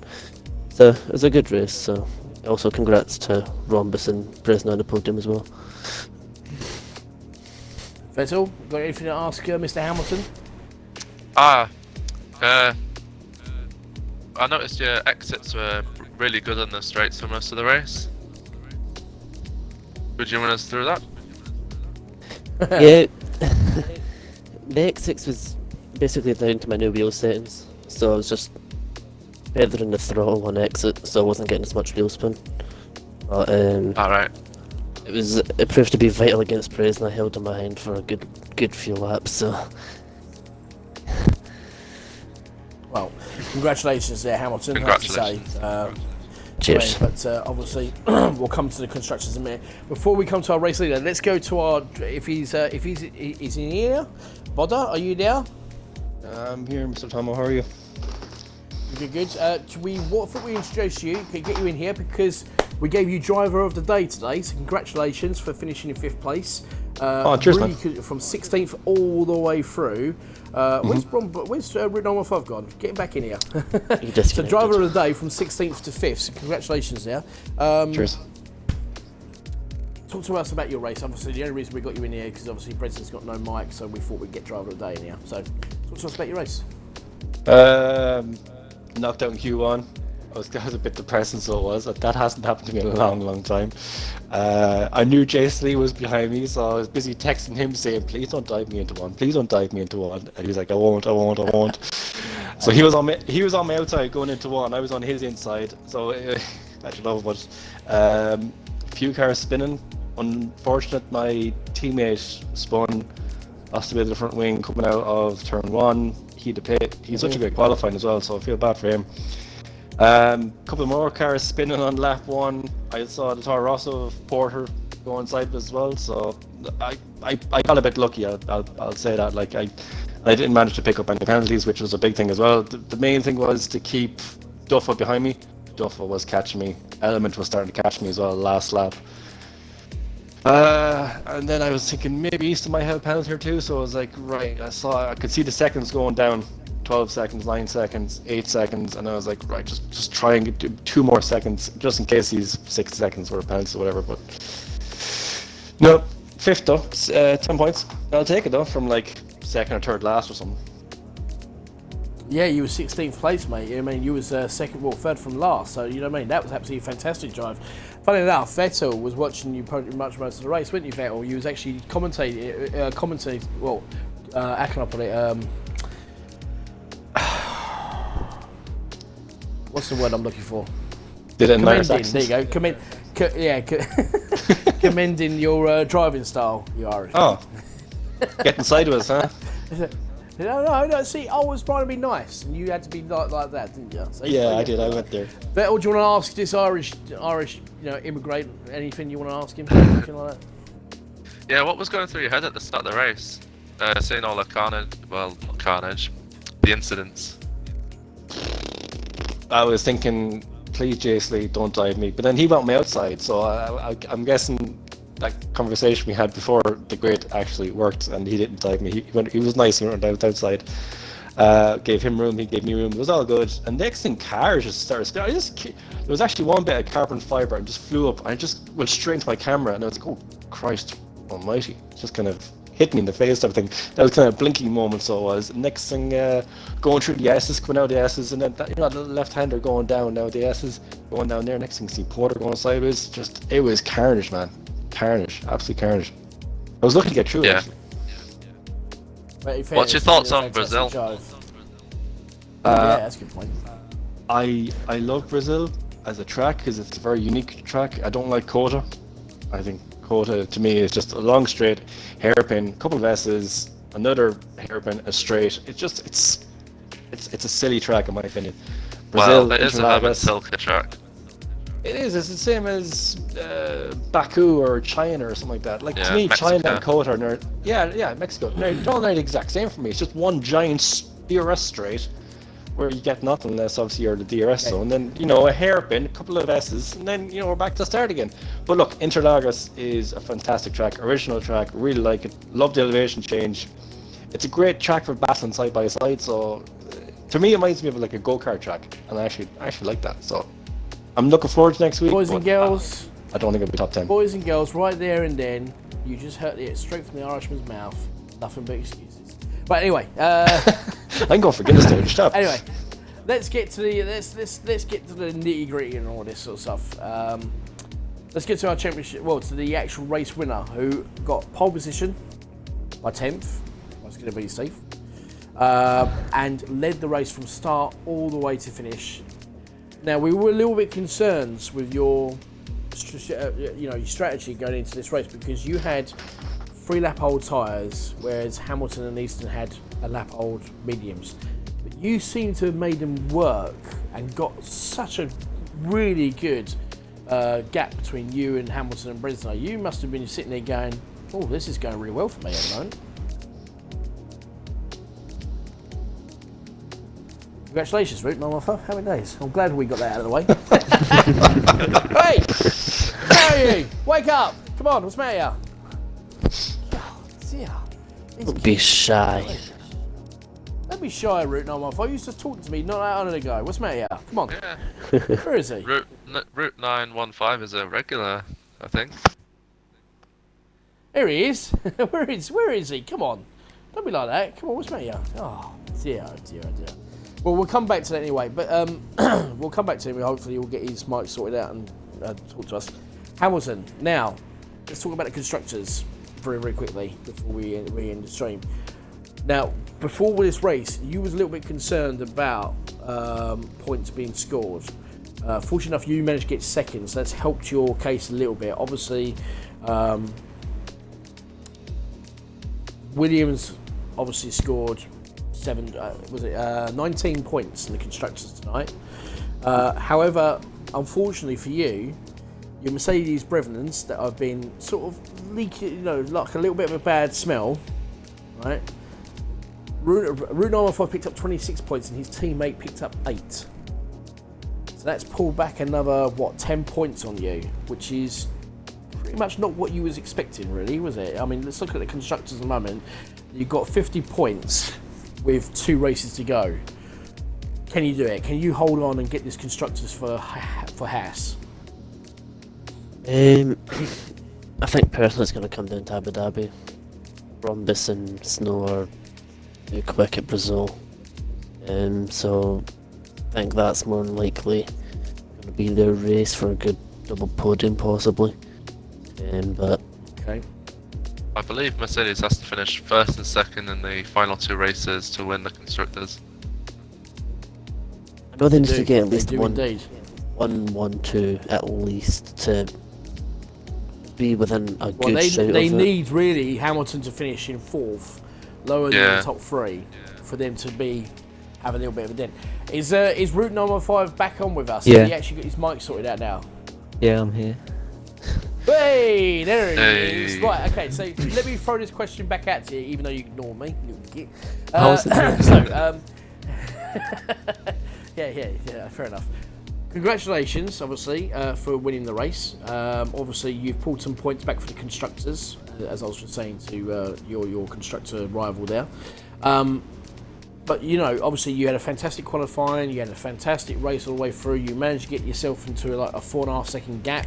so it was a good race. So also congrats to Rhombus and Bresna on the podium as well. Vettel, got anything to ask Mr. Hamilton? I noticed your exits were really good on the straights for most of the race. Would you run us through that? Yeah, the X6 was basically down to my new wheel settings, so I was just feathering the throttle on exit, so I wasn't getting as much wheel spin. But Alright. it proved to be vital against Praise, and I held in my hand for a good few laps. So Well, congratulations there, Hamilton. Congratulations. I have to say. cheers. But obviously, we'll come to the constructors in a minute. Before we come to our race leader, let's go to our. If he's in here, Bodda, are you there? I'm here, Mr. Tomo. How are you? Good. What if we introduce you? Can get you in here because we gave you driver of the day today. So congratulations for finishing in 5th place. Cheers, really man. from 16th all the way through. Where's route number 5 gone? Get him back in here. So driver of the day from 16th to 5th. So congratulations there. Cheers. Talk to us about your race. Obviously, the only reason we got you in here because obviously Brenton's got no mic, so we thought we'd get driver of the day in here. So talk to us about your race. Knocked out in Q1. I was a bit depressing, so it was. That hasn't happened to me in a long time. I knew Jason Lee was behind me, so I was busy texting him saying, please don't dive me into one, please don't dive me into one. And he was like, I won't. So he was on my outside going into one, I was on his inside, so I don't know, but few cars spinning. Unfortunate, my teammate spun, lost a bit of the front wing coming out of turn 1. He'd have pit. He's such a great qualifying as well, so I feel bad for him. Couple more cars spinning on lap 1. I saw the Toro Rosso of Porter going sideways as well, so I got a bit lucky. I'll say that. Like I didn't manage to pick up any penalties, which was a big thing as well. The main thing was to keep Duffa behind me. Duffa was catching me. Element was starting to catch me as well last lap. And then I was thinking maybe Easton might have a penalty or two, so I was like, right, I could see the seconds going down, 12 seconds, 9 seconds, 8 seconds, and I was like, right, just try and get 2 more seconds, just in case these 6 seconds were a penalty or whatever, but no, 5th though, 10 points, I'll take it though, from like 2nd or 3rd last or something. Yeah, you were 16th place, mate. I mean, you was 3rd from last, so you know what I mean? That was absolutely a fantastic drive. Funny enough, Vettel was watching you pretty much most of the race, weren't you, Vettel? You was actually commentating, well, how can I put it, what's the word I'm looking for? Did it in Commending, Irish there you go. Commending your driving style, you Irish. Oh, getting sideways, huh? No, see, I was trying to be nice, and you had to be like that, didn't you? So Yeah, I did, I went there. Vettel, do you want to ask this Irish, immigrant anything you want to ask him? Anything like that? Yeah, what was going through your head at the start of the race? Seeing all the carnage, well, not carnage, the incidents. I was thinking, please, Jason Lee, don't dive me. But then he went me outside, so I'm guessing that conversation we had before the grid actually worked, and he didn't dive me. He was nice and went outside. Gave him room, he gave me room. It was all good. And next thing, cars just started spinning. There was actually one bit of carbon fiber and just flew up. And I just went straight into my camera, and I was like, oh Christ Almighty! It just kind of hit me in the face. Everything. That was kind of a blinking moment. So it was. Next thing, going through the S's, coming out the S's, and then the left-hander going down. Now the S's going down there. Next thing, see Porter going sideways. Just it was carnage, man. Carnage, absolute carnage. I was lucky to get through. Yeah. Actually. What's your thoughts on Brazil? Yeah, that's a good point. I love Brazil as a track because it's a very unique track. I don't like Kota. I think Kota to me is just a long straight hairpin, couple of S's, another hairpin, a straight. It's a silly track in my opinion. Brazil, Well, it is a Herman Silka track. It is. It's the same as Baku or China or something like that. Like, to me, Mexico. China and Kota are... Yeah, Mexico. They're all the exact same for me. It's just one giant DRS straight where you get nothing unless, obviously, you're the DRS zone. Then, a hairpin, a couple of S's, and then, we're back to start again. But look, Interlagos is a fantastic track, original track. Really like it. Love the elevation change. It's a great track for battling side by side, so... to me, it reminds me of like a go-kart track, and I actually like that. So I'm looking forward to next week. Boys and girls, I don't think it'll be top 10. boys and girls, right there and then, you just heard it straight from the Irishman's mouth. Nothing but excuses. But anyway, I'm going for Guinness there. Stop. anyway, let's get to the let's get to the nitty gritty and all this sort of stuff. Let's get to our championship. Well, to the actual race winner who got pole position by 10th. That's going to be Steve. And led the race from start all the way to finish. Now, we were a little bit concerned with your strategy going into this race because you had 3 lap old tyres, whereas Hamilton and Easton had a lap old mediums. But you seem to have made them work and got such a really good gap between you and Hamilton and Bresno. You must have been sitting there going, "Oh, this is going really well for me at the moment." Congratulations, Root. How many days? I'm glad we got that out of the way. Hey! Where are you? Wake up! Come on, what's the matter? Oh, dear. Don't be shy. Don't be shy, Root 915. You used to talk to me not that long ago. What's the matter? Come on. Yeah. Where is he? Route 915 is a regular, I think. Here he is. Where is he? Come on. Don't be like that. Come on, what's the matter? Oh, dear. Well, we'll come back to that anyway, but we'll come back to him. Hopefully, he'll get his mic sorted out and talk to us. Hamilton. Now, let's talk about the constructors very, very quickly before we end the stream. Now, before this race, you was a little bit concerned about points being scored. Fortunately enough, you managed to get second, so that's helped your case a little bit. Obviously, Williams obviously scored 19 points in the constructors tonight. However, unfortunately for you, your Mercedes Brevnans that have been sort of leaking, like a little bit of a bad smell, right? Route 915 picked up 26 points and his teammate picked up 8. So that's pulled back another, 10 points on you, which is pretty much not what you was expecting, really, was it? I mean, let's look at the constructors at the moment. You've got 50 points with 2 races to go. Can you do it? Can you hold on and get this constructors for Haas? I think personally it's going to come down to Abu Dhabi. Rhombus and Snow are too quick at Brazil. So I think that's more than likely going to be their race for a good double podium possibly. But Okay. I believe Mercedes has to finish first and second in the final 2 races to win the constructors. I know they need to get at least They do one, indeed. 2 at least to be within a Well, good shout they of it. need really Hamilton to finish in 4th, lower than the top 3, for them to have a little bit of a dent. Is Route 915 back on with us? Yeah. Has he actually got his mic sorted out now? Yeah, I'm here. Hey, there it is. Hey. Right, okay, so let me throw this question back at you, even though you ignore me. You git. I wasn't doing So, yeah, fair enough. Congratulations, obviously, for winning the race. Obviously, you've pulled some points back for the constructors, as I was just saying to your constructor rival there. But, obviously, you had a fantastic qualifying, you had a fantastic race all the way through, you managed to get yourself into like a 4.5 second gap,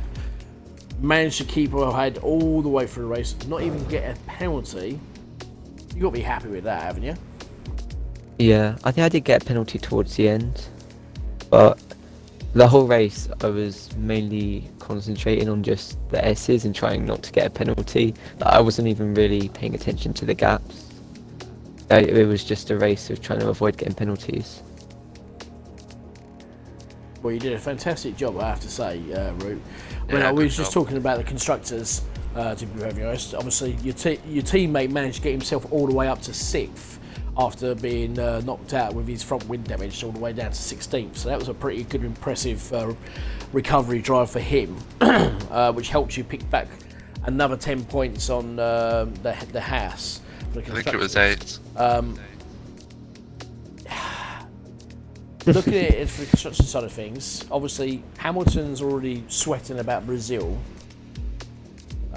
managed to keep ahead all the way through the race, not even get a penalty. You've got to be happy with that, haven't you? Yeah, I think I did get a penalty towards the end, but the whole race I was mainly concentrating on just the S's and trying not to get a penalty. I wasn't even really paying attention to the gaps. It was just a race of trying to avoid getting penalties. Well, you did a fantastic job, I have to say, Root. When Yeah, I was good just job. talking about the constructors, to be very honest, obviously your teammate managed to get himself all the way up to 6th after being knocked out with his front wing damage all the way down to 16th. So that was a pretty good, impressive recovery drive for him, which helped you pick back another 10 points on the house. I think it was 8. Looking at it from the construction side of things, obviously Hamilton's already sweating about Brazil.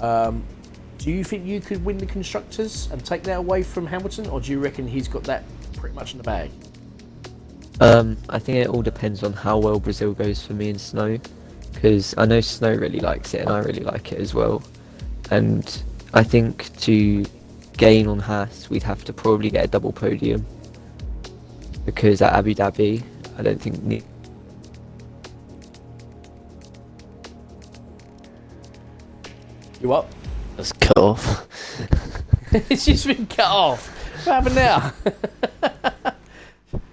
Do you think you could win the constructors and take that away from Hamilton, or do you reckon he's got that pretty much in the bag? I think it all depends on how well Brazil goes for me and Snow, because I know Snow really likes it and I really like it as well. And I think to gain on Haas, we'd have to probably get a double podium, because at Abu Dhabi, I don't think. You what? It's cut off. It's just been cut off. What happened now? Do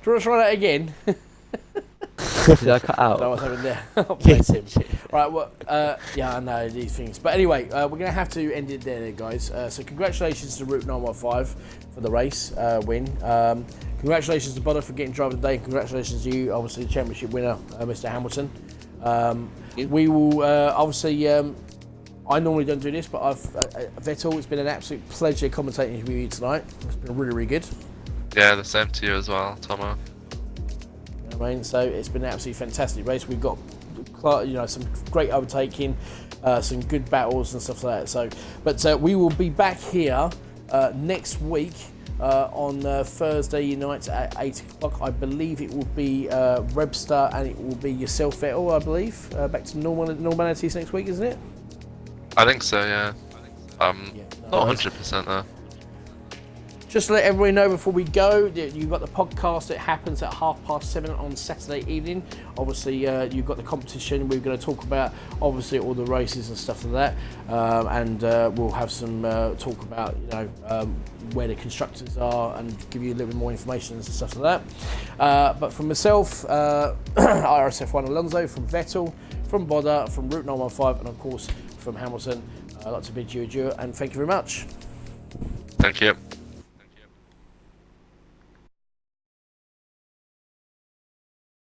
you want to try that again? Did I cut out? No, what's happened there? Oh, bless him. Right, well, yeah, I know these things. But anyway, we're going to have to end it there, guys. So congratulations to Route 915 for the race win. Congratulations to Bodder for getting driver of the day. Congratulations to you, obviously, the championship winner, Mr. Hamilton. We will, obviously, I normally don't do this, but Vettel, it's been an absolute pleasure commentating with you tonight. It's been really, really good. Yeah, the same to you as well, Tomo. You know what I mean? So it's been an absolutely fantastic race. We've got, some great overtaking, some good battles and stuff like that. So, but we will be back here next week on Thursday night at 8 o'clock. I believe it will be Webster and it will be yourself, Vettel, I believe. Back to normalities next week, isn't it? I think so, yeah. Not 100% though. Just to let everybody know before we go, you've got the podcast. It happens at 7:30 on Saturday evening. Obviously, you've got the competition. We're going to talk about, obviously, all the races and stuff like that. And we'll have some talk about, where the constructors are and give you a little bit more information and stuff like that. But from myself, RSF1 Alonso, from Vettel, from Bodder, from Route 915, and of course, from Hamilton, I'd like to bid you adieu and thank you very much. Thank you.